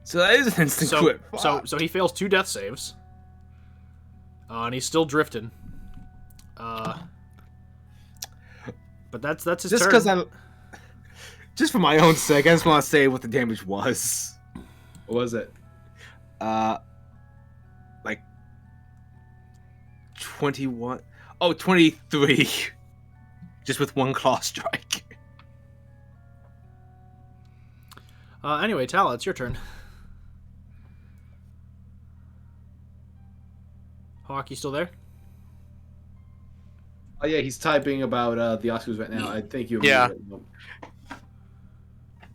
So that is an instant crit. So he fails 2 death saves. And he's still drifting. But that's his Just turn. because just for my own sake, I just want to say what the damage was. What was it? Like 21. Oh, 23. Just with 1 claw strike. Anyway, Tala, it's your turn. Hawk, you still there? Oh yeah, he's typing about the Oscars right now. I think you. Yeah.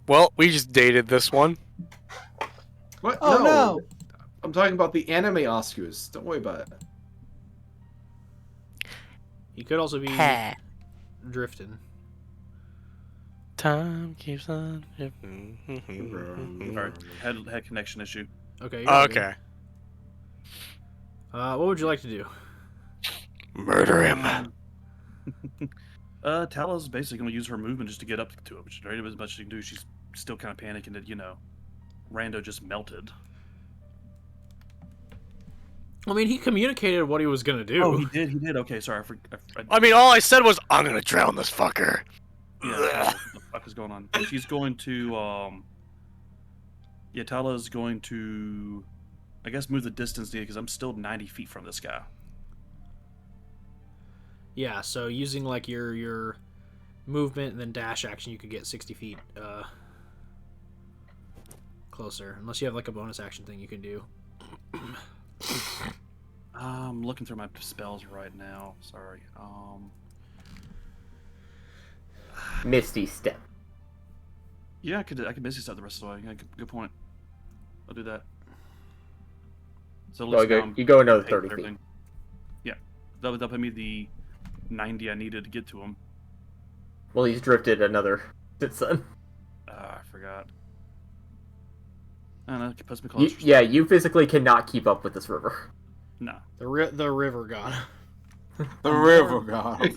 Well, we just dated this one. What? Oh, no. I'm talking about the anime Oscars. Don't worry about it. He could also be drifting. Time keeps on. Alright, had connection issue. Okay. you're good. Okay. What would you like to do? Murder him. Tala's basically going to use her movement just to get up to him. She's ready as much as she can do. She's still kind of panicking that, Rando just melted. I mean, he communicated what he was gonna do. Oh, he did. Okay, sorry. I mean, all I said was, I'm gonna drown this fucker. Yeah, what the fuck is going on? She's going to, Tala's going to, I guess, move the distance needed because I'm still 90 feet from this guy. Yeah, so using like your movement and then dash action, you could get 60 feet closer. Unless you have like a bonus action thing you can do. I'm looking through my spells right now. Sorry. Misty Step. Yeah, I could Misty Step the rest of the way. Yeah, good point. I'll do that. So So you go another paid 30 for feet. everything. Yeah, that'll put me the 90 I needed to get to him. Well, he's drifted another son. I forgot. I don't know, it puts me closer. Yeah, you physically cannot keep up with this river. No. The river god. The river god.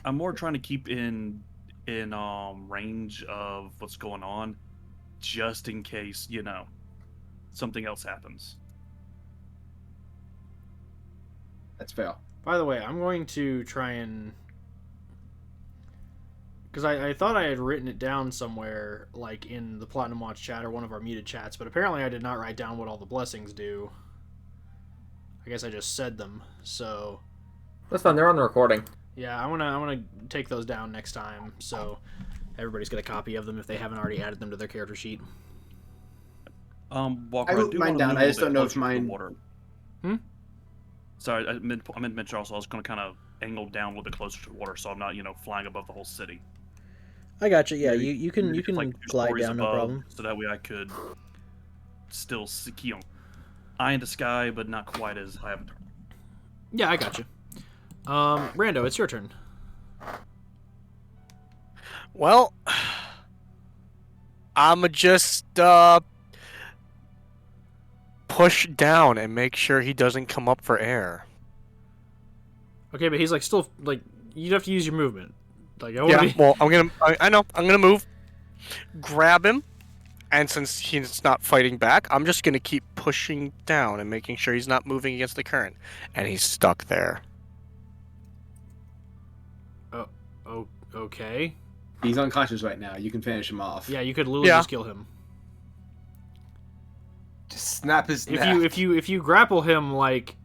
I'm more trying to keep in range of what's going on, just in case, something else happens. That's fair. By the way, I'm going to try and... Because I thought I had written it down somewhere, like in the Platinum Watch chat or one of our muted chats, but apparently I did not write down what all the blessings do. I guess I just said them, so... That's fine, they're on the recording. Yeah, I wanna take those down next time, so everybody's got a copy of them if they haven't already added them to their character sheet. Walker, I wrote do mine wanna down, move I a just little don't know bit if closer to the mine- water. Sorry, I meant to mention also I was going to kind of angle down a little bit closer to the water, so I'm not, flying above the whole city. I got you. Yeah, you can Maybe just, like, 2 glide stories down, no above, problem. So that way I could still see, eye in the sky, but not quite as high up. Yeah, I got you. Rando, it's your turn. Well, I'ma just push down and make sure he doesn't come up for air. Okay, but he's like still like you'd have to use your movement. Like Well, I know, I'm gonna move, grab him, and since he's not fighting back, I'm just gonna keep pushing down and making sure he's not moving against the current, and he's stuck there. Oh, okay. He's unconscious right now. You can finish him off. Yeah, you could literally just kill him. Just snap his If neck. you grapple him, like,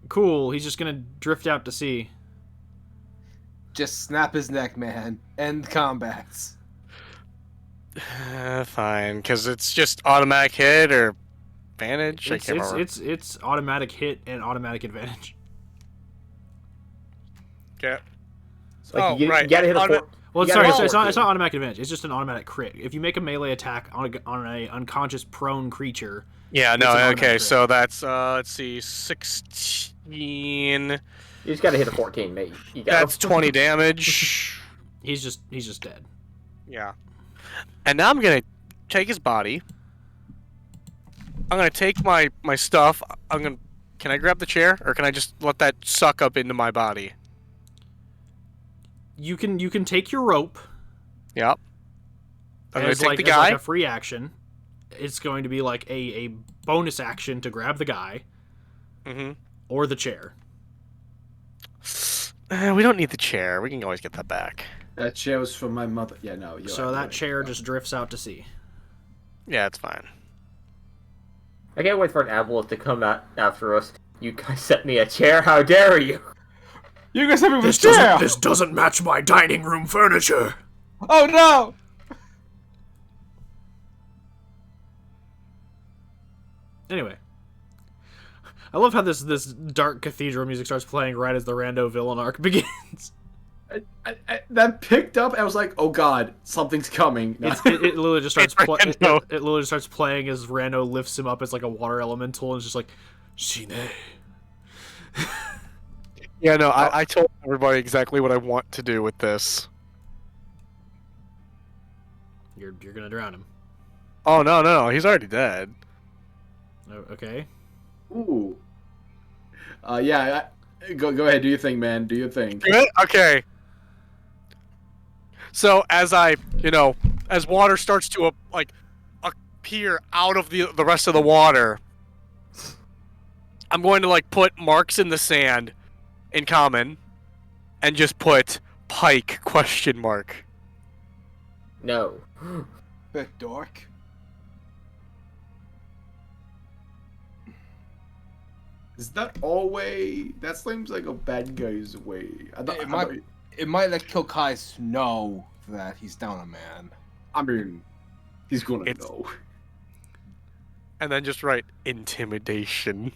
cool, he's just gonna drift out to sea. Just snap his neck, man. End combat. Fine, because it's just automatic hit or advantage. I can't remember. It's automatic hit and automatic advantage. Okay. Like, Oh, right. You gotta hit a Auto- four. Well, You sorry, gotta it's roll not it. automatic advantage. It's just an automatic crit. If you make a melee attack on a unconscious prone creature, Yeah, It's no, an okay, automatic so that's, let's see, 16 You just gotta hit a 14, mate. You got That's 20 damage. He's just dead. Yeah. And now I'm gonna take his body. I'm gonna take my stuff. Can I grab the chair, or can I just let that suck up into my body? You can take your rope. Yep. I'm gonna as take like, the as guy. like a free action. It's going to be like a bonus action to grab the guy. Mm-hmm. Or the chair. We don't need the chair. We can always get that back. That chair was from my mother. Yeah, no. So that chair just drifts out to sea. Yeah, it's fine. I can't wait for an aboleth to come out after us. You guys set me a chair, how dare you? You guys have me with a chair! This doesn't match my dining room furniture. Oh no! Anyway. I love how this dark cathedral music starts playing right as the rando villain arc begins. That picked up. I was like, "Oh God, something's coming." It literally just starts. It's It Rando. literally starts playing as Rando lifts him up as like a water elemental, and it's just like, Shine. Yeah, no, I told everybody exactly what I want to do with this. You're gonna drown him. Oh no, he's already dead. Oh, okay. Ooh. Yeah. Go ahead. Do your thing, man. Do your thing. Good? Okay. So as as water starts to appear out of the rest of the water, I'm going to like put marks in the sand in common and just put Pike ? No. Bit dark. Is that all way? That seems like a bad guy's way. It might let Kilcius know that he's down a man. I mean, he's gonna It's- know. And then just write intimidation.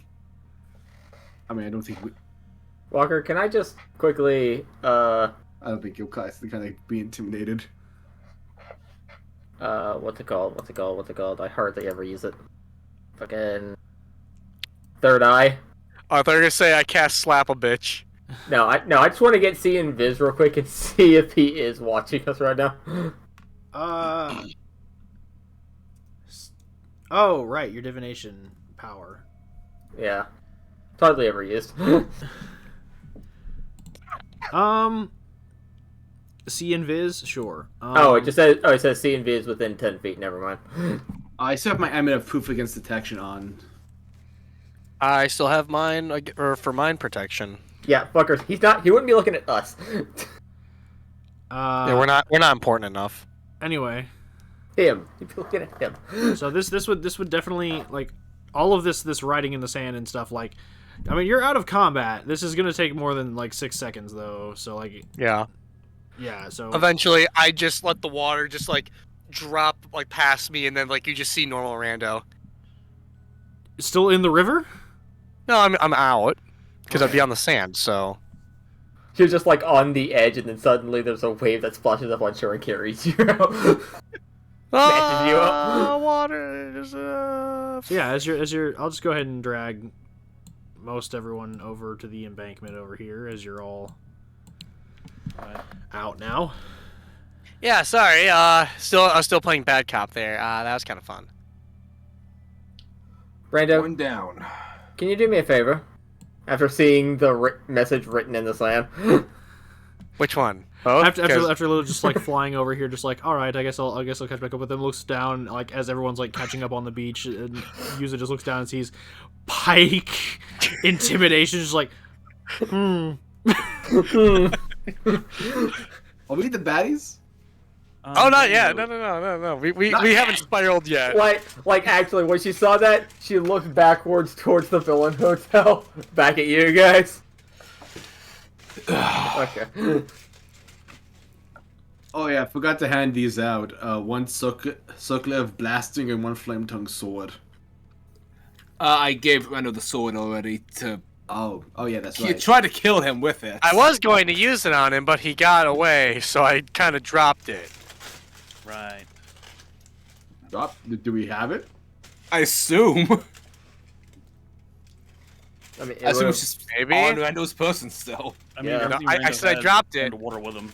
I mean, I don't think Walker, can I just quickly, I don't think Kilcius is gonna be intimidated. what's it called? I hardly ever use it. Fucking... Third eye? Oh, I thought you were gonna say I cast slap a bitch. No, I just want to get C and Viz real quick and see if he is watching us right now. Oh, right, your divination power. Yeah. It's hardly ever used. C and Viz, sure. It says C and Viz within 10 feet, never mind. I still have my eminent of proof against detection on. I still have mine for mine protection. Yeah, fuckers, he wouldn't be looking at us. Yeah, we're not important enough. Anyway, Him. He'd be looking at him. so this would definitely, like, all of this writing in the sand and stuff, like, I mean, you're out of combat. This is gonna take more than like 6 seconds though, so like, Yeah. yeah, so Eventually, I just let the water just like drop like past me, and then like you just see normal rando. still in the river. No, I'm out because I'd be on the sand. So You're just like on the edge, and then suddenly there's a wave that splashes up on shore and carries you out. Snatches you up. Water is So yeah, as you're, I'll just go ahead and drag most everyone over to the embankment over here as you're all out now. Yeah, sorry. I was still playing bad cop there. That was kind of fun. Brando, One down. can you do me a favor? After seeing the message written in the sand. Which one? Both? After Lilo just like flying over here, just like, all right, I guess I'll catch back up with them. Looks down, like as everyone's like catching up on the beach, and Yuza just looks down and sees Pike, intimidation, just like, Are we the baddies? Oh, not yet. No. We haven't spiraled yet. Like actually, when she saw that, she looked backwards towards the villain hotel, back at you guys. Okay. Oh yeah, I forgot to hand these out. One circlet of blasting and one flame tongue sword. I gave Rando the sword already to... Oh yeah, that's You right. tried to kill him with it. I was going to use it on him, but he got away, so I kind of dropped it. Right. Do we have it? I assume. I mean, I assume would've- it's just Maybe? on Rando's person still. I mean, Yeah. everything No, I Rando said I had dropped it. underwater with him.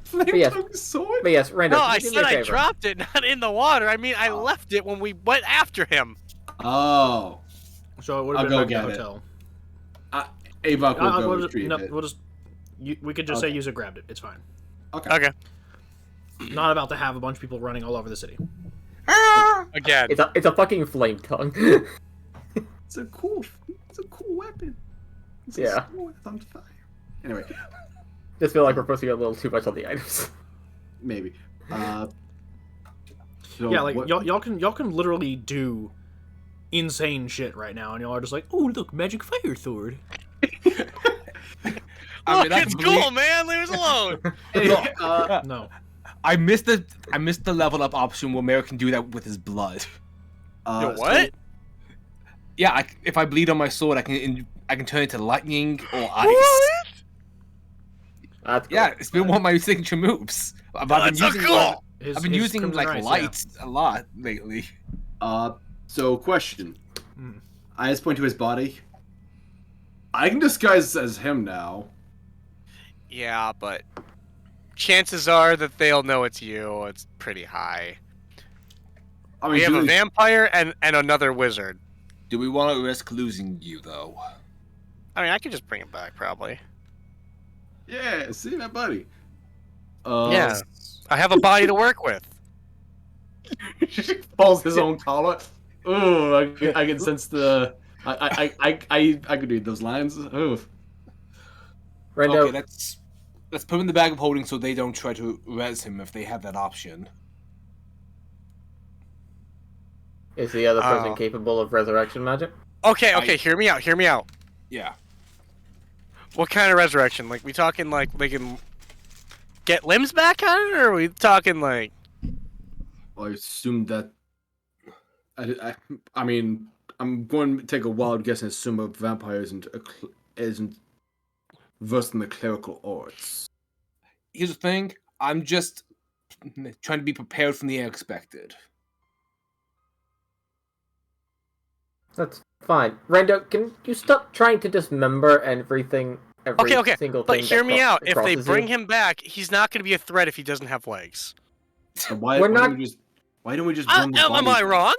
Flame yes. tongue sword? but yes, Rando, No, can you I do me said a I favor? dropped it, not in the water. I mean, I Oh. left it when we went after him. Oh. So it would I'll have been go back in the get it. hotel. Avok will go We'll just, retrieve no, it. we'll just we could just say Okay. Yuza grabbed it. It's fine. Okay. Okay. Not about to have a bunch of people running all over the city. Again. It's a fucking flame tongue. It's a cool weapon. It's a Yeah. sword on fire. Anyway, Just feel like we're supposed to get a little too much on the items. maybe. So Yeah, like what- y'all can literally do insane shit right now, and y'all are just like, oh look, magic fire sword. I Look, I it's can cool, believe- man. Leave us alone. Hey, No. I missed the level up option where Mary can do that with his blood. Yo, so- what? Yeah, if I bleed on my sword, I can turn it to lightning or ice. What? That's cool. Yeah, it's been one of my signature moves. I've been That's so using cool. I've been using Crimson like Rise, yeah. lights a lot lately. So question. Hmm. I just point to his body. I can disguise as him now. Yeah, but chances are that they'll know it's you. It's pretty high. I mean, We have do a they- vampire and another wizard. Do we want to risk losing you though? I mean, I could just bring him back, probably. Yeah, see my buddy. Yeah. I have a body to work with. Falls his own collar. Ooh, I can sense the. I could read those lines. Ooh. Rando, Okay, let's put him in the bag of holding so they don't try to res him if they have that option. is the other person Oh. capable of resurrection magic? Okay, hear me out. Hear me out. Yeah. What kind of resurrection? Like, we talking like they can get limbs back on it, or are we talking like? I assume that. I mean, I'm going to take a wild guess and assume a vampire isn't versed in the clerical arts. Here's the thing. I'm just trying to be prepared from the unexpected. That's fine. Rando, can you stop trying to dismember everything? Every Okay, single but thing hear that me out. If they crosses bring you? him back, he's not going to be a threat if he doesn't have legs. So why, We're why not- don't we just why don't we just burn the Am body? I wrong?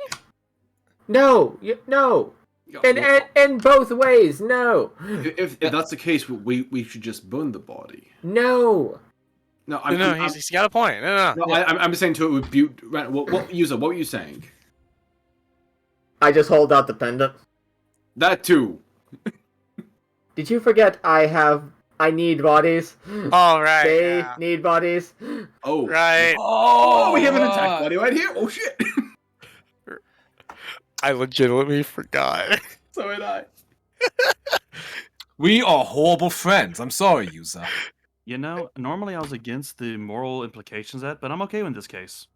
No, no. Yeah, In both ways, no. if that's the case, we should just burn the body. No. No, No, he's got a point. No. no, I'm saying to it would be. What user? What were you saying? I just hold out the pendant. That too. Did you forget I need bodies? All right. They Yeah. need bodies. Oh. Right. Oh, we have an attack body right here. Oh shit. I legitimately forgot. So did I. We are horrible friends. I'm sorry, Yuza. You know, normally I was against the moral implications of that, but I'm okay in this case.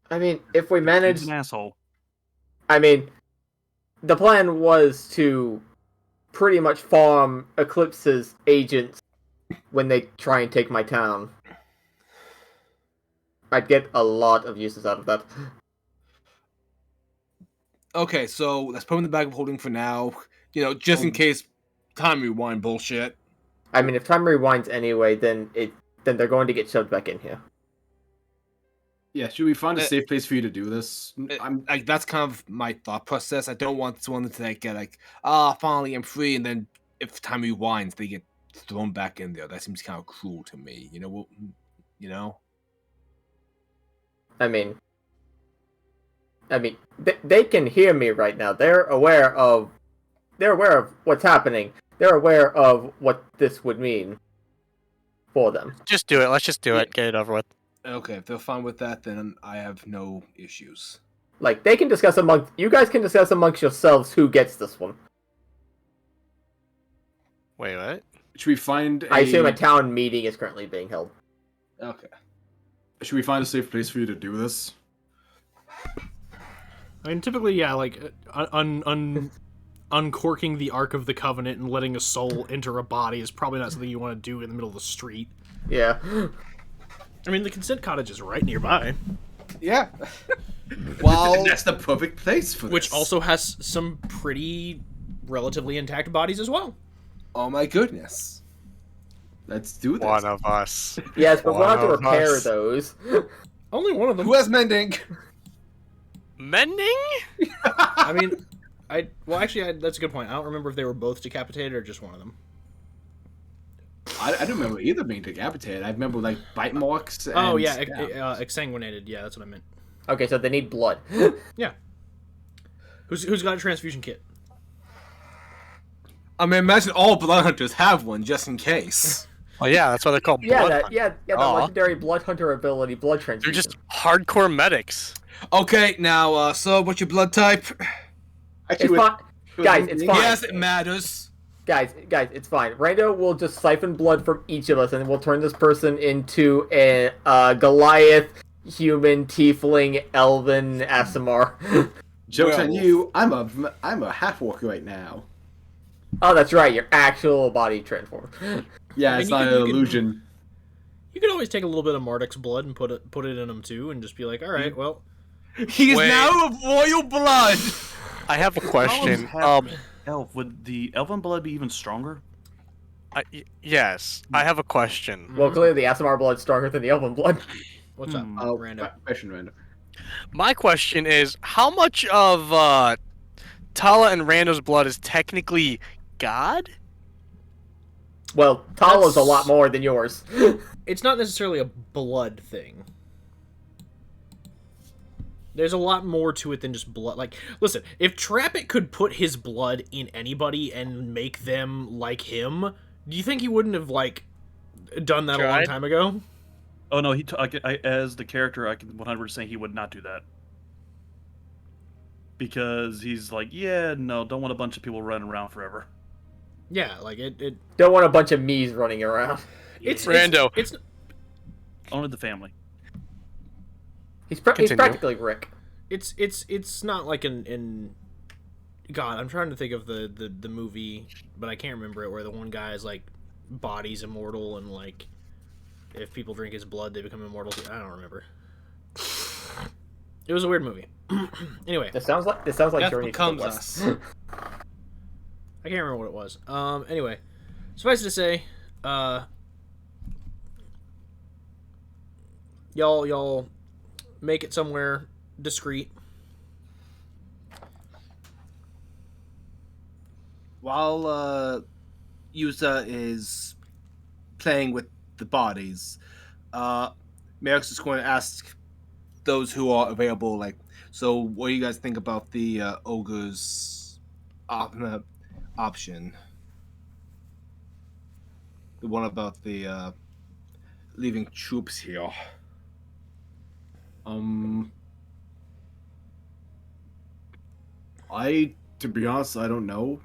I mean, if we He's manage, an asshole. I mean, the plan was to pretty much farm Eclipse's agents when they try and take my town. I'd get a lot of uses out of that. Okay, so let's put him in the bag of holding for now. You know, just in case time rewind bullshit. I mean, if time rewinds anyway, then they're going to get shoved back in here. Yeah. Should we find a safe place for you to do this? I'm. Like that's kind of my thought process. I don't want someone to like, get like, finally I'm free, and then if time rewinds, they get thrown back in there. That seems kind of cruel to me. You know what? You know. I mean, they can hear me right now. They're aware of what's happening. They're aware of what this would mean for them. Just do it. Let's just do it. Get it over with. Okay, if they're fine with that, then I have no issues. Like, they can discuss you guys can discuss amongst yourselves who gets this one. Wait, what? Should we find? I assume a town meeting is currently being held. Okay. Should we find a safe place for you to do this? I mean, typically, yeah, like uncorking the Ark of the Covenant and letting a soul enter a body is probably not something you want to do in the middle of the street. Yeah. I mean, the consent cottage is right nearby. Yeah. While That's the perfect place for this. Which also has some pretty relatively intact bodies as well. oh my goodness. Let's do this. One of us. Yes, but we'll have to One of repair us. those. Only one of them. Who has mending? Mending? I mean, that's a good point. I don't remember if they were both decapitated or just one of them. I don't remember either being decapitated. I remember like bite marks. And Oh yeah, stabs. exsanguinated. Yeah, that's what I meant. Okay, so they need blood. Yeah. Who's got a transfusion kit? I mean, imagine all blood hunters have one just in case. Oh yeah, that's why they're called Yeah, blood that hunters. the Aw. legendary blood hunter ability, blood They're transfusion. just hardcore medics. Okay, now, so what's your blood type? Actually, It's with- fine, guys. It's fine. Yes, it matters. Guys, it's fine. Rando will just siphon blood from each of us, and we'll turn this person into a Goliath, human, tiefling, elven, Asimar. Joke's on Werewolf. you. I'm a half walker right now. Oh, that's right. Your actual body transformed. Yeah, I mean, it's you not can- an you can- illusion. You could always take a little bit of Marduk's blood and put it in him too, and just be like, all right, well, He is Wait. now of royal blood. I have a question. Elf, would the elven blood be even stronger? Yes, I have a question. Well, clearly the Asimar blood's stronger than the elven blood. what's up, Oh, Rando? question, Random. My question is, how much of Tala and Rando's blood is technically God? Well, Tala's a That's- lot more than yours. It's not necessarily a blood thing. There's a lot more to it than just blood. Like, listen, if Trappit could put his blood in anybody and make them like him, do you think he wouldn't have, like, done that a long Tried? time ago? Oh no, as the character, I can 100% say he would not do that. Because he's like, yeah, no, don't want a bunch of people running around forever. Yeah, like, it Don't want a bunch of me's running around. it's Rando. It's Only the family. He's Continue. practically Rick. it's not like in God, I'm trying to think of the movie, but I can't remember it, where the one guy is like body's immortal and like if people drink his blood they become immortal. I don't remember. It was a weird movie. Anyway, This sounds like Death Journey to the becomes West. us. I can't remember what it was. Anyway, suffice it to say, y'all make it somewhere discreet. While Yuza is playing with the bodies, Merrick's just going to ask those who are available, like, so what do you guys think about the ogre's option? The one about the leaving troops here. To be honest, I don't know.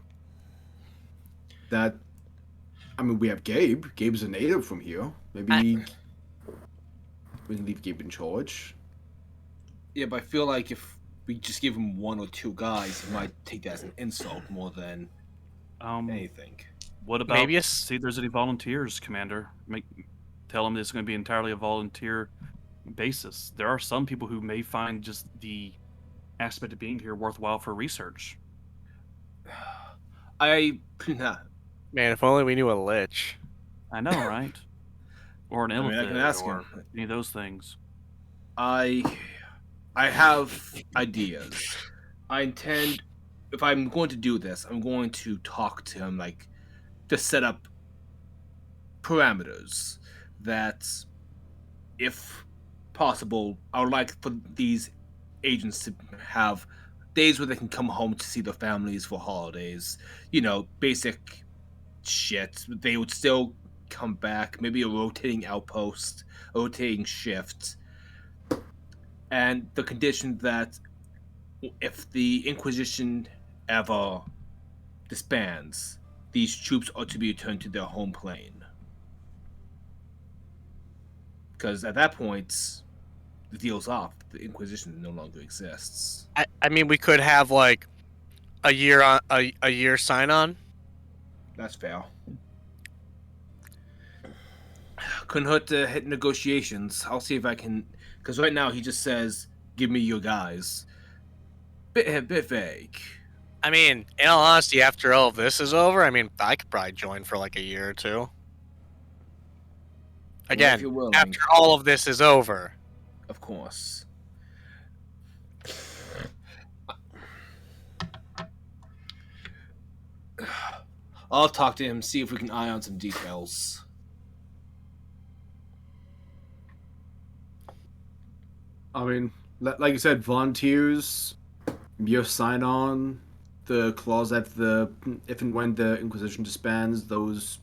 I mean, we have Gabe. Gabe's a native from here. Maybe we can leave Gabe in charge. Yeah, but I feel like if we just give him one or two guys, he might take that as an insult more than anything. What about Maybe see if there's any volunteers, Commander? Tell them it's going to be entirely a volunteer basis. There are some people who may find just the aspect of being here worthwhile for research. I Man, if only we knew a lich. I know, right? Or an I mean, I illithid, can ask or him. any of those things. I have ideas. I intend, if I'm going to do this, I'm going to talk to him, like, to set up parameters that, if possible, I would like for these agents to have days where they can come home to see their families for holidays. You know, basic shit. They would still come back, maybe a rotating outpost, a rotating shift. And the condition that if the Inquisition ever disbands, these troops are to be returned to their home plane. Because at that point, the deal's off. The Inquisition no longer exists. I mean, we could have like a year sign on. That's fair. Couldn't hurt to hit negotiations. I'll see if I can. Because right now he just says give me your guys. Bit vague. I mean, in all honesty, after all of this is over, I mean, I could probably join for like a year or two. if Again, you're willing. after all of this is over. Of course. I'll talk to him, see if we can iron some details. I mean, like you said, volunteers, your sign on, the clause that if and when the Inquisition disbands, those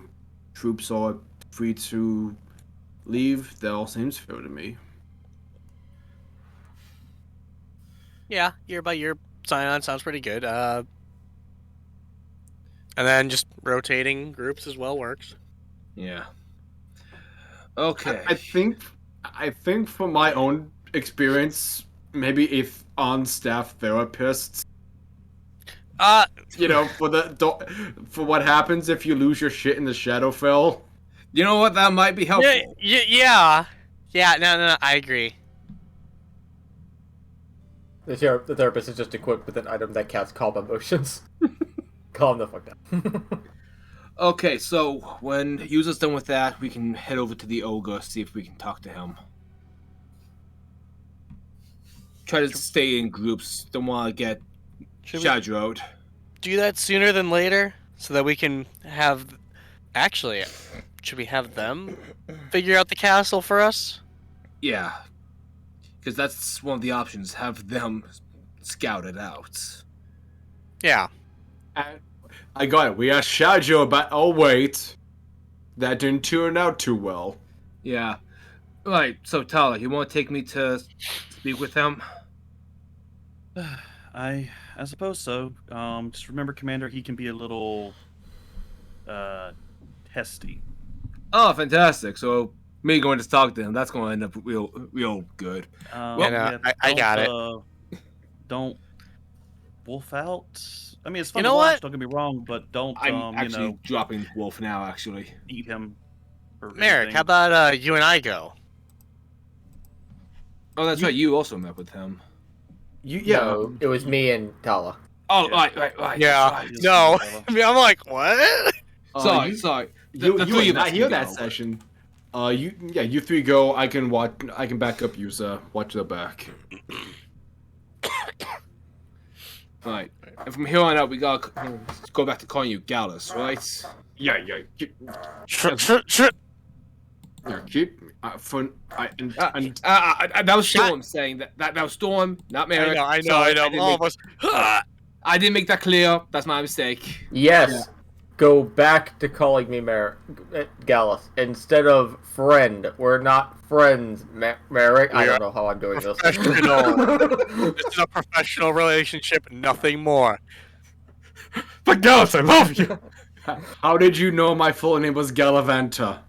troops are free to leave. That all seems fair to me. Yeah, year by year sign on sounds pretty good. And then just rotating groups as well works. Yeah. Okay. I think from my own experience, maybe if on-staff therapists, for what happens if you lose your shit in the Shadowfell. You know what? That might be helpful. Yeah. No, I agree. The therapist is just equipped with an item that casts calm emotions. Calm the fuck down. Okay, so when Yuza's done with that, we can head over to the ogre, see if we can talk to him. Try to stay in groups. Don't want to get Shadrowed. Do that sooner than later so that we can have... Actually, should we have them figure out the castle for us? Yeah. Because that's one of the options. Have them scout it out. Yeah. I got it. We asked Shadrow about... Oh, wait. That didn't turn out too well. Yeah. Right, so Tala, you want to take me to speak with them? I suppose so. Just remember, Commander, he can be a little testy. Oh, fantastic. So, me going to talk to him, that's going to end up real good. I got it. Don't wolf out. I mean, it's fun You know to watch, what? don't get me wrong, but don't, I'm actually dropping Wolf now, actually. eat him. Merrick, how about you and I go? Oh, that's right. You also met with him. No, it was me and Tala. Oh, Yeah. right. Yeah. Right. No. I mean, I'm like, what? Sorry. You The did three of not us hear can that go. session. You three go. I can back up Yuza. Watch the back. Right. And from here on out, we gotta go back to calling you Gallus, right? Yeah. Keep That was Storm saying that. That was Storm, not Merrick. I Sorry, know. didn't All make- of us. I didn't make that clear. That's my mistake. Yes. Go back to calling me Gallus instead of friend. We're not friends, Merrick. I don't know how I'm doing this. Professional. This is a professional relationship, nothing more. But Gallus, I love you. How did you know my full name was Galavanta?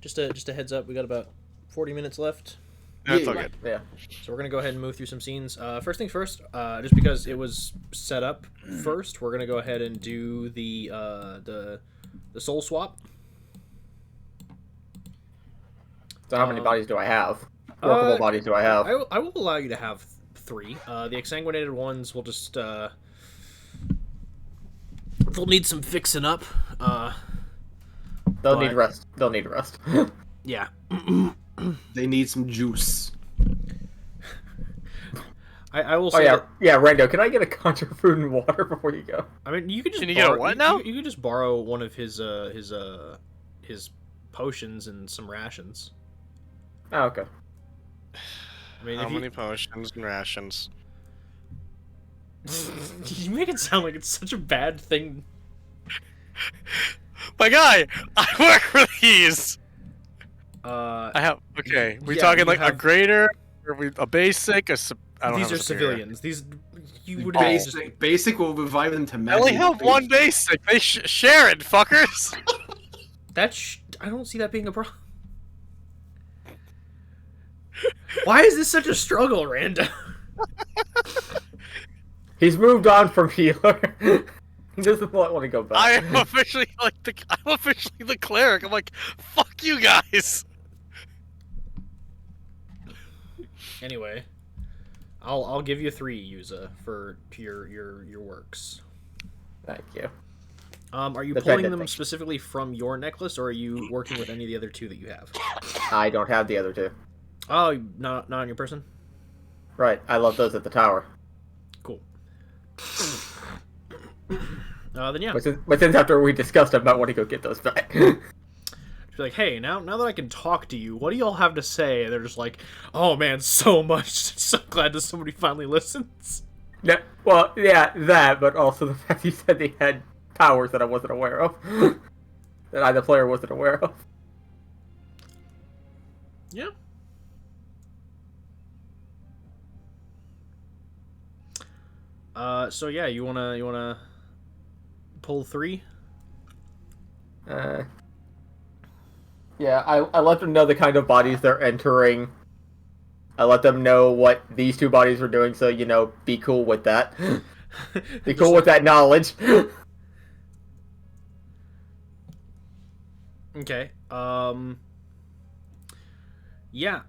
Just a heads up, we got about 40 minutes left. That's all good. Yeah. So we're gonna go ahead and move through some scenes. First things first, just because it was set up first, we're gonna go ahead and do the soul swap. So how many bodies do I have? Workable bodies do I have? I will allow you to have 3. The exsanguinated ones will just they'll need some fixing up. They'll need rest. They'll need rest. Yeah. They need some juice. I will Oh say. yeah, Rando. Can I get a conjure food and water before you go? I mean, you could just. Can you get a what now? You could just borrow one of his potions and some rations. Oh, okay. I mean, How many potions and rations? you make it sound like it's such a bad thing. My guy, I work for these. I have. Okay, we yeah, talking you like a have- greater, or a basic, I don't these have are a superior. civilians. These you would Basic will revive them to I magic. only have one basic. They share it, fuckers. I don't see that being a problem. Why is this such a struggle, Randa? He's moved on from healer. He doesn't want to go back. I am officially I'm officially the cleric. I'm like, fuck you guys. Anyway, I'll give you 3, Yuza, for your works. Thank you. Are you The pulling pendant them thing. specifically from your necklace, or are you working with any of the other 2 that you have? I don't have the other 2. Oh, not on your person? Right, I left those at the tower. Cool. Then yeah. But since after we discussed, I'm not wanting to go get those back. Be like, hey, now that I can talk to you, what do y'all have to say? And they're just like, oh man, so much. So glad that somebody finally listens. No, well, yeah, that, but also the fact you said they had powers that I wasn't aware of. That I, the player, wasn't aware of. Yeah. So yeah, you wanna pull 3? Yeah, I let them know the kind of bodies they're entering. I let them know what these 2 bodies were doing, so, be cool with that. Be cool with that knowledge. Okay. Yeah.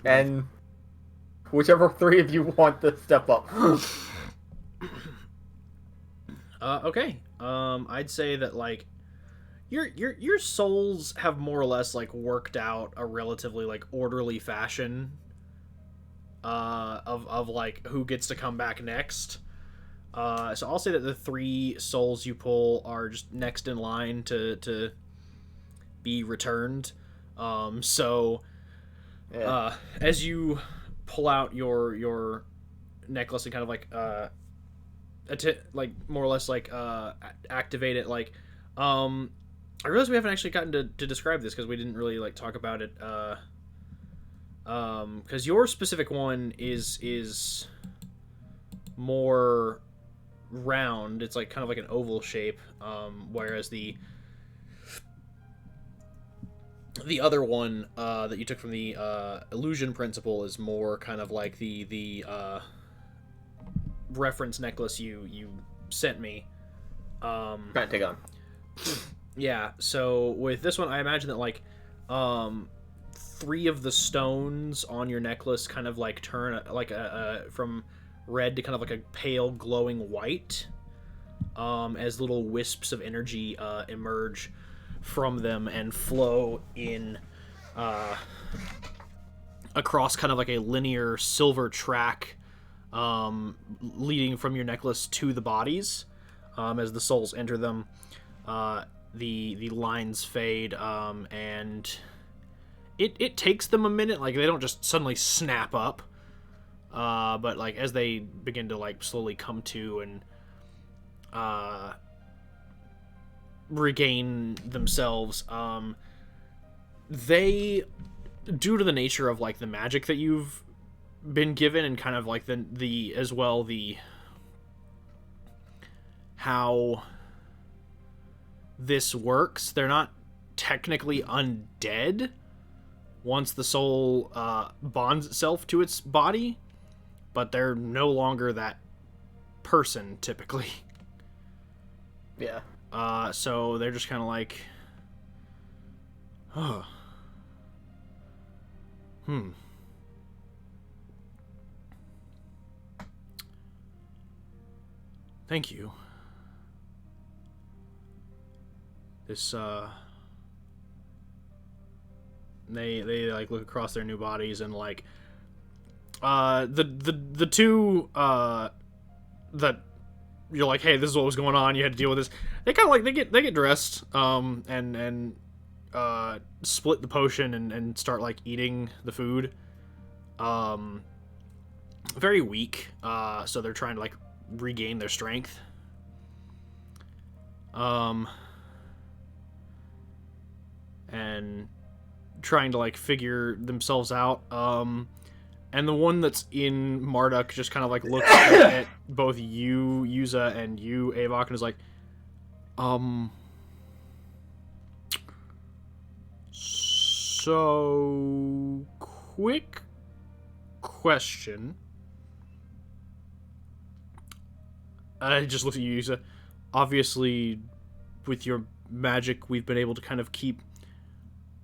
And whichever 3 of you want to step up. Okay. I'd say that like your souls have more or less like worked out a relatively like orderly fashion of like who gets to come back next. So I'll say that the 3 souls you pull are just next in line to be returned. So Yeah. as you pull out your necklace and kind of like like more or less like activate it, like I realize we haven't actually gotten to describe this because we didn't really like talk about it because your specific one is more round. It's like kind of like an oval shape, whereas the other one that you took from the illusion principle is more kind of like the reference necklace you sent me. Pentagon. Yeah, so with this one I imagine that like 3 of the stones on your necklace kind of like turn like a from red to kind of like a pale glowing white as little wisps of energy emerge from them and flow in across kind of like a linear silver track leading from your necklace to the bodies. As the souls enter them, the lines fade, and it takes them a minute. Like they don't just suddenly snap up, but like as they begin to like slowly come to and regain themselves, they, due to the nature of like the magic that you've been given and kind of like the as well the how this works, they're not technically undead once the soul bonds itself to its body, but they're no longer that person typically. Yeah. So they're just kind of like, oh, thank you. This they like look across their new bodies and like the 2 that you're like, hey, this is what was going on, you had to deal with this. They kind of like they get dressed and split the potion and start like eating the food. Very weak, so they're trying to like regain their strength. And trying to like figure themselves out. And the one that's in Marduk just kind of like looks at both you, Yuza, and you, Avok, and is like, so quick question. I just looked at you, Yuza. Obviously, with your magic, we've been able to kind of keep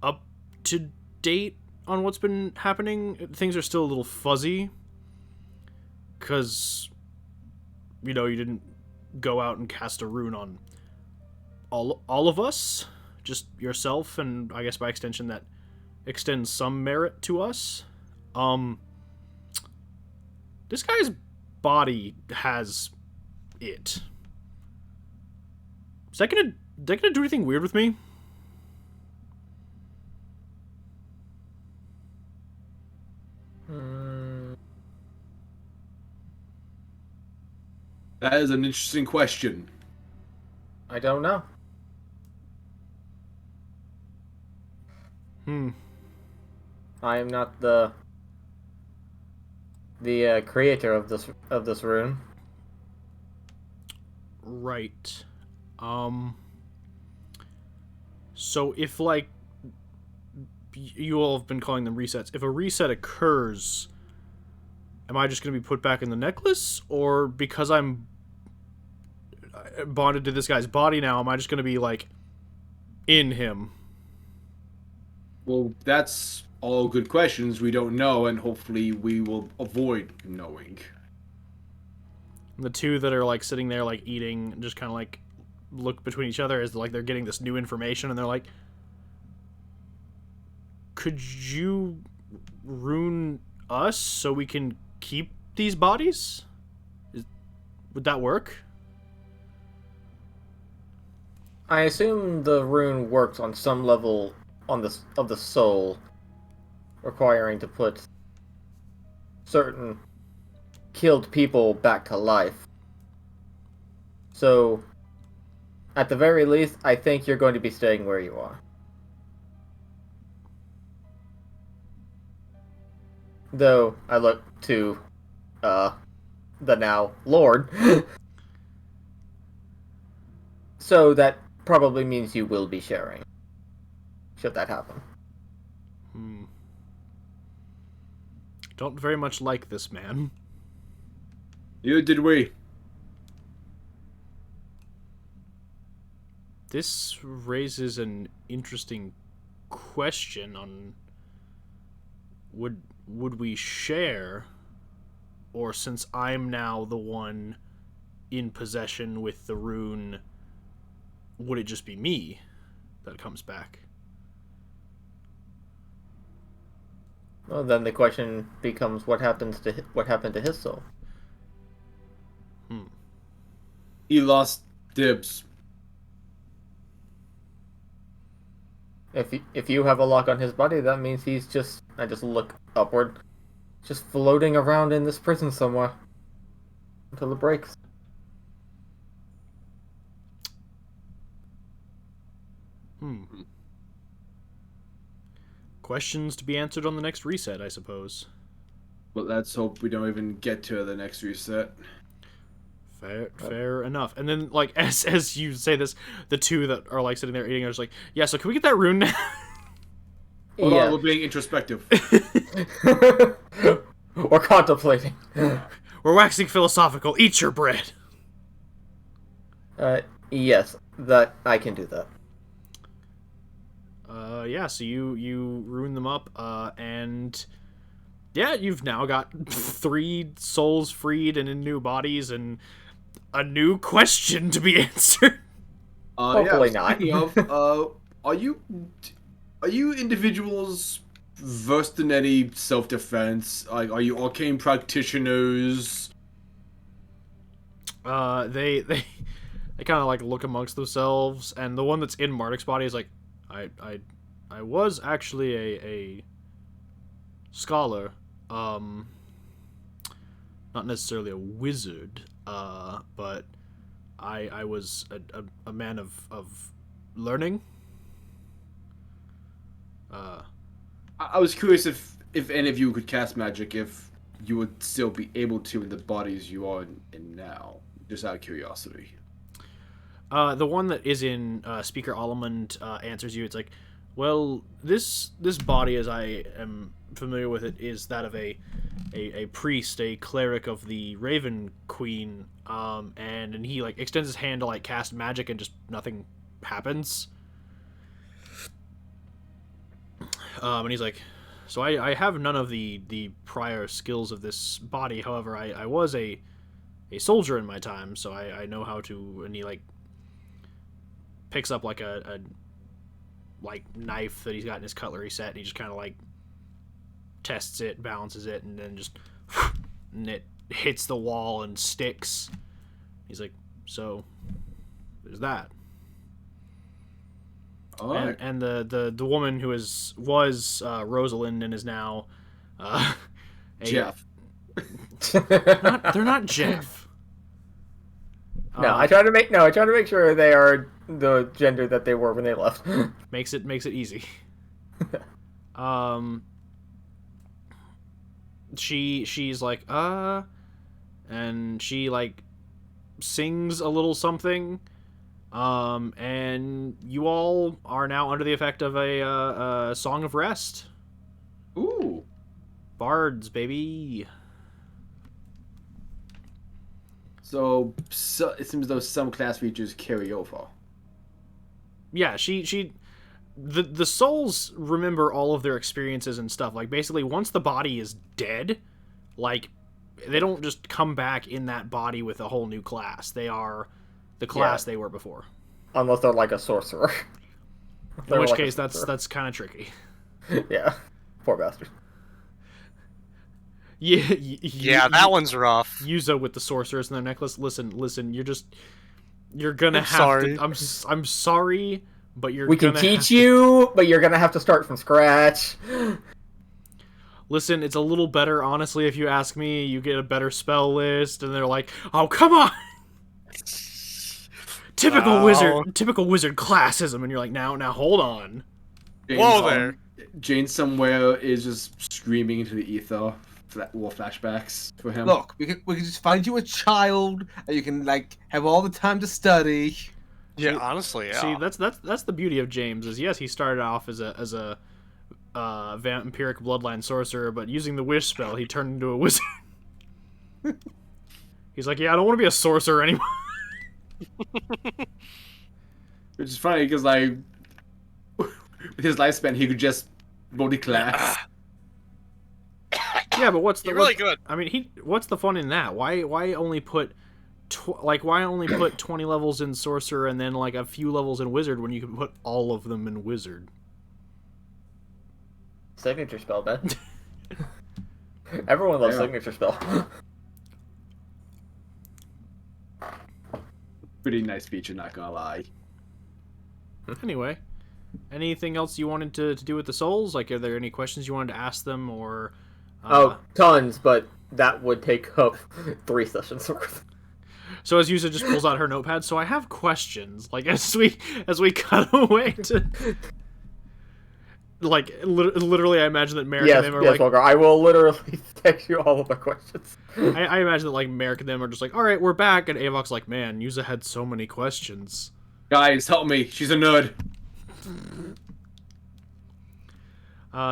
up to date on what's been happening. Things are still a little fuzzy. Because, you know, you didn't go out and cast a rune on all of us. Just yourself, and I guess by extension that extends some merit to us. This guy's body has it. Is that gonna do anything weird with me? That is an interesting question. I don't know. I am not the creator of this rune. Right. So if, like, you all have been calling them resets, if a reset occurs, am I just going to be put back in the necklace? Or because I'm bonded to this guy's body now, am I just going to be, like, in him? Well, that's all good questions we don't know, and hopefully we will avoid knowing. The two that are, like, sitting there, like, eating, just kind of, like, look between each other as, like, they're getting this new information, and they're like, could you rune us so we can keep these bodies? Would that work? I assume the rune works on some level of the soul, requiring to put certain killed people back to life. So, at the very least, I think you're going to be staying where you are. Though, I look to, the now Lord. So that probably means you will be sharing. Should that happen. Don't very much like this man. Neither did we. This raises an interesting question on would we share, or since I'm now the one in possession with the rune, would it just be me that comes back? Well, then the question becomes what happened to his soul. He lost dibs. If you have a lock on his body, that means he's just... I just look upward. Just floating around in this prison somewhere. Until it breaks. Questions to be answered on the next reset, I suppose. But let's hope we don't even get to the next reset. Fair enough. And then, like, as you say this, the two that are, like, sitting there eating are just like, yeah, so can we get that rune now? Hold on, we're being introspective. Or contemplating. We're waxing philosophical. Eat your bread. Yes, that I can do that. Yeah, so you ruin them up, and yeah, you've now got 3 souls freed and in new bodies, and a new question to be answered. Hopefully not. Speaking of, are you individuals versed in any self-defense? Like, are you arcane practitioners? They kind of like look amongst themselves, and the one that's in Marduk's body is like, I was actually a scholar, not necessarily a wizard, but I was a man of learning. I was curious if any of you could cast magic, if you would still be able to in the bodies you are in now. Just out of curiosity. The one that is in Speaker Almond answers you. It's like, well, this body, as I am familiar with it, is that of a priest, a cleric of the Raven Queen, and he like extends his hand to like cast magic, and just nothing happens. And he's like, So I have none of the prior skills of this body. However, I was a soldier in my time, so I know how to. And he like picks up like a like knife that he's got in his cutlery set, and he just kind of like tests it, balances it, and then just and it hits the wall and sticks. He's like, so there's that. All right. And the woman who was Rosalind and is now Jeff. They're not Jeff. No, I try to make sure they are the gender that they were when they left. Makes it easy. She's like and she like sings a little something, and you all are now under the effect of a song of rest. Ooh. Bards, baby. So it seems as though some class features carry over. Yeah, the souls remember all of their experiences and stuff. Like, basically, once the body is dead, like, they don't just come back in that body with a whole new class. They are the class they were before. Unless they're like a sorcerer. In which case, that's kind of tricky. Yeah. Poor bastard. Yeah, That one's rough. Yuza with the sorceress in their necklace. Listen, you're gonna have sorry. to. I'm sorry, but We can teach you, but you're gonna have to start from scratch. Listen, it's a little better, honestly, if you ask me. You get a better spell list, and they're like, "Oh, come on!" Typical wizard classism, and you're like, "Now, hold on." Whoa there. Jane somewhere is just screaming into the ether. War flashbacks for him. Look, we can just find you a child, and you can like have all the time to study. Yeah, honestly, yeah. See, that's the beauty of James. Is yes, he started off as a vampiric bloodline sorcerer, but using the wish spell, he turned into a wizard. He's like, yeah, I don't want to be a sorcerer anymore. Which is funny because like with his lifespan, he could just multi-class. Yeah, but what's the You're really good. I mean, what's the fun in that? Why only put 20 levels in sorcerer and then like a few levels in wizard when you can put all of them in wizard? Signature spell, man. Everyone loves signature spell. Pretty nice feature, not gonna lie. Anyway, anything else you wanted to do with the souls? Like, are there any questions you wanted to ask them, or? Tons, but that would take up 3 sessions worth. So as Yuza just pulls out her notepad, so I have questions. Like as we cut away to, like literally, I imagine that Merrick and them are like, Volgar, I will literally text you all of the questions. I imagine that like Merrick and them are just like, all right, we're back, and Avok's like, man, Yuza had so many questions. Guys, help me! She's a nerd.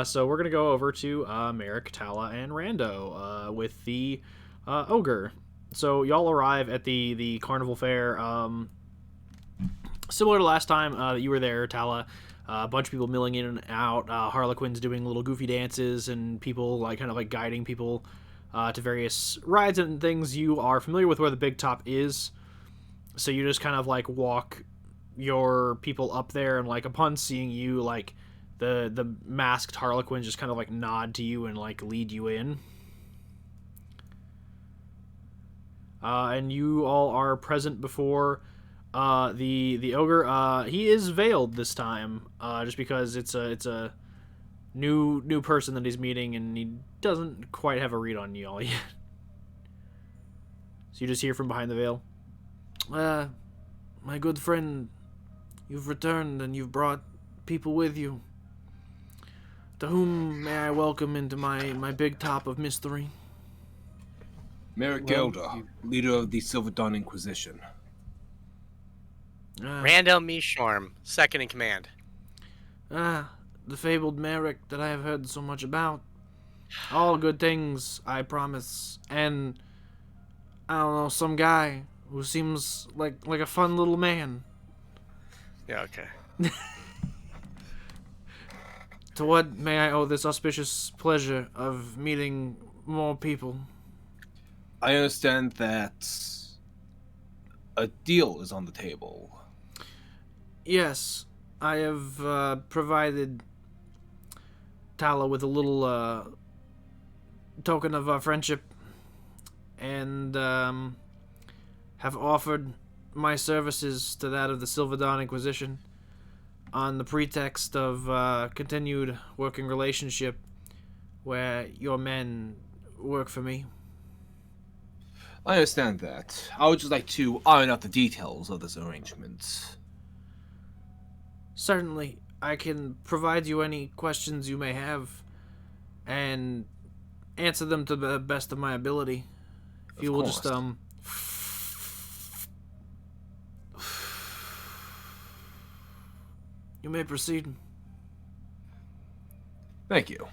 So we're gonna go over to Merrick, Tala, and Rando with the ogre. So y'all arrive at the carnival fair. Similar to last time that you were there, Tala. A bunch of people milling in and out. Harlequins doing little goofy dances, and people like kind of like guiding people to various rides and things. You are familiar with where the big top is, so you just kind of like walk your people up there, and like upon seeing you, like the masked Harlequins just kind of like nod to you and like lead you in. And you all are present before the ogre. He is veiled this time, just because it's a new person that he's meeting, and he doesn't quite have a read on you all yet. So you just hear from behind the veil. My good friend, you've returned and you've brought people with you. To whom may I welcome into my big top of mystery? Merrick Gelder, leader of the Silver Dawn Inquisition. Rando Mishorm, second in command. The fabled Merrick that I have heard so much about. All good things, I promise. And, I don't know, some guy who seems like a fun little man. Yeah, okay. To what may I owe this auspicious pleasure of meeting more people? I understand that a deal is on the table. Yes, I have provided Tala with a little token of our friendship and have offered my services to that of the Silver Dawn Inquisition on the pretext of continued working relationship where your men work for me. I understand that. I would just like to iron out the details of this arrangement. Certainly, I can provide you any questions you may have and answer them to the best of my ability. If you will just you may proceed. Thank you.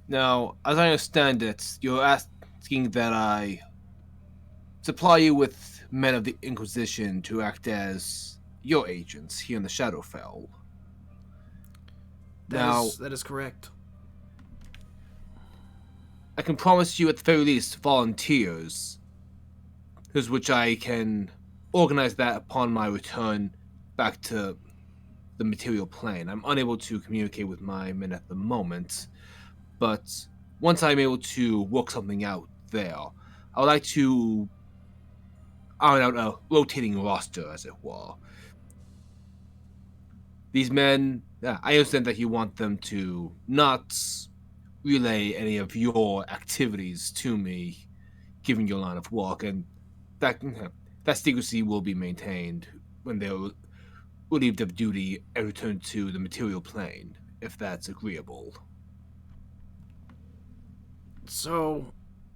Now, as I understand it, you're asking that I supply you with men of the Inquisition to act as your agents here in the Shadowfell. That is correct. I can promise you at the very least volunteers, which I can organize that upon my return back to the material plane. I'm unable to communicate with my men at the moment, but once I'm able to work something out there, I would like to iron out a rotating roster, as it were. These men, I understand that you want them to not relay any of your activities to me, given your line of work, and that secrecy will be maintained when they're relieved of duty and return to the material plane, if that's agreeable. So,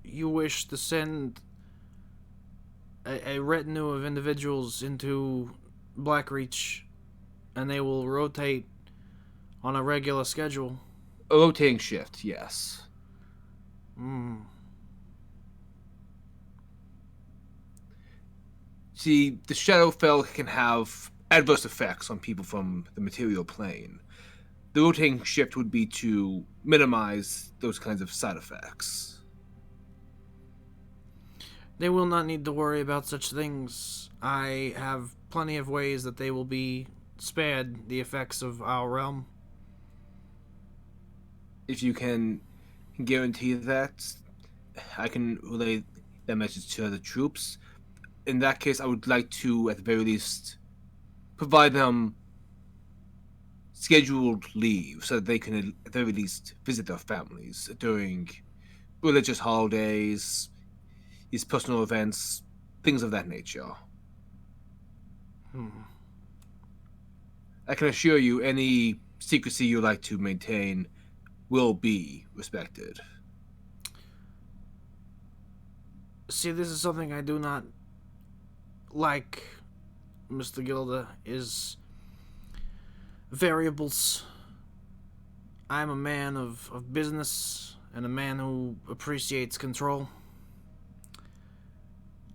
you wish to send a retinue of individuals into Blackreach, and they will rotate on a regular schedule? A rotating shift, yes. See, the Shadowfell can have adverse effects on people from the material plane. The rotating shift would be to minimize those kinds of side effects. They will not need to worry about such things. I have plenty of ways that they will be spared the effects of our realm. If you can guarantee that, I can relay that message to the troops. In that case, I would like to, at the very least, provide them scheduled leave so that they can, at the very least, visit their families during religious holidays, these personal events, things of that nature. I can assure you, any secrecy you like to maintain will be respected. See, this is something I do not like, Mr. Gilda, is variables. I'm a man of business and a man who appreciates control.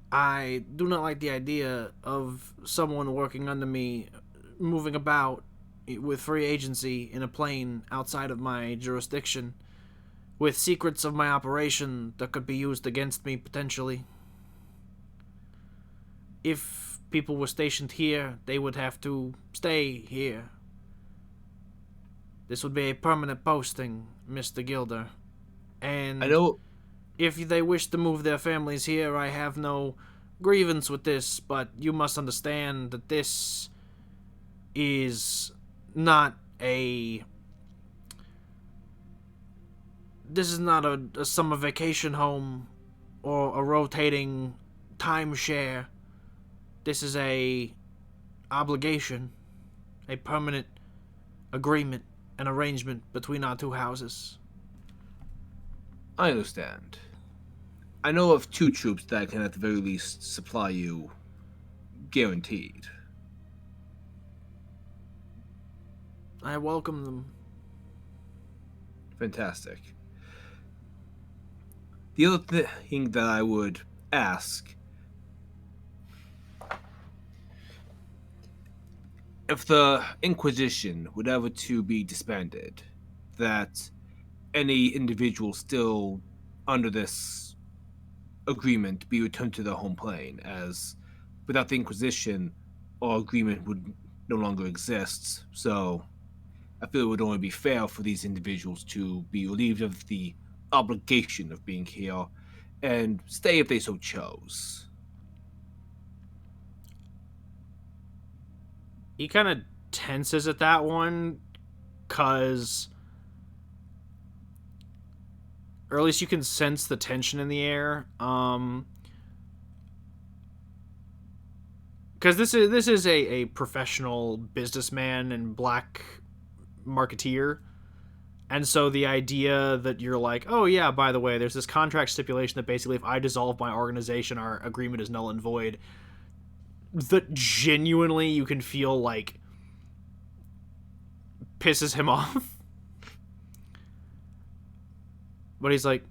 I do not like the idea of someone working under me moving about with free agency in a plane outside of my jurisdiction with secrets of my operation that could be used against me potentially. If people were stationed here, they would have to stay here. This would be a permanent posting, Mr. Gilder. And I know. if they wish to move their families here, I have no grievance with this, but you must understand that this is not a summer vacation home or a rotating timeshare. This is a obligation, a permanent agreement, an arrangement between our two houses. I understand. I know of 2 troops that can at the very least supply you guaranteed. I welcome them. Fantastic. The other thing that I would ask, if the Inquisition would ever to be disbanded, that any individual still under this agreement be returned to their home plane, as without the Inquisition, our agreement would no longer exist. So I feel it would only be fair for these individuals to be relieved of the obligation of being here and stay if they so chose. He kind of tenses at that one, cause, or at least you can sense the tension in the air. Because this is a professional businessman and black marketeer, and so the idea that you're like, oh yeah, by the way, there's this contract stipulation that basically if I dissolve my organization, our agreement is null and void. That genuinely you can feel like pisses him off. But he's like,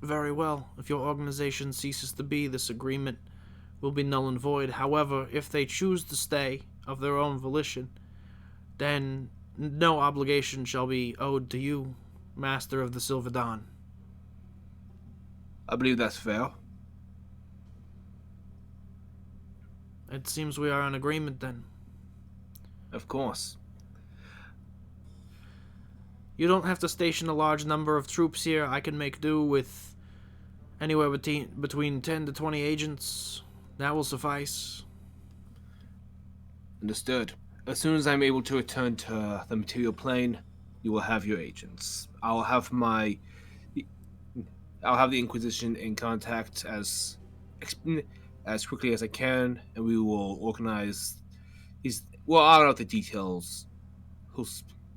very well, if your organization ceases to be, this agreement will be null and void. However, if they choose to stay of their own volition, then no obligation shall be owed to you, Master of the Silver Dawn. I believe that's fair. It seems we are in agreement then. Of course. You don't have to station a large number of troops here. I can make do with anywhere between 10 to 20 agents. That will suffice. Understood. As soon as I'm able to return to the material plane, you will have your agents. I'll have the Inquisition in contact as quickly as I can, and we will organize these. Well, I'll out the details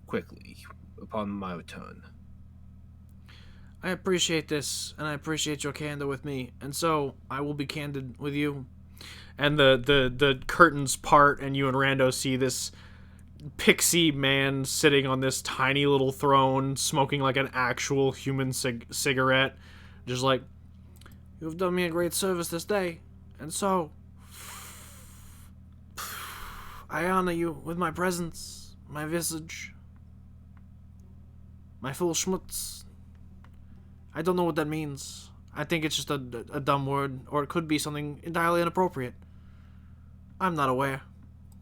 quickly upon my return. I appreciate this, and I appreciate your candor with me, and so I will be candid with you. And the curtains part, and you and Rando see this pixie man sitting on this tiny little throne, smoking like an actual human cigarette, just like, you've done me a great service this day, and so I honor you with my presence, my visage, my full schmutz. I don't know what that means. I think it's just a dumb word, or it could be something entirely inappropriate. I'm not aware.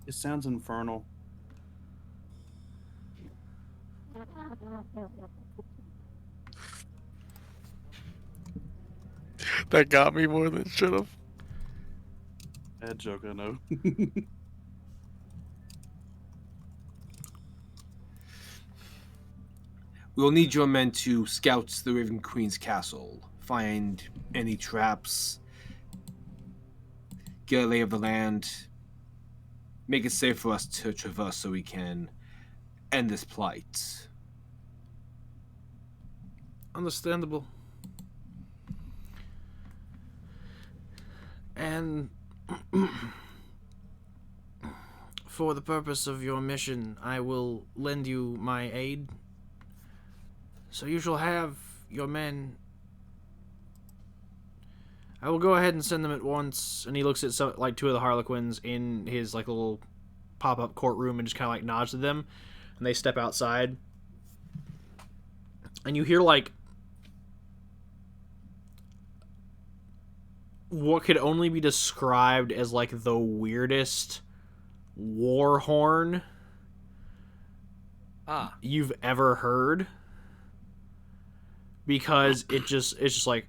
It sounds infernal. That got me more than it should have. Bad joke, I know. We will need your men to scout the Raven Queen's castle, find any traps, get a lay of the land, make it safe for us to traverse so we can end this plight. Understandable. And for the purpose of your mission, I will lend you my aid. So you shall have your men. I will go ahead and send them at once. And he looks at two of the Harlequins in his like little pop-up courtroom and just kind of like nods to them. And they step outside. And you hear like what could only be described as like the weirdest war horn you've ever heard. Because it's just like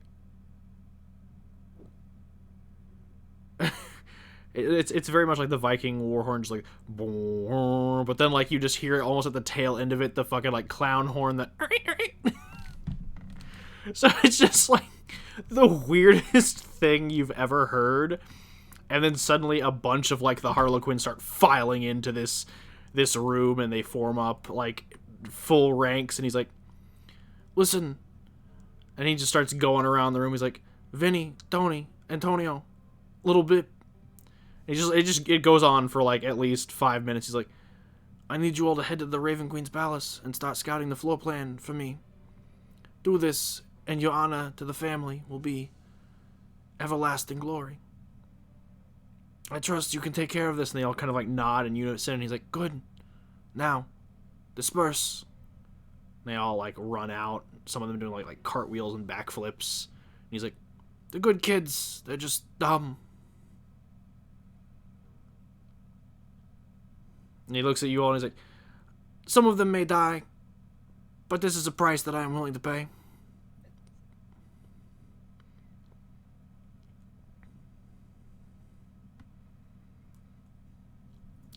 it's very much like the Viking war horn, just like, but then like you just hear it almost at the tail end of it, the fucking like clown horn that. So it's just like the weirdest thing you've ever heard, and then suddenly a bunch of like the Harlequins start filing into this room, and they form up like full ranks, and he's like, listen. And he just starts going around the room. He's like, Vinny, Tony, Antonio, little bit. It goes on for like at least 5 minutes. He's like, I need you all to head to the Raven Queen's palace and start scouting the floor plan for me. Do this, and your honor to the family will be everlasting glory. I trust you can take care of this. And they all kind of like nod in unison. And he's like, good. Now, disperse. And they all like run out. Some of them doing like cartwheels and backflips. And he's like, they're good kids. They're just dumb. And he looks at you all and he's like, some of them may die, but this is a price that I am willing to pay.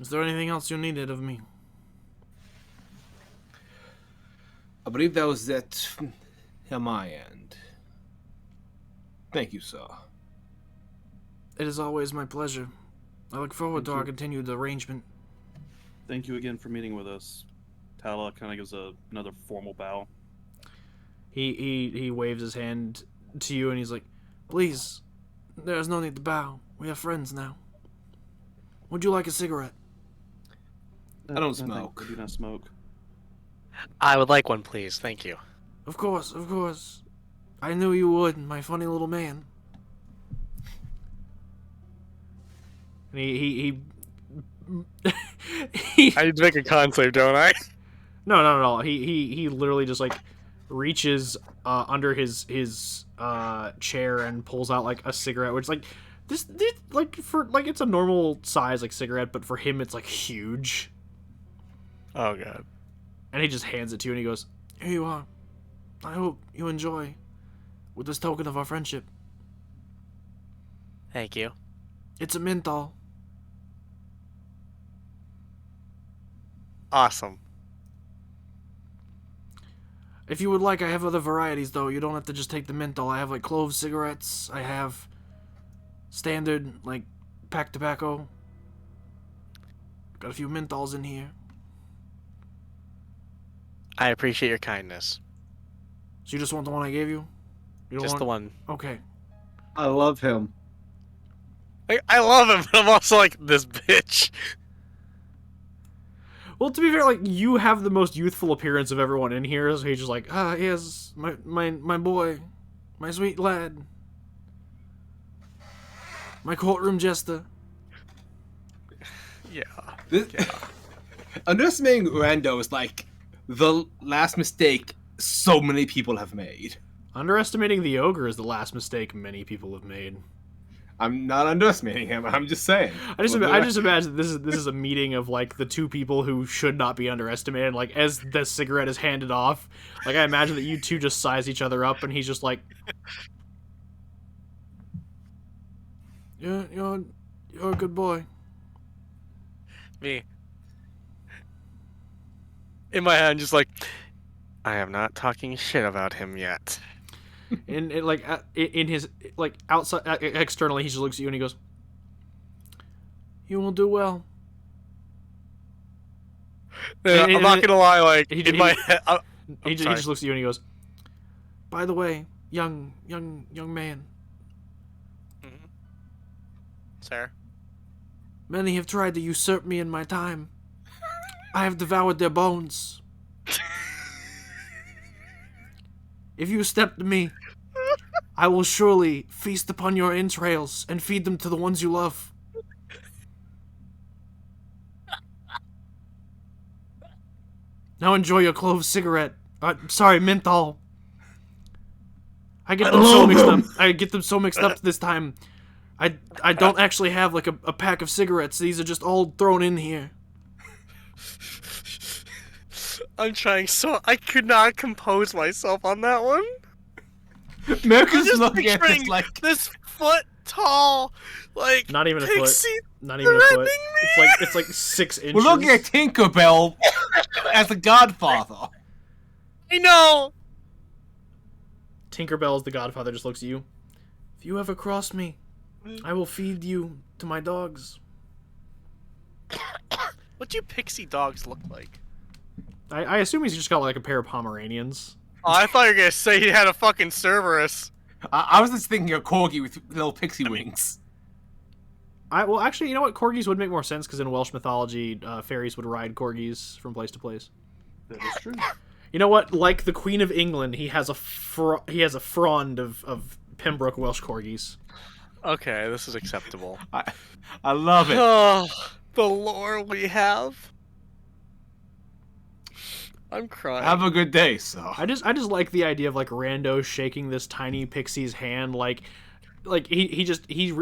Is there anything else you needed of me? I believe that was it on my end. Thank you, sir. It is always my pleasure. I look forward to Thank our you. continued arrangement. Thank you again for meeting with us. Tala kind of gives another formal bow. He waves his hand to you and he's like, please, there is no need to bow. We are friends now. Would you like a cigarette? I don't smoke. I do not smoke. I would like one, please. Thank you. Of course, of course. I knew you would, my funny little man. And he I need to make a con save, don't I? No. He literally just like reaches under his chair and pulls out like a cigarette, which like this like for like it's a normal size like cigarette, but for him it's like huge. Oh god. And he just hands it to you and he goes, "Here you are. I hope you enjoy with this token of our friendship. Thank you. It's a menthol." Awesome. If you would like, I have other varieties, though. You don't have to just take the menthol. I have, like, clove cigarettes. I have standard, like, pack tobacco. Got a few menthols in here. I appreciate your kindness. So you just want the one I gave you? You don't Just want... the one. Okay. I love him. Like, I love him, but I'm also like, this bitch. Well, to be fair, like, you have the most youthful appearance of everyone in here, so he's just like, yes, my boy. My sweet lad. My courtroom jester. Yeah. Underestimating Rando is like the last mistake so many people have made. Underestimating the ogre is the last mistake many people have made. I'm not underestimating him. I'm just saying. I just imagine this is a meeting of like the two people who should not be underestimated. Like as the cigarette is handed off, like I imagine that you two just size each other up, and he's just like, "You're a good boy." Me. In my hand, just like, I am not talking shit about him yet. And it, like in his like outside externally, he just looks at you and he goes, "You will do well." I'm not gonna lie, like he- in he- my head, He just looks at you and he goes, "By the way, young man, sir. many have tried to usurp me in my time. I have devoured their bones. If you step to me, I will surely feast upon your entrails and feed them to the ones you love." Now enjoy your clove cigarette. Sorry, menthol. I get them so mixed up. I get them so mixed up this time. I don't actually have like a pack of cigarettes. These are just all thrown in here. I'm trying so I could not compose myself on that one. Mercury's Just looking at picturing this like this foot tall, like Not even a foot. pixie Not even a foot. threatening me. It's like 6 inches. we're looking at Tinkerbell as a godfather. I know. Tinkerbell, the Godfather, just looks at you. If you ever cross me, I will feed you to my dogs. What do pixie dogs look like? I assume he's just got like a pair of Pomeranians. Oh, I thought you were gonna say he had a fucking Cerberus. I was just thinking of Corgi with little pixie wings. Well, actually, you know what? Corgis would make more sense because in Welsh mythology, fairies would ride corgis from place to place. That is true. You know what? Like the Queen of England, he has a frond of Pembroke Welsh corgis. Okay, this is acceptable. I love it. Oh, the lore we have. I'm crying. Have a good day, so. I just like the idea of like Rando shaking this tiny pixie's hand, like he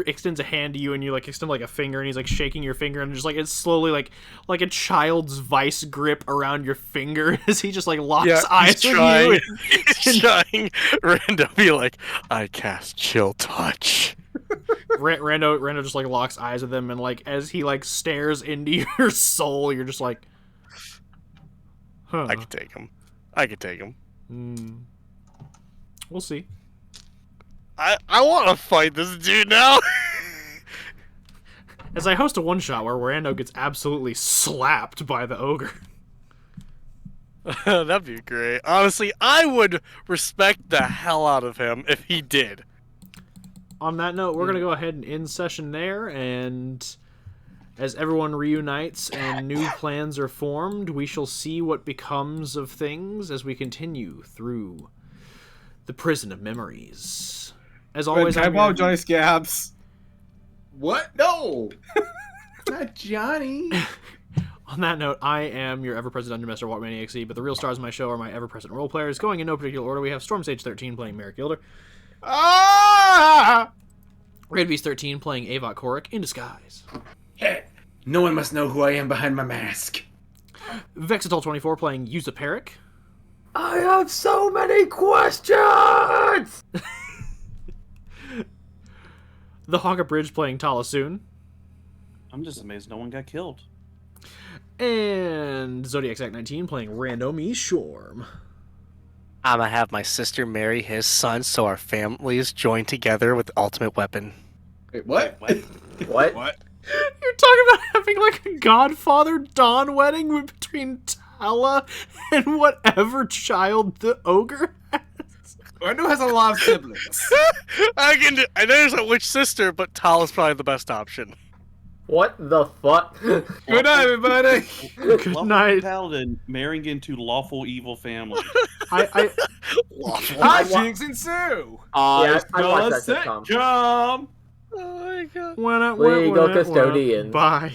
extends a hand to you and you like extend like a finger and he's like shaking your finger and just like it's slowly like a child's vice grip around your finger as he just like locks eyes with you. He's trying. Rando be like, I cast chill touch. Rando just like locks eyes with him and like as he like stares into your soul, you're just like, huh. I could take him. I could take him. We'll see. I want to fight this dude now. As I host a one-shot where Rando gets absolutely slapped by the ogre. That'd be great. Honestly, I would respect the hell out of him if he did. On that note, we're going to go ahead and end session there, and as everyone reunites and new plans are formed, we shall see what becomes of things as we continue through the Prison of Memories. As always, I apologize, Gabs. What? No! Not Johnny. On that note, I am your ever-present Dungeon Master, Walkmaniac C, but the real stars of my show are my ever-present role players. Going in no particular order, we have Storm Sage 13 playing Merrick Gilder. Ah! Red Beast 13 playing Avot Korik in disguise. Hey, no one must know who I am behind my mask. Vexitol 24 playing Yuza Perric. I have so many questions! The Hogga Bridge playing Talasoon. I'm just amazed no one got killed. And Zodiac Sack 19 playing Rando Shorm. I'm gonna have my sister marry his son so our families join together with the ultimate weapon. Wait, what? What? What? You're talking about having like a Godfather Dawn wedding between Tala and whatever child the ogre has. Rando has a lot of siblings. I know there's a witch sister, but Tala's probably the best option. What the fuck? Good night, everybody. Good Lawful night. Paladin marrying into lawful evil family. I Lawful. I wa- Jinx and Sue. Yeah, I watched that sitcom. sitcom. Oh my god. when I Legal custodian. Bye.